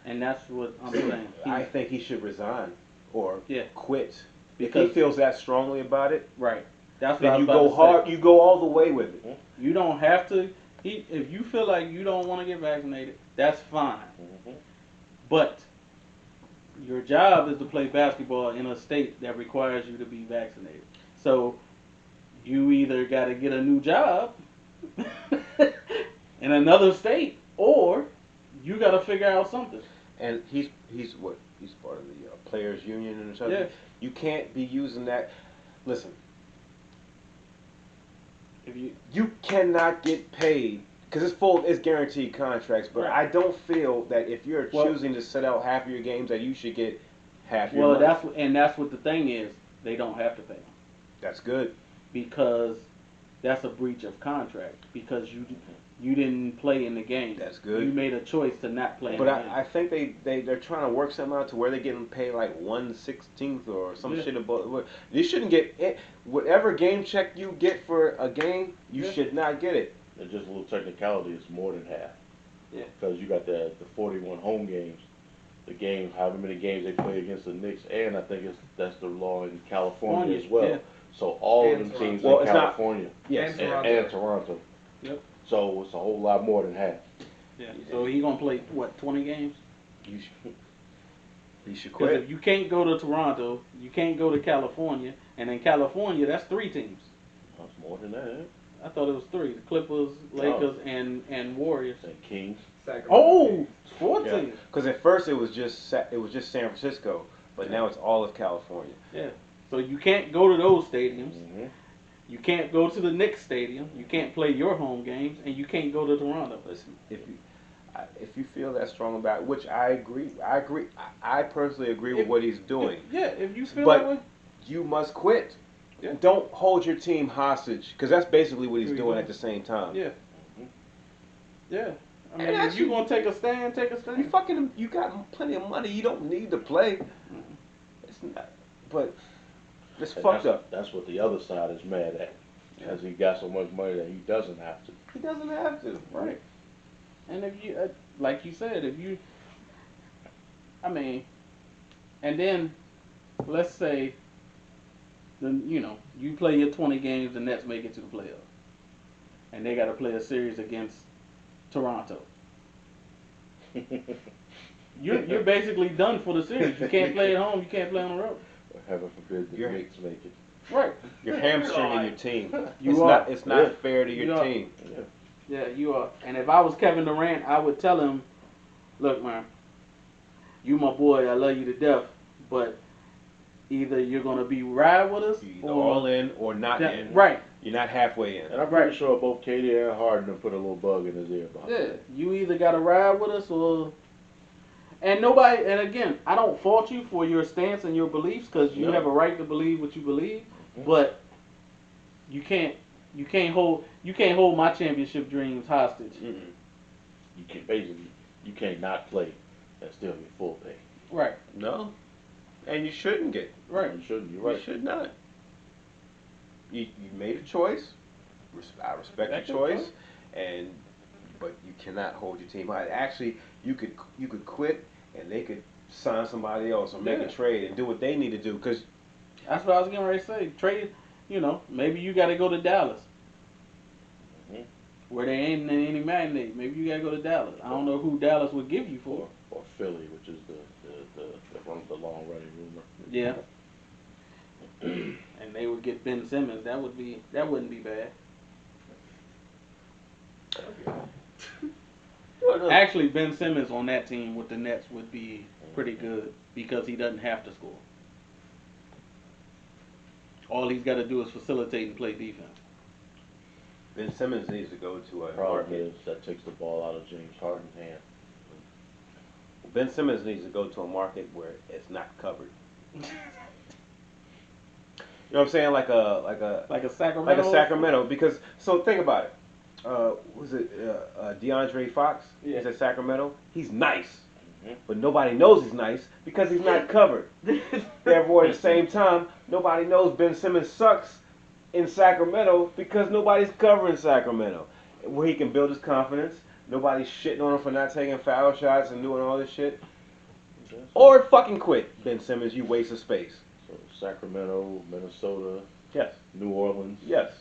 S2: And that's what I'm saying.
S1: I think he should resign or
S2: Yeah.
S1: quit. If he
S2: Because-
S1: feels that strongly about it,
S2: Right. That's what I
S1: then
S2: was
S1: you
S2: about
S1: go
S2: to
S1: hard.
S2: say.
S1: You go all the way with it.
S2: You don't have to. If you feel like you don't want to get vaccinated, that's fine.
S3: Mhm.
S2: But your job is to play basketball in a state that requires you to be vaccinated. So you either got to get a new job in another state, or you got to figure out something.
S1: And he's what? He's part of the players' union or something.
S2: Yeah.
S1: You can't be using that. Listen,
S2: If you
S1: you cannot get paid because it's guaranteed contracts. But
S2: Right.
S1: I don't feel that if you're
S2: Well-
S1: choosing to set out half of your games, that you should get half your
S2: well,
S1: money.
S2: that's what the thing is. They don't have to pay them
S1: That's good.
S2: because that's a breach of contract because you didn't play in the game.
S1: That's good.
S2: You made a choice to not play.
S1: But
S2: in the game.
S1: I think they're trying to work something out to where they're getting paid like 1/16 or some
S2: Yeah.
S1: shit about. You shouldn't get it. Whatever game check you get for a game, you
S2: Yeah.
S1: should not get it.
S3: It's just a little technicality. It's more than half.
S2: Yeah.
S3: Because you got the 41 home games, the game, however many games they play against the Knicks, and I think that's the law in California as well.
S2: Yeah.
S3: So all
S5: And
S3: of them teams
S1: Well,
S3: in
S1: it's not-
S3: California
S1: Yes.
S5: And
S3: and Toronto.
S2: Yep.
S3: So it's a whole lot more than half.
S2: Yeah. So he gonna play what 20 games?
S1: You should, you should
S2: Because
S1: quit.
S2: if you can't go to Toronto, you can't go to California, and in California that's 3 teams.
S3: That's more than that.
S2: I thought it was 3: the Clippers, Lakers, and Warriors.
S3: And Kings.
S5: Sacramento.
S2: Oh, 4
S1: Yeah.
S2: teams.
S1: Because at first it was just San Francisco, but now it's all of California.
S2: Yeah. So you can't go to those stadiums.
S3: Mm-hmm.
S2: You can't go to the Knicks stadium. You can't play your home games, and you can't go to Toronto.
S1: Listen, if you feel that strong about it, which I agree. I personally agree with what he's doing.
S2: Yeah. If you feel
S1: But-
S2: that way.
S1: You must quit.
S2: Yeah.
S1: Don't hold your team hostage, because that's basically what he's
S2: Here you
S1: doing
S2: go.
S1: at the same time.
S2: Yeah. Yeah. I mean,
S1: And
S2: if
S1: actually-
S2: you gonna take a stand, take a
S1: You
S2: stand.
S1: you got plenty of money. You don't need to play. It's not, but it's
S3: And
S1: fucked up.
S3: That's what the other side is mad at. Because he got so much money that he doesn't have to.
S1: He doesn't have to.
S2: Right. And if you, like you said, I mean, and then let's say, you play your 20 games, the Nets make it to the playoffs, and they got to play a series against Toronto. You're basically done for the series. You can't play at home. You can't play on the road.
S3: Heaven forbid the
S1: You're-
S3: Knicks make it.
S2: Right.
S1: You're hamstringing your team.
S2: You
S1: it's
S2: are.
S1: not. It's not
S3: Yeah.
S1: fair to
S2: You
S1: your
S2: are.
S1: team.
S2: Yeah, you are. And if I was Kevin Durant, I would tell him, look, man, you my boy, I love you to death, but either you're gonna be ride with us
S1: You're either
S2: or
S1: all in or not
S2: that,
S1: in.
S2: right.
S1: You're not halfway in.
S3: And I'm pretty sure both Katie and Harden have put a little bug in his ear about
S2: Yeah,
S3: that.
S2: you either gotta ride with us or. And nobody, and again, I don't fault you for your stance and your beliefs because you
S3: No.
S2: have a right to believe what you believe,
S3: Mhm.
S2: but you can't hold my championship dreams hostage.
S1: Mm-mm.
S3: You can basically, you can't not play and still get full pay.
S2: Right,
S1: No, and you shouldn't get.
S2: right.
S3: You shouldn't. You're
S1: You
S3: right.
S1: should not. You made a choice. I respect
S2: That's
S1: your
S2: your
S1: choice,
S2: choice.
S1: and but you cannot hold your team high. Actually, you could quit, and they could sign somebody else or make
S2: Yeah.
S1: a trade and do what they need to do. Because
S2: That's what I was getting ready to say. Trade, maybe you got to go to Dallas,
S3: Mhm.
S2: where they ain't any magnate. Maybe you got to go to Dallas. I don't know who Dallas would give you for.
S3: Or Philly, which is the long running rumor.
S2: Yeah. And they would get Ben Simmons. That wouldn't be bad. Actually, Ben Simmons on that team with the Nets would be pretty good because he doesn't have to score. All he's got to do is facilitate and play defense.
S1: Ben Simmons needs to go to a
S3: Problem
S1: market.
S3: is that takes the ball out of James Harden's hand.
S1: Ben Simmons needs to go to a market where it's not covered. You know what I'm saying? Like a
S2: Sacramento.
S1: Sacramento. Because so think about it. Was it DeAndre Fox?
S2: Yeah.
S1: He's at Sacramento. He's nice,
S3: Mhm.
S1: but nobody knows he's nice because he's not covered. Therefore, at the same time, nobody knows Ben Simmons sucks in Sacramento because nobody's covering Sacramento, where he can build his confidence. Nobody's shitting on him for not taking foul shots and doing all this shit.
S3: Okay, so-
S1: Or fucking quit, Ben Simmons. You waste of space.
S3: So Sacramento, Minnesota,
S1: Yes.
S3: New Orleans.
S1: Yes.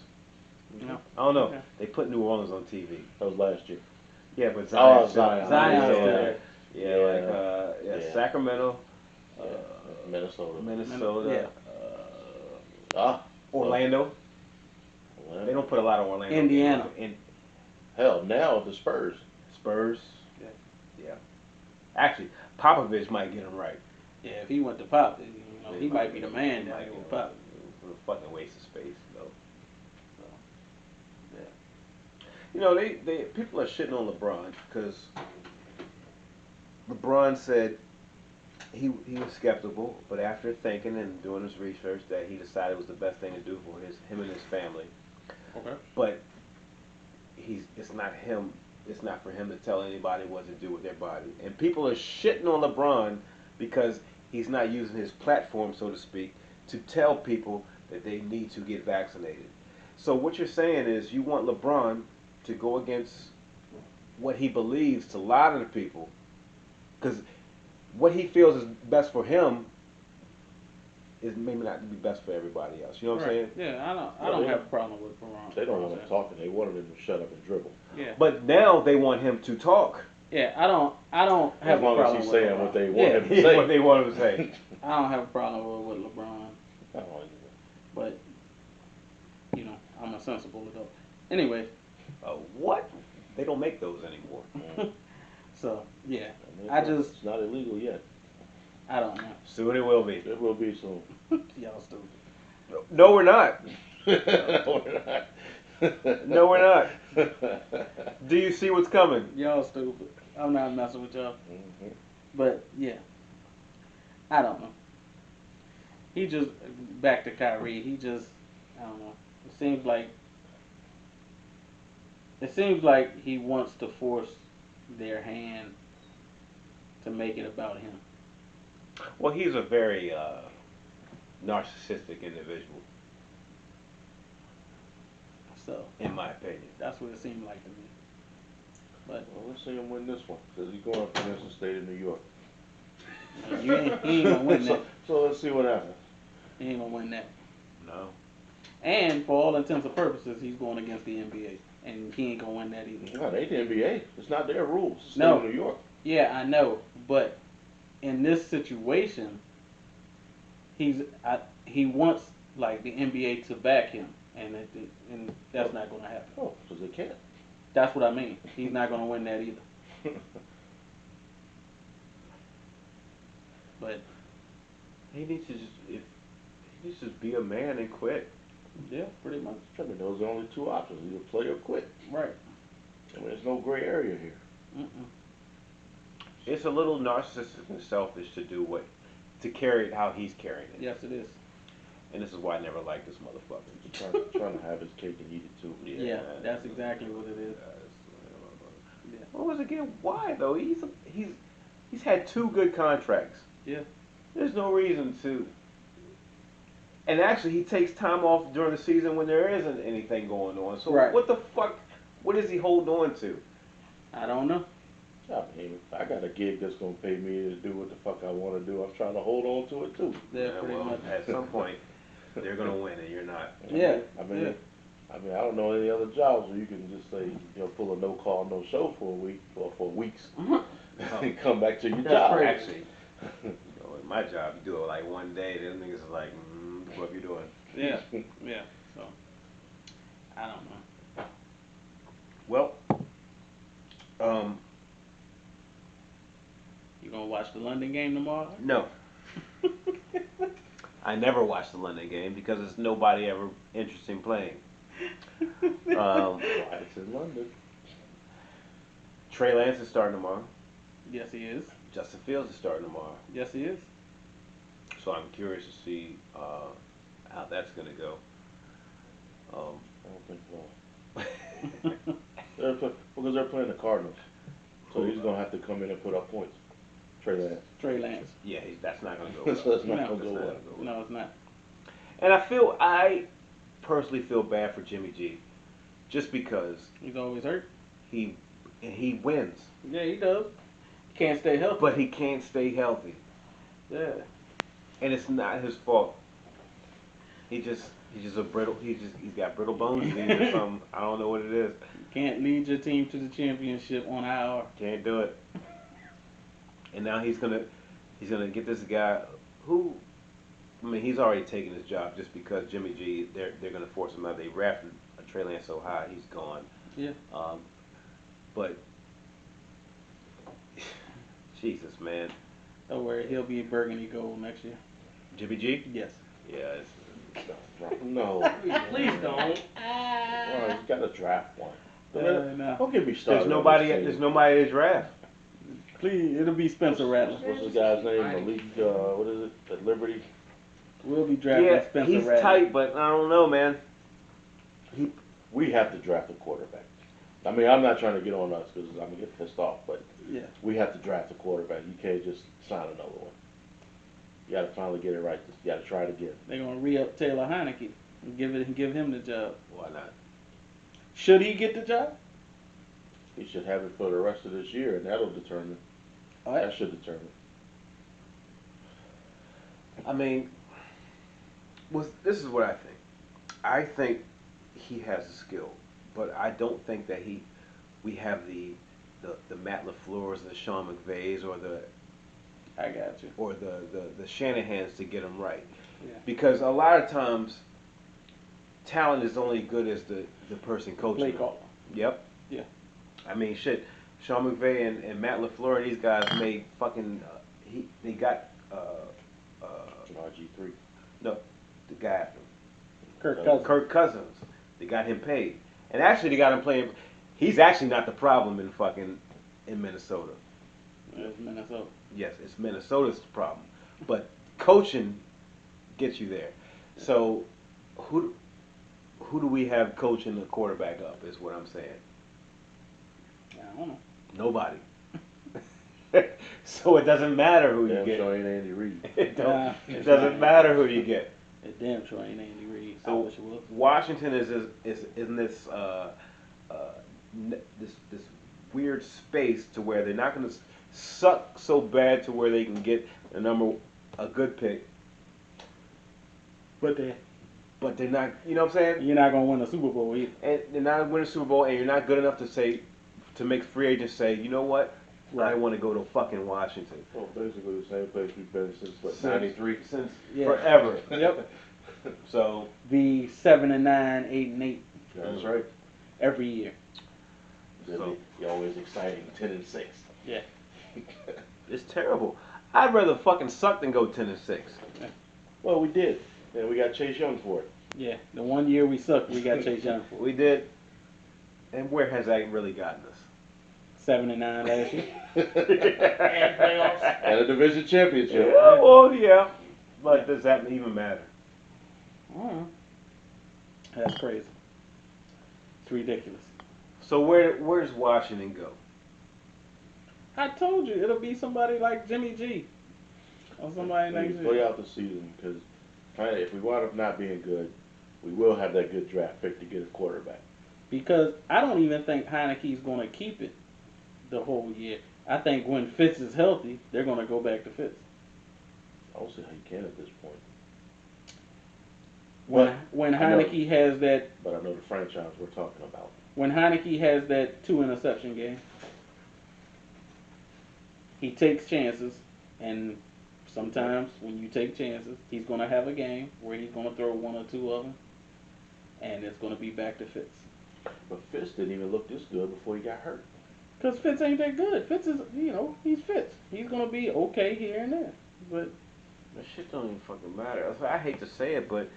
S2: No.
S1: I don't know.
S2: Okay.
S1: They put New Orleans on TV.
S3: That was last year.
S1: Yeah, but
S3: Oh,
S1: Zion.
S3: Zion.
S2: Zion's
S1: yeah,
S2: there.
S1: yeah,
S3: Yeah.
S1: Sacramento,
S3: Yeah. Minnesota.
S1: Minnesota,
S3: Ah,
S1: Orlando.
S3: well,
S1: They don't put a lot of Orlando.
S2: Indiana.
S1: In
S3: hell, now the Spurs.
S1: Spurs.
S2: Yeah.
S1: Yeah. Actually, Popovich might get him right.
S2: Yeah, if he went to Pop, he might be the man
S1: He
S2: down
S1: might
S2: there
S1: get
S2: with
S1: him
S2: Pop.
S1: right. A fucking waste of space, though.
S2: Yeah.
S1: You know, they people are shitting on LeBron because LeBron said he was skeptical, but after thinking and doing his research, that he decided it was the best thing to do for him and his family.
S2: Okay.
S1: But it's not him. It's not for him to tell anybody what to do with their body. And people are shitting on LeBron because he's not using his platform, so to speak, to tell people that they need to get vaccinated. So what you're saying is you want LeBron to go against what he believes to lie to the people, because what he feels is best for him is maybe not to be best for everybody else. You know what I'm saying?
S2: Yeah, I don't have a problem with LeBron.
S3: They don't want him talking. They wanted him to shut up and dribble.
S2: Yeah.
S1: But now they want him to talk.
S2: Yeah, I don't have
S3: As
S2: a
S3: long
S2: problem
S3: as he's
S2: with
S3: saying
S2: LeBron.
S3: what they want him to
S1: Yeah,
S3: say.
S1: what they want him to say.
S2: I don't have a problem with LeBron,
S3: I don't either.
S2: but I'm a sensible adult. Anyway,
S1: What? They don't make those anymore.
S2: so yeah,
S3: mean,
S2: I just
S3: it's not illegal yet.
S2: I don't know.
S1: Soon it will be.
S3: It will be soon.
S2: Y'all stupid.
S1: No, we're not.
S3: We're not.
S1: No, we're not. Do you see what's coming?
S2: Y'all stupid. I'm not messing with y'all.
S3: Mhm.
S2: But yeah, I don't know. He just back to Kyrie. I don't know. It seems like he wants to force their hand to make it about him.
S1: Well, he's a very narcissistic individual,
S2: So
S1: in my opinion.
S2: that's what it seemed like to me. But
S3: Well, let's see him win this one because he's going up against the state of New York.
S2: he ain't gonna win that.
S3: So let's see what happens.
S2: He ain't gonna win that.
S1: No.
S2: And for all intents and purposes, he's going against the NBA, and he ain't gonna win that either.
S3: No, it ain't the NBA. It's not their rules. It's the
S2: No.
S3: state of New York.
S2: Yeah, I know, but in this situation, he wants like the NBA to back him, and and that's not going to happen.
S3: Oh, because they can't.
S2: That's what I mean. He's not going to win that either. But
S1: He needs to just he needs to just be a man and quit.
S2: yeah, pretty much.
S3: I mean, those are the only two options: either play or quit.
S2: Right.
S3: I mean, there's no gray area here.
S2: Mm-mm.
S1: It's a little narcissistic and selfish to carry it how he's carrying it.
S2: Yes, it is.
S1: And this is why I never liked this motherfucker.
S3: Trying to have his cake and eat it too.
S2: Yeah, that's exactly what it is. Yeah.
S1: What was again? Why though? He's had 2 good contracts.
S2: Yeah.
S1: There's no reason to. And actually, he takes time off during the season when there isn't anything going on. So
S2: Right.
S1: what the fuck? What is he holding on to?
S2: I don't know.
S3: I mean, if I got a gig that's gonna pay me to do what the fuck I want to do, I'm trying to hold on to it too.
S2: Yeah, pretty
S1: well,
S2: much.
S1: at some point, they're gonna win and you're not.
S2: Yeah.
S3: I mean,
S2: Yeah.
S3: I don't know any other jobs where you can just say, pull a no call, no show for a week or for weeks, and come back to your
S2: That's
S3: job.
S2: crazy.
S1: Actually, in my job, you do it like one day, then niggas is like, what you doing?
S2: Yeah. Yeah. So I don't know.
S1: Well,
S2: You gonna watch the London game tomorrow?
S1: no. I never watch the London game because there's nobody ever interesting playing.
S3: It's in London.
S1: Trey Lance is starting tomorrow.
S2: Yes, he is.
S1: Justin Fields is starting tomorrow.
S2: Yes, he is.
S1: So I'm curious to see how that's going to go.
S3: I don't think so. Because they're playing the Cardinals, so he's gonna have to come in and put up points. Trey Lance.
S2: Trey Lance.
S1: Yeah, that's not going to go
S3: So
S1: well.
S3: it's not
S2: No,
S3: gonna go
S1: it's not
S3: well.
S1: gonna go well.
S2: No, it's not.
S1: And I personally feel bad for Jimmy G, just because
S2: He's always hurt.
S1: he wins,
S2: Yeah, he does. Can't stay healthy.
S1: but he can't stay healthy,
S2: Yeah.
S1: and it's not his fault. He's just he's got brittle bone disease or something. I don't know what it is.
S2: Can't lead your team to the championship on IR.
S1: Can't do it. And now he's gonna get this guy who, I mean, he's already taken his job just because Jimmy G. They're gonna force him out. They drafted Trey Lance so high, he's gone.
S2: Yeah.
S1: But Jesus, man,
S2: Don't worry, he'll be burgundy gold next year.
S1: Jimmy G.
S2: Yes.
S1: Yeah,
S3: No.
S4: Please don't.
S3: Well, he's got to draft one.
S2: No.
S3: Don't get me started.
S1: there's nobody to draft.
S2: Please, it'll be Spencer Rattler.
S3: What's the guy's name? Malik, what is it? At Liberty?
S2: We'll be drafting
S1: Yeah,
S2: Spencer
S1: he's
S2: Rattler.
S1: tight, but I don't know, man.
S3: We have to draft a quarterback. I mean, I'm not trying to get on us because I'm gonna get pissed off, but
S2: Yeah.
S3: we have to draft a quarterback. You can't just sign another one. You got to finally get it right. You got to try it again.
S2: They're gonna re-up Taylor Heineke and give him the job.
S1: Why not?
S2: Should he get the job?
S3: He should have it for the rest of this year, and that'll determine.
S2: All right.
S3: That should determine.
S1: I mean, this is what I think. I think he has the skill, but I don't think that we have the Matt LaFleur's, the Sean McVays, or the
S2: I got you.
S1: the Shanahans to get him right.
S2: Yeah.
S1: Because a lot of times, talent is only good as the person coaching
S2: Play
S1: them.
S2: call.
S1: Yep.
S2: Yeah.
S1: I mean, shit. Sean McVay and Matt LaFleur, these guys made fucking. They got
S3: RG3.
S1: no, the guy after him.
S2: Kirk Cousins.
S1: Kirk Cousins. They got him paid, and actually they got him playing. He's actually not the problem in Minnesota.
S2: It's Minnesota.
S1: Yes, it's Minnesota's the problem, but coaching gets you there. So, who do we have coaching the quarterback up? Is what I'm saying.
S2: I don't know.
S1: Nobody. So it doesn't matter who you
S3: Damn
S1: get.
S3: sure ain't Andy Reid.
S1: It
S2: Nah,
S1: doesn't matter who you get.
S2: It damn sure ain't Andy Reid. I
S1: So
S2: wish it was.
S1: Washington is in this this weird space to where they're not going to suck so bad to where they can get a good pick, but they're not. You know what I'm saying?
S2: You're not gonna win a Super Bowl either.
S1: And they're not winning Super Bowl, and you're not good enough to make free agents say, you know what? I want to go to fucking Washington.
S3: Well, basically the same place we've been since, what,
S1: Since-
S3: 93?
S1: Since
S2: Yeah.
S1: forever.
S2: Yep.
S1: So
S2: Be 7-9, 8-8
S3: That's right.
S2: every year.
S1: So-
S3: You're always exciting. 10-6.
S2: Yeah.
S1: it's terrible. I'd rather fucking suck than go 10-6.
S3: Well, we did, and we got Chase Young for it.
S2: Yeah. The 1 year we sucked, we got Chase Young for
S1: We did. And where has that really gotten us?
S2: 7-9 last year.
S4: And playoffs.
S3: And a division championship.
S1: Yeah, well, yeah. But
S2: Yeah.
S1: does that even matter?
S2: That's crazy. It's ridiculous.
S1: So where's Washington go?
S2: I told you it'll be somebody like Jimmy G or somebody
S3: We
S2: next
S3: play
S2: year.
S3: out the season because if we wind up not being good, we will have that good draft pick to get a quarterback.
S2: Because I don't even think Heineke's going to keep it the whole year. I think when Fitz is healthy, they're going to go back to Fitz.
S3: I don't see how you can at this point.
S2: When
S3: I know.
S2: Heineke has that
S3: But I know the franchise we're talking about.
S2: when Heineke has that 2 interception game, he takes chances, and sometimes when you take chances, he's going to have a game where he's going to throw 1 or 2 of them, and it's going to be back to Fitz.
S3: But Fitz didn't even look this good before he got hurt.
S2: Because Fitz ain't that good. Fitz is, he's Fitz. He's going to be okay here and there. But
S1: That shit don't even fucking matter. I hate to say it, but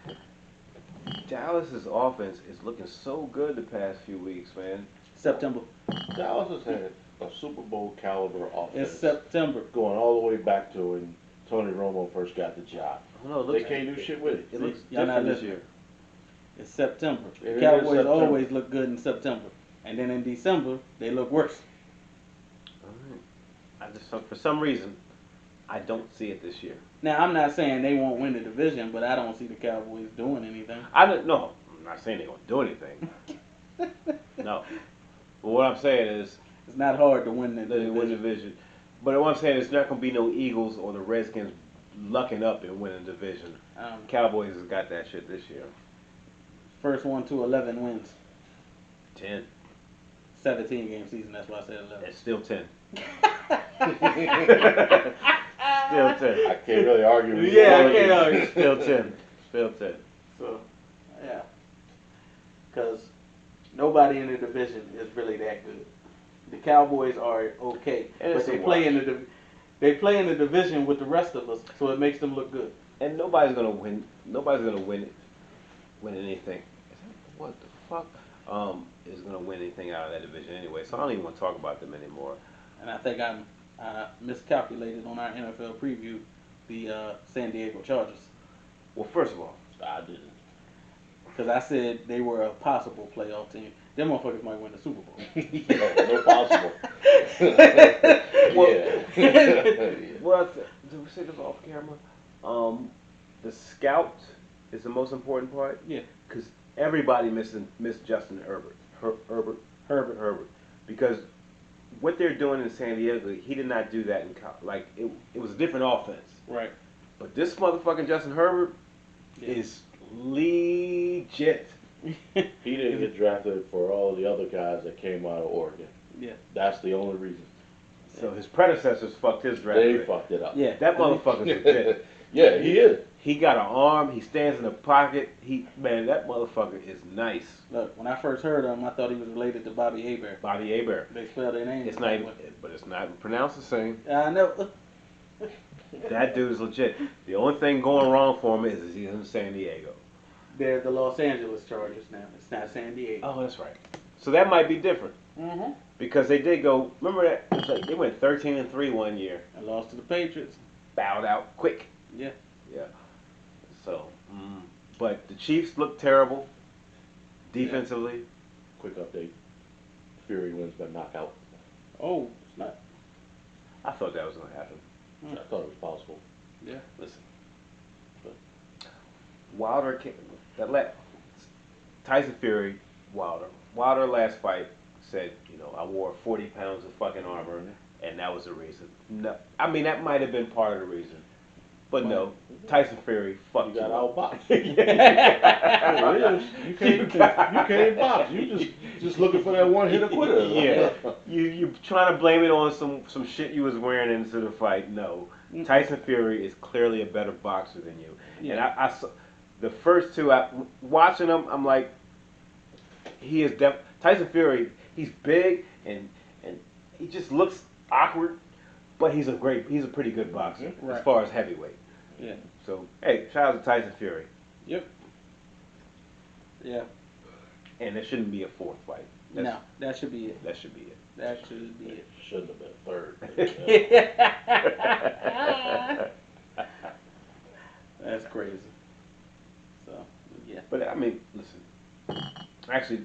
S1: Dallas's offense is looking so good the past few weeks, man.
S2: September.
S3: Dallas has had a Super Bowl caliber offense
S2: It's September.
S3: going all the way back to when Tony Romo first got the job.
S1: I don't know, it
S3: They
S1: looks,
S3: can't do shit with it.
S1: it looks
S2: Y'all not
S1: different this
S2: listening.
S1: year.
S2: It's September.
S3: It is
S2: Cowboys
S3: September.
S2: always look good in September. And then in December, they look worse.
S1: Alright. I just for some reason I don't see it this year.
S2: Now, I'm not saying they won't win the division, but I don't see the Cowboys doing anything.
S1: I don't know. I'm not saying they're gonna do anything. No. But what I'm saying is
S2: It's not hard to win the
S1: they win the
S2: division.
S1: division. But what I'm saying is not gonna be no Eagles or the Redskins lucking up and winning the division. Cowboys has got that shit this year.
S2: First one to 11 wins.
S1: 10.
S2: 17 game season, that's why I said 11.
S1: It's still 10. Still 10.
S3: I can't really argue with
S1: Yeah, I
S3: you.
S1: can't argue. Still 10. Still 10.
S2: So, yeah. Because nobody in the division is really that good. The Cowboys are okay,
S1: And
S2: but
S1: it's
S2: they
S1: a
S2: play
S1: wash.
S2: in they play in the division with the rest of us, so it makes them look good.
S1: And nobody's gonna win. Nobody's gonna win anything. What the fuck? Is gonna win anything out of that division anyway. So I don't even want to talk about them anymore.
S2: And I think I miscalculated on our NFL preview the San Diego Chargers.
S1: Well, first of all,
S3: I didn't.
S2: Because I said they were a possible playoff team. Them motherfuckers might win the Super Bowl.
S3: Yeah, no possible.
S1: Well-
S3: Yeah.
S1: well, did we say this off camera? The scout is the most important part.
S2: Yeah.
S1: Because everybody missed Justin Herbert. Herbert. Because what they're doing in San Diego, he did not do that in college. Like it was a different offense.
S2: Right.
S1: But this motherfucking Justin Herbert
S2: Yeah.
S1: is legit.
S3: He didn't get drafted for all the other guys that came out of Oregon.
S2: Yeah.
S3: That's the only reason.
S1: So his predecessors fucked his draft.
S3: They
S1: pick.
S3: fucked it up.
S2: Yeah.
S1: That motherfucker's legit.
S3: Yeah, he is.
S1: He got an arm. He stands in the pocket. That motherfucker is nice.
S2: Look, when I first heard of him, I thought he was related to Bobby Hebert.
S1: Bobby Hebert.
S2: They spell their name.
S1: It's not even, but it's not pronounced the same.
S2: I know.
S1: That dude is legit. The only thing going wrong for him is he's in San Diego.
S2: They're the Los Angeles Chargers now. It's not San Diego.
S1: Oh, that's right. So that might be different
S2: Mm-hmm.
S1: because they did go. Remember that? It was like they went 13-3 one year.
S2: And lost to the Patriots.
S1: Bowed out quick.
S2: Yeah.
S1: Yeah. So, but the Chiefs look terrible defensively.
S3: Quick update. Fury wins by knockout.
S2: Oh, it's not.
S1: I thought that was gonna happen.
S3: I thought it was possible.
S2: Yeah.
S1: Listen, Wilder came, Tyson Fury, Wilder last fight said, I wore 40 pounds of fucking armor, and that was the reason. No, I mean that might have been part of the reason, but no, Tyson Fury fucked
S3: You got
S1: up.
S3: outboxed.
S1: Yeah.
S3: It is. You can't box. You just looking for that one hit quitter.
S1: Yeah, you trying to blame it on some shit you was wearing into the fight. No, Tyson Fury is clearly a better boxer than you. And
S2: Yeah.
S1: The first two, watching them, I'm like, he is Tyson Fury. He's big and he just looks awkward, but he's a pretty good boxer
S2: Right.
S1: as far as heavyweight.
S2: Yeah.
S1: So hey, shout out to Tyson Fury.
S2: Yep. Yeah.
S1: And there shouldn't be a fourth fight.
S2: No, that should be it.
S1: That should be it.
S2: That should be it.
S3: Shouldn't have been third.
S2: That's crazy. So, yeah.
S1: But I mean, listen. Actually,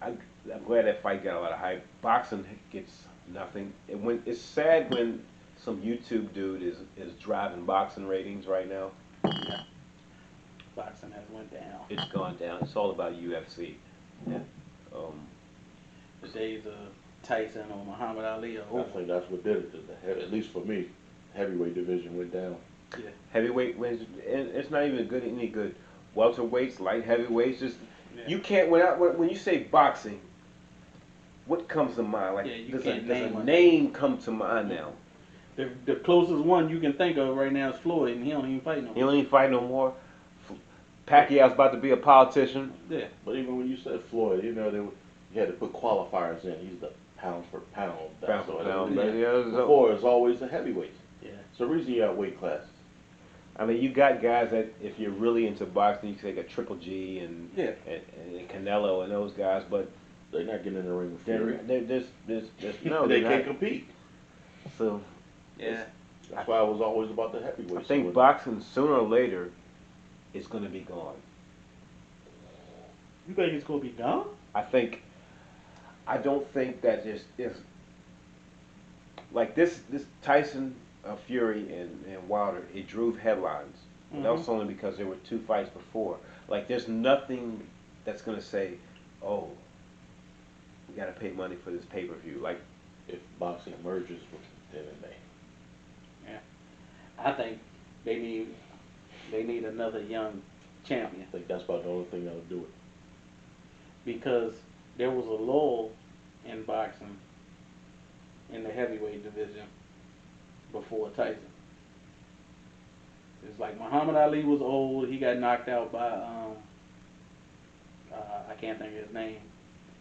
S1: I'm glad that fight got a lot of hype. Boxing gets nothing. It's sad when some YouTube dude is driving boxing ratings right now.
S2: Yeah. Boxing has went down.
S1: It's gone down. It's all about UFC.
S2: Yeah.
S1: Um,
S2: The days of Tyson or Muhammad Ali are
S3: I
S2: over.
S3: think that's what did it. At least for me, heavyweight division went down.
S2: Yeah.
S1: heavyweight wins, and it's not even any good. Welterweights, light heavyweights, just
S2: Yeah.
S1: you can't when you say boxing, what comes to mind? Like
S2: Yeah, you
S1: does
S2: can't
S1: a
S2: name one.
S1: name come to mind now?
S2: The closest one you can think of right now is Floyd, and he don't even fight no
S1: He
S2: more.
S1: don't even fight no more. Pacquiao's about to be a politician.
S2: Yeah.
S3: But even when you said Floyd, you had to put qualifiers in. He's the pound for pound.
S1: Pound for pound,
S2: Yeah.
S1: but yeah,
S3: Before it's always the heavyweights.
S2: Yeah.
S3: It's the reason you got weight classes.
S1: I mean, you got guys that if you're really into boxing, you take a Triple G and
S2: Yeah.
S1: and Canelo and those guys, but
S3: They're not getting in the ring with
S1: they're,
S3: Fury.
S1: there's no,
S3: they
S1: they're
S3: can't
S1: not.
S3: compete.
S1: So
S2: Yeah.
S3: That's why I was always about the heavyweights.
S1: I think boxing sooner or later is going to be gone.
S2: You think it's gonna be gone?
S1: I don't think that there's like this Tyson, Fury and Wilder. It drew headlines. That was only because there were two fights before. Like there's nothing that's gonna say, oh, we gotta pay money for this pay-per-view. Like
S3: if boxing merges with MMA.
S2: I think they need another young champion
S3: I think that's about the only thing that'll do it.
S2: because there was a lull in boxing in the heavyweight division before Tyson. It's like Muhammad Ali was old. He got knocked out by I can't think of his name,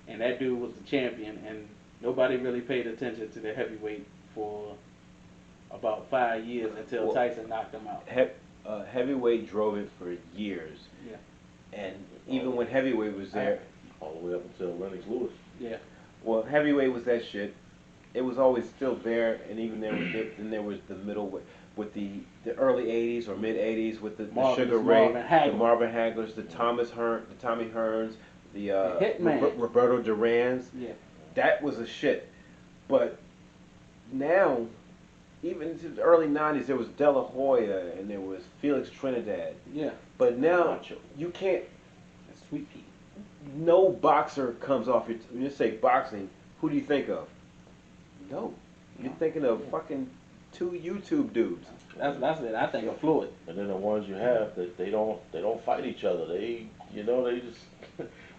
S2: and that dude was the champion, and nobody really paid attention to the heavyweight for about 5 years until
S1: Well,
S2: Tyson knocked him out.
S1: heavyweight drove it for years.
S2: Yeah.
S1: And even when heavyweight was there,
S3: All the way up until Lennox Lewis.
S2: Yeah.
S1: well, heavyweight was that shit. It was always still there, and even there was the middle with the early '80s or mid '80s with the Sugar Ray, the Marvin Haglers, the Tommy Hearns, the
S2: Hitman.
S1: Roberto Duran's.
S2: Yeah.
S1: That was a shit. But now, even into the early '90s, there was De La Hoya and there was Felix Trinidad.
S2: Yeah.
S1: But now
S3: Macho.
S1: you can't.
S2: That's Sweet Pea.
S1: No boxer comes off your. When you say boxing, who do you think of? No, you're thinking of fucking two YouTube dudes.
S2: That's it. I think of Floyd.
S3: And then the ones you have that they don't fight each other. They just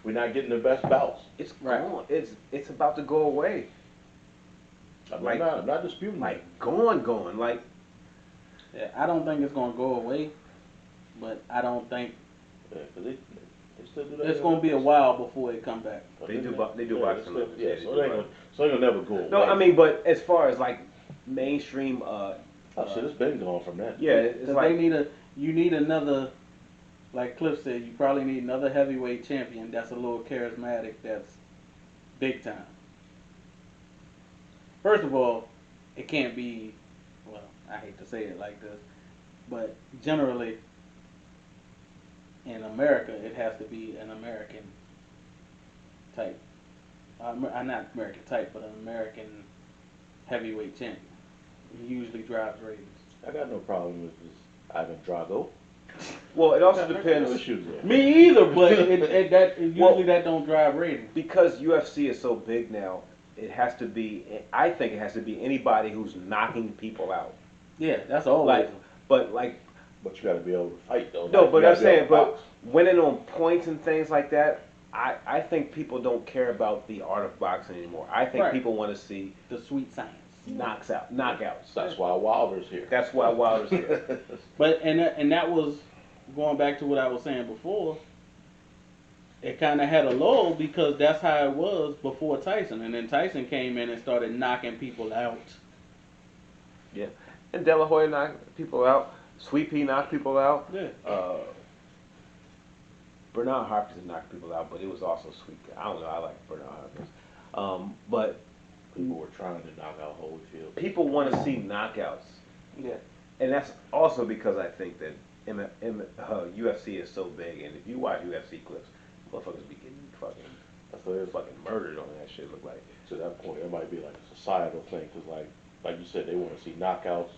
S3: we're not getting the best bouts.
S1: It's
S2: Right.
S1: gone. It's about to go away.
S3: I'm not disputing
S1: Like gone. Like
S2: Yeah, I don't think it's gonna go away, but I don't think
S3: that. Yeah, 'cause they still do that.
S2: it's gonna be a while before it come back.
S3: But
S1: They do
S3: yeah,
S1: boxing.
S3: yeah,
S1: They
S3: so
S1: do
S3: it ain't
S1: boxing.
S3: gonna never go away.
S1: no, I mean, but as far as like mainstream,
S3: oh, shit, it's been gone from that.
S1: yeah, it's
S2: 'Cause
S1: like
S2: you need another, like Cliff said, you probably need another heavyweight champion that's a little charismatic, that's big time. First of all, it can't be, well, I hate to say it like this, but generally in America, it has to be an American type, not American type, but an American heavyweight champion. He usually drives ratings.
S3: I got no problem with this Ivan Drago.
S1: well, it also
S3: I got no
S1: depends
S3: issues there.
S2: Me either, but usually that don't drive ratings.
S1: because UFC is so big now. It has to be. I think it has to be anybody who's knocking people out.
S2: Yeah, that's always.
S1: Like, but like
S3: But you got to be able to fight though.
S1: no,
S3: Like,
S1: but
S3: you
S1: I'm
S3: gotta be able
S1: saying,
S3: to
S1: but
S3: box.
S1: winning on points and things like that. I think people don't care about the art of boxing anymore. I think
S2: Right.
S1: people want to see
S2: the sweet science.
S1: knockouts.
S3: That's why Wilder's here.
S1: That's why Wilder's here.
S2: But and that was going back to what I was saying before, it kind of had a lull because that's how it was before Tyson, and then Tyson came in and started knocking people out.
S1: Yeah. And De La Hoya knocked people out. Sweet Pea knocked people out.
S2: Yeah.
S1: Bernard Hopkins knocked people out, but it was also Sweet Pea. I don't know. I like Bernard Hopkins. But
S3: People were trying to knock out Holyfield.
S1: people want to see knockouts.
S2: Yeah.
S1: And that's also because I think that UFC is so big, and if you watch UFC clips, motherfuckers be getting fucking murdered on that shit. Look like
S3: To that point, it might be like a societal thing, because like you said, they want to see knockouts.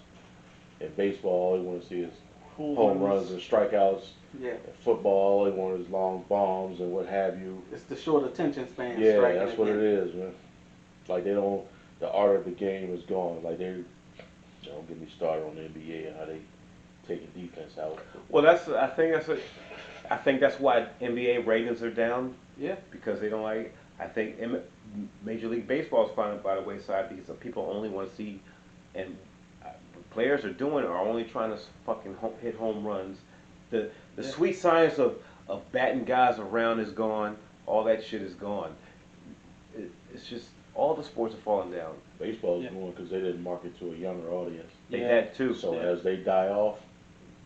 S3: In baseball, all they want to see is home runs and strikeouts.
S2: Yeah.
S3: In football, all they want is long bombs and what have you.
S2: It's the short attention span.
S3: Yeah,
S2: striking
S3: that's what
S2: again.
S3: it is, man. Like they don't, the art of the game is gone. Like don't get me started on the NBA and how they taking defense out.
S1: well, I think that's why NBA ratings are down.
S2: Yeah.
S1: Because they don't like. I think Major League Baseball is falling by the wayside because people only want to see, and players are only trying to fucking hit home runs. The
S2: Yeah.
S1: sweet science of batting guys around is gone. All that shit is gone. It's just all the sports are falling down.
S3: Baseball's
S2: Yeah.
S3: going because they didn't market to a younger audience.
S1: They
S2: Yeah.
S1: had to.
S3: So
S2: Yeah.
S3: as they die off,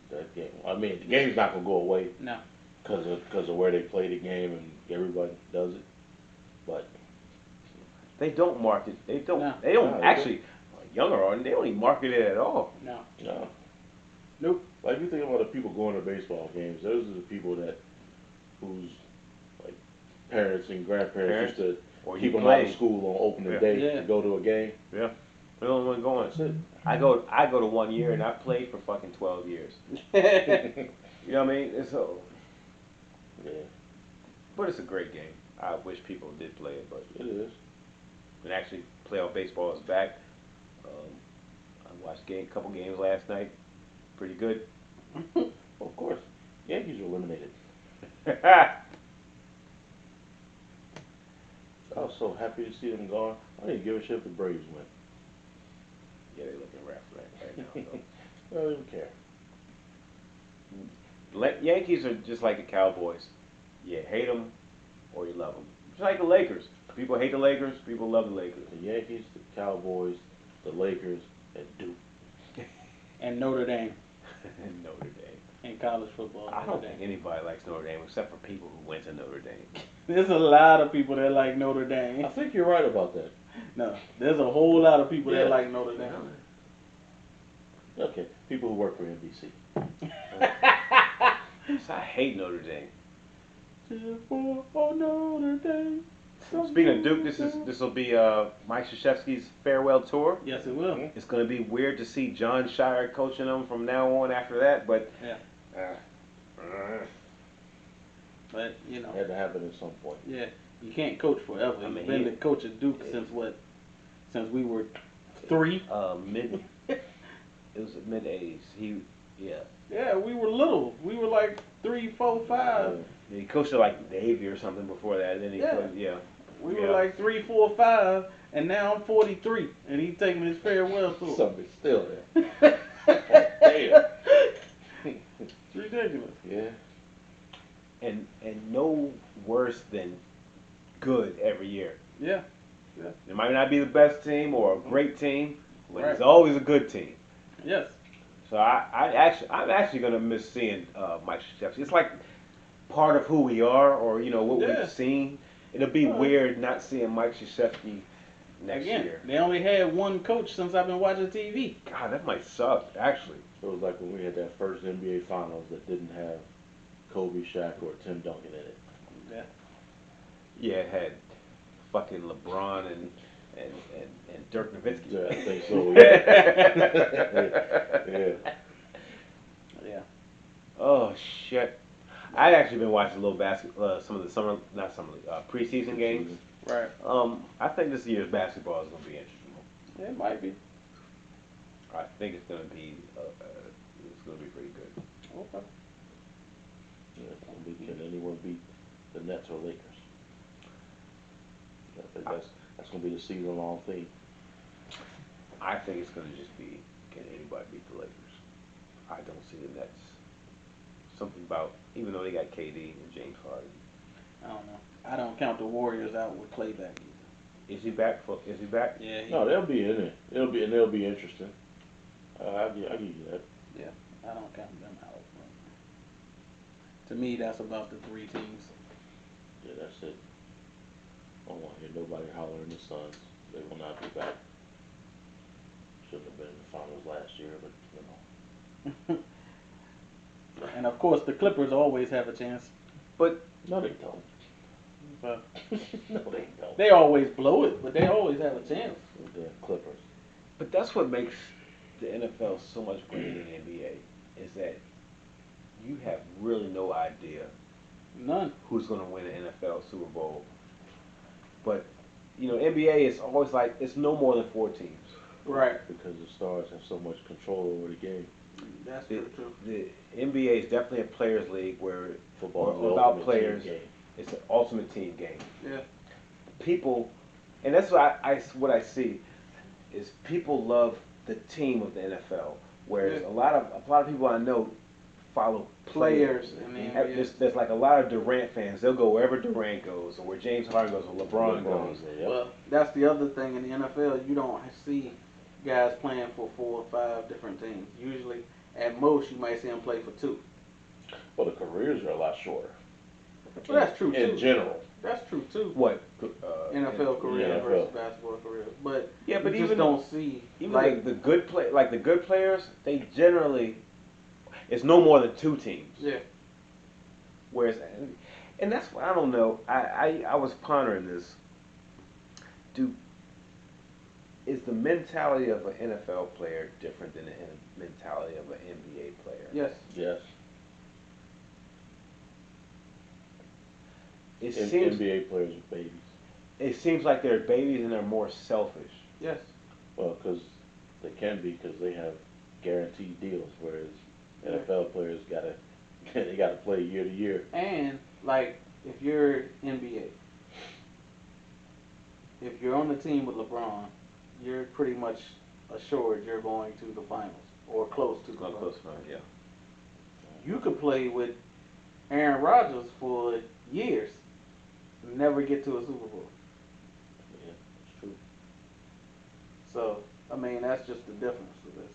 S3: that game. I mean, the game's not gonna go away
S2: No.
S3: because of where they play the game and everybody does it. But
S1: They don't market. They don't.
S2: No.
S1: They don't
S3: No, they
S1: actually. Younger audience. They don't even market it at all.
S2: No.
S3: no,
S2: Nope.
S3: like you think about the people going to baseball games. Those are the people whose like parents and grandparents used to
S1: Or
S3: keep
S1: you
S3: them out of
S1: play.
S3: school on opening
S1: Yeah.
S3: day
S2: Yeah.
S3: to go to a game.
S1: Yeah. They're the only one going.
S3: That's it.
S1: I go to 1 year and I played for fucking 12 years.
S2: Yeah.
S1: You know what I mean? It's a,
S3: Yeah,
S1: but it's a great game. I wish people did play it, but
S3: it is.
S1: and actually playoff baseball is back. I watched a couple games last night. Pretty good.
S3: Of course, Yankees are eliminated.
S1: Yeah,
S3: I was so happy to see them gone. I didn't give a shit if the Braves win.
S1: they're looking rough right now.
S3: I don't even care.
S1: Yankees are just like the Cowboys. You hate them or you love them. Just like the Lakers. People hate the Lakers. People love the Lakers.
S3: The Yankees, the Cowboys, the Lakers, and Duke.
S2: And Notre Dame
S1: Notre Dame.
S2: in college football.
S1: I
S2: Notre
S1: don't
S2: Dame.
S1: think anybody likes Notre Dame except for people who went to Notre Dame.
S2: There's a lot of people that like Notre
S3: I
S2: Dame.
S3: think you're right about that.
S2: No, there's a whole lot of people
S3: Yeah.
S2: that like Notre Dame.
S3: Okay, people who work for NBC.
S1: I hate Notre Dame.
S2: Oh, Notre Dame.
S1: Speaking of Duke, this will be Mike Krzyzewski's farewell tour.
S2: Yes, it will.
S1: It's going to be weird to see John Shire coaching them from now on after that, but
S2: Yeah. But you know,
S3: Had to happen at some point.
S2: yeah, you can't coach forever.
S1: I mean,
S2: He's been
S1: he-
S2: the coach at Duke since what? Since we were 3.
S1: mid. It was mid '80s.
S2: Yeah, we were little. We were like 3, 4, 5.
S1: He coached at like Navy or something before that. And then he
S2: Yeah.
S1: coached,
S2: We
S1: Yeah.
S2: were like 3, 4, 5, and now I'm 43, and he's taking his farewell tour.
S3: Something's still there. Damn.
S2: It's ridiculous.
S3: Yeah.
S1: and no worse than good every year.
S2: Yeah.
S1: It might not be the best team or a great team, but it's
S2: Right.
S1: always a good team.
S2: Yes.
S1: So I'm actually gonna miss seeing Mike Krzyzewski. It's like part of who we are, or what
S2: Yeah.
S1: we've seen. It'll be weird not seeing Mike Krzyzewski next
S2: Again,
S1: year.
S2: they only had one coach since I've been watching TV.
S1: God, that might suck. Actually,
S3: It was like when we had that first NBA Finals that didn't have Kobe, Shaq, or Tim Duncan in it.
S2: Yeah.
S1: yeah, it had fucking LeBron and Dirk Nowitzki.
S3: Yeah, I think so. Yeah.
S2: Yeah.
S1: Oh shit! I'd actually been watching a little some of the preseason games.
S2: Right.
S1: I think this year's basketball is gonna be interesting.
S2: It might be.
S1: I think it's gonna be pretty good.
S2: Okay.
S3: Yeah, can anyone beat the Nets or Lakers? I think that's gonna be the season-long theme.
S1: I think it's gonna just be, can anybody beat the Lakers? I don't see the Nets something about, even though they got KD and James Harden.
S2: I don't know. I don't count the Warriors out with Clay back either.
S1: Is he back? Is he back?
S2: Yeah,
S3: No, they'll be in it. They'll be interesting. I'll give you that.
S2: I don't count them out. To me, that's about the three teams.
S3: Yeah, that's it. I don't want to hear nobody hollering the Suns. They will not be back. Shouldn't have been in the finals last year, but
S2: And of course, the Clippers always have a chance.
S1: But
S3: no, they don't.
S2: But
S3: No, they don't.
S2: they always blow it, but they always have a chance.
S3: The Clippers.
S1: But that's what makes the NFL so much greater than the NBA, is that you have really no idea
S2: None.
S1: who's going to win an NFL Super Bowl. But, NBA is always like, it's no more than 4 teams.
S2: Right.
S3: Because the stars have so much control over the game.
S2: That's
S1: The,
S2: true.
S1: the NBA is definitely a players' league where
S3: Football is the
S1: without
S3: ultimate
S1: players,
S3: team game.
S1: it's an ultimate team game.
S2: Yeah.
S1: People, and that's what what I see, is people love the team of the NFL, whereas
S2: Yeah.
S1: a lot of people I know follow players.
S2: Players in the NBA.
S1: There's like a lot of Durant fans. They'll go wherever Durant goes, or where James Harden goes, or LeBron goes.
S3: Yep.
S2: Well, that's the other thing in the NFL. You don't see guys playing for 4 or 5 different teams. Usually, at most, you might see them play for 2.
S3: Well, the careers are a lot shorter.
S2: Well, that's true
S3: In
S2: too.
S3: general.
S2: That's true too.
S1: What?
S2: NFL career
S3: NFL.
S2: versus basketball career, but
S1: Yeah, but
S2: you just
S1: even
S2: don't see
S1: even
S2: like
S1: the good players, they generally, it's no more than 2 teams.
S2: yeah.
S1: Whereas, and that's why I don't know. I was pondering this. Is the mentality of an NFL player different than the mentality of an NBA player?
S2: Yes.
S3: Yes.
S1: It seems
S3: NBA players are babies.
S1: it seems like they're babies and they're more selfish.
S2: Yes.
S3: Well, because they can be, because they have guaranteed deals, whereas
S2: Yeah.
S3: NFL players they gotta play year to year.
S2: And like if you're NBA, if you're on the team with LeBron, you're pretty much assured you're going to the finals or close to the finals.
S1: Close enough, yeah.
S2: You could play with Aaron Rodgers for years, never get to a Super Bowl.
S3: Yeah, that's true.
S2: So I mean that's just the difference with this.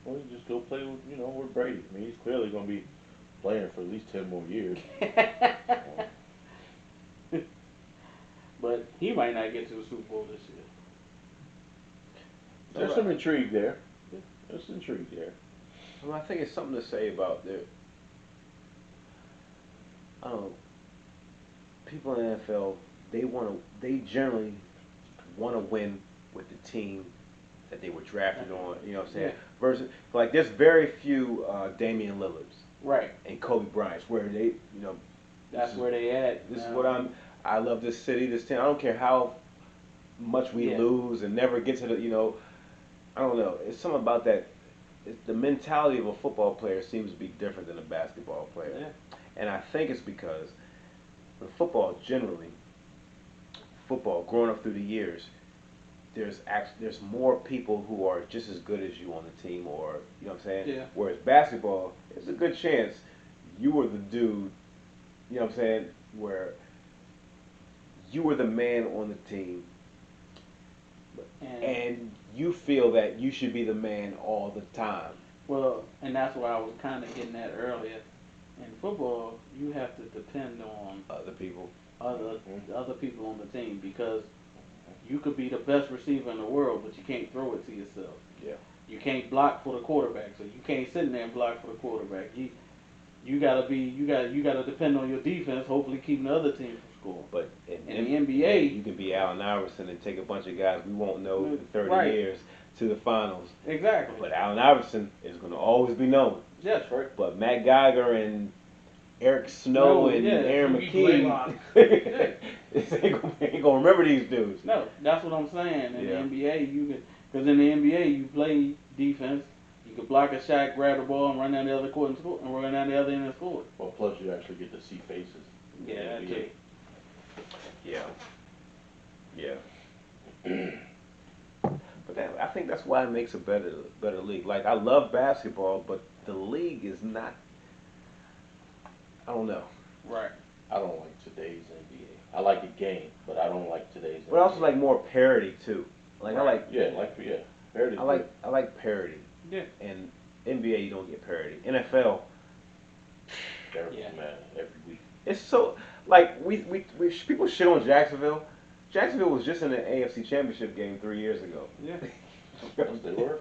S3: Well, you just go play with Brady. I mean, he's clearly gonna be playing for at least 10 more years.
S2: But he might not get to a Super Bowl this year.
S3: There's some intrigue there. There's intrigue there.
S1: Well, I think it's something to say about I don't know, people in the NFL, they generally want to win with the team that they were drafted on, you know what I'm saying?
S2: Yeah.
S1: Versus, like, there's very few Damian Lillards
S2: Right.
S1: and Kobe Bryant's where they,
S2: That's where they at.
S1: this is
S2: now.
S1: what I love this city, this town. I don't care how much we
S2: Yeah.
S1: lose and never get to the, I don't know. It's something about that. The mentality of a football player seems to be different than a basketball player.
S2: Yeah.
S1: And I think it's because with football generally, growing up through the years, there's more people who are just as good as you on the team, or you know what I'm saying?
S2: Yeah.
S1: Whereas basketball, there's a good chance you were the dude, you know what I'm saying, where you were the man on the team, and you feel that you should be the man all the time.
S2: Well, and that's why I was kind of getting at earlier. In football, you have to depend on
S1: Other people.
S2: other people on the team because you could be the best receiver in the world, but you can't throw it to yourself.
S1: Yeah.
S2: You can't block for the quarterback, so you can't sit in there and block for the quarterback. You gotta depend on your defense, hopefully keeping the other team from scoring.
S1: But
S2: In the NBA,
S1: you can be Allen Iverson and take a bunch of guys we won't know in 30
S2: Right.
S1: years to the finals.
S2: Exactly.
S1: But Allen Iverson is going to always be known.
S2: Yes, right.
S1: But Matt Geiger and Eric Snow
S2: No,
S1: and
S2: yeah,
S1: Aaron
S4: Ricky
S1: McKee, ain't gonna remember these dudes.
S2: No, that's what I'm saying. In
S1: Yeah.
S2: the NBA, because in the NBA you play defense. You can block a shot, grab the ball, and run down the other court and score, and run down the other end and score.
S3: Well, plus you actually get to see faces.
S2: Yeah, that too.
S1: Yeah. Yeah. But I think that's why it makes a better league. Like I love basketball, but the league is not. I don't know.
S2: Right.
S3: I don't like today's NBA. I like the game, but I don't like today's
S1: But I also like more parity too. Like I like.
S3: Yeah. Parity.
S1: I like parity.
S2: Yeah.
S1: And NBA you don't get parity. NFL
S3: Yeah. Man, every week.
S1: it's so like we people shit on Jacksonville. Jacksonville was just in the AFC Championship game 3 years ago.
S2: Yeah.
S3: Yes, they were.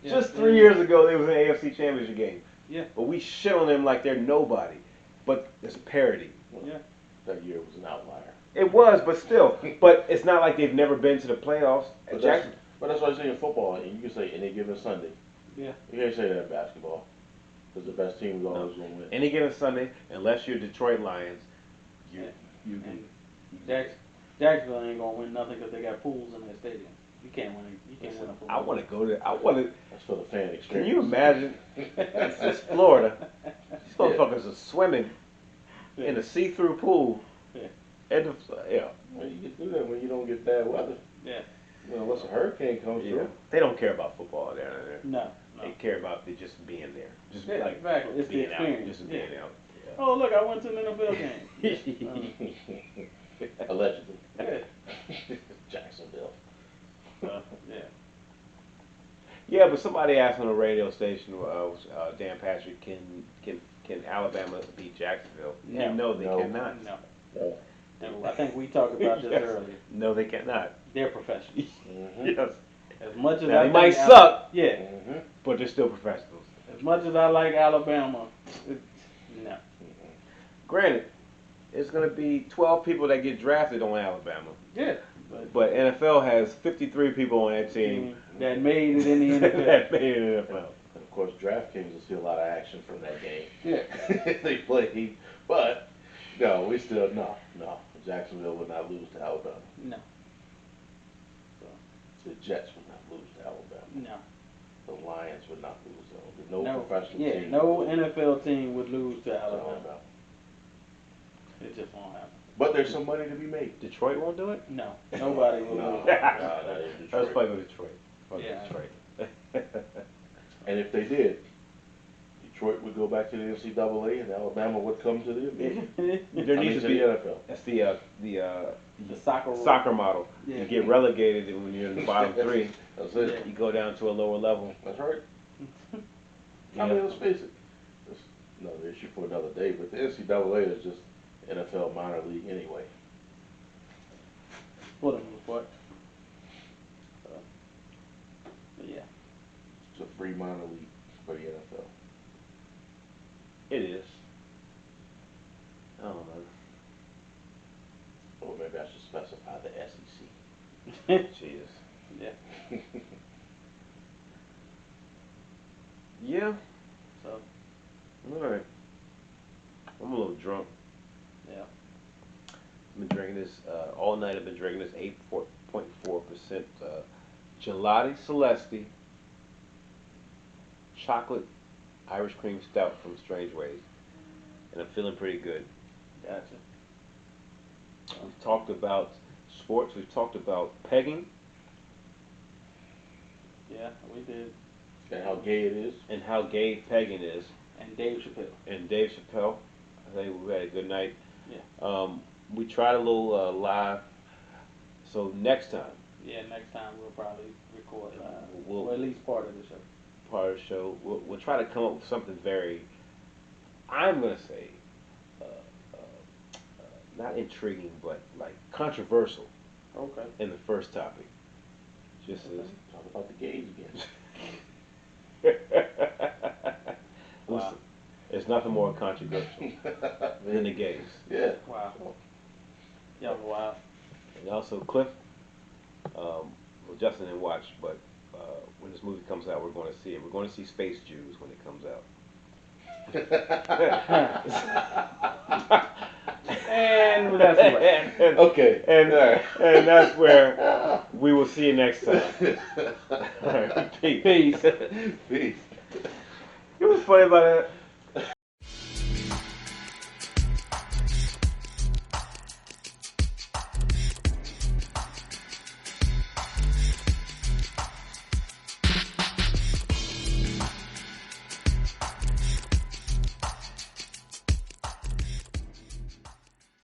S1: Just 3 years ago, they was in the AFC Championship game.
S2: Yeah.
S1: But we shit on them like they're nobody. But it's parity.
S2: Yeah.
S3: That year was an outlier.
S1: It was, but still. But it's not like they've never been to the playoffs.
S3: But
S1: Jackson,
S3: that's why I say in football, and you can say any given Sunday.
S2: Yeah.
S3: You can't say that in basketball. Because the best team is always going to win.
S1: any given Sunday, unless you're Detroit Lions, you
S2: And Jacksonville ain't gonna win nothing because they got pools in their stadium. You can't win. You can't win a pool.
S1: I want to go to. I want to.
S3: That's for the fan experience.
S1: Can you imagine? It's Florida. These motherfuckers are swimming in a see-through pool.
S2: Yeah.
S1: And yeah.
S3: Well, you can do that when you don't get bad weather.
S2: Yeah.
S3: You know, unless a hurricane comes
S1: Yeah.
S3: through.
S1: They don't care about football down there.
S2: No.
S1: They care about just being there. Just
S2: Yeah,
S1: like
S2: exactly. It's the
S1: being out.
S2: experience.
S1: Just being out.
S2: Oh, look, I went to an NFL game.
S3: Allegedly.
S2: Yeah.
S3: Jacksonville.
S2: Yeah.
S1: Yeah, but somebody asked on the radio station, Dan Patrick, can Alabama beat Jacksonville?
S2: No.
S1: And no, they
S3: No.
S1: cannot.
S2: No.
S3: No.
S2: And I think we talked about this
S1: Yes.
S2: earlier.
S1: No, they cannot.
S2: They're professionals.
S3: Mm-hmm.
S1: Yes.
S2: As much as
S1: Now,
S2: I
S1: they
S2: think
S1: might suck,
S2: Yeah.
S3: Mm-hmm.
S1: but they're still professionals.
S2: As much as I like Alabama, no.
S1: Granted, it's going to be 12 people that get drafted on Alabama,
S2: Yeah.
S1: but NFL has 53 people on that team
S2: That made it in the NFL.
S1: that made it in the NFL.
S3: And of course, DraftKings will see a lot of action from that game.
S2: Yeah.
S3: They play, but no, we still no. Jacksonville would not lose to Alabama.
S2: No.
S3: The Jets would not lose to Alabama.
S2: No.
S3: The Lions would not lose to Alabama. No professional
S2: Yeah,
S3: team.
S2: no
S3: would lose
S2: NFL team would lose to
S3: to
S2: Alabama. It just won't happen.
S3: But there's some money to be made.
S1: Detroit won't do it?
S2: No. Nobody will
S3: No,
S2: lose.
S3: that is
S1: Let's
S3: Detroit.
S1: play with Detroit. Fuck
S2: Yeah.
S1: Detroit.
S3: And if they did, Detroit would go back to the NCAA, and Alabama would come to the NBA.
S1: There
S3: I mean,
S1: needs
S3: to
S1: to
S3: the
S1: be.
S3: NFL.
S1: That's
S2: The soccer.
S1: soccer model.
S2: Yeah.
S1: You get relegated when you're in the bottom three.
S3: That's it.
S1: You go down to a lower level.
S3: That's right.
S1: Yeah.
S3: I mean, let's face it. It's another issue for another day. But the NCAA is just NFL minor league anyway.
S2: For the most part. But yeah.
S3: It's a free minor league for the NFL.
S1: It is. I don't know.
S3: Or maybe I should specify the SEC.
S1: Jesus.
S2: Yeah.
S1: Yeah.
S2: So
S1: All right. I'm a little drunk.
S2: yeah.
S1: I've been drinking this all night. I've been drinking this 8.4% Gelati Celesti chocolate Irish cream stout from Strange Ways, and I'm feeling pretty good.
S2: Gotcha.
S1: We've talked about sports. We've talked about pegging
S2: Yeah, we did.
S3: And how gay it is.
S1: and how gay pegging is.
S2: And Dave Chappelle.
S1: And Dave Chappelle. I think we had a good night.
S2: Yeah.
S1: We tried a little live. So next time,
S2: Yeah, next time we'll probably record live.
S1: We'll-
S2: Or at least part of the show.
S1: part of the show, we'll try to come up with something very, I'm gonna say, not intriguing, but like controversial
S2: Okay.
S1: in the first topic. Just
S3: Talk about the gays again.
S1: listen, there's nothing more controversial than the gays.
S3: Yeah.
S2: Wow. Y'all go wild.
S1: And also Cliff, well, Justin didn't watch, but when this movie comes out, we're going to see it. We're going to see Space Jews when it comes out.
S2: And that's it.
S1: and,
S3: Okay.
S1: and,
S3: All right.
S1: and that's where we will see you next time. All right, peace.
S2: Peace.
S3: Peace.
S1: You know what's funny about that?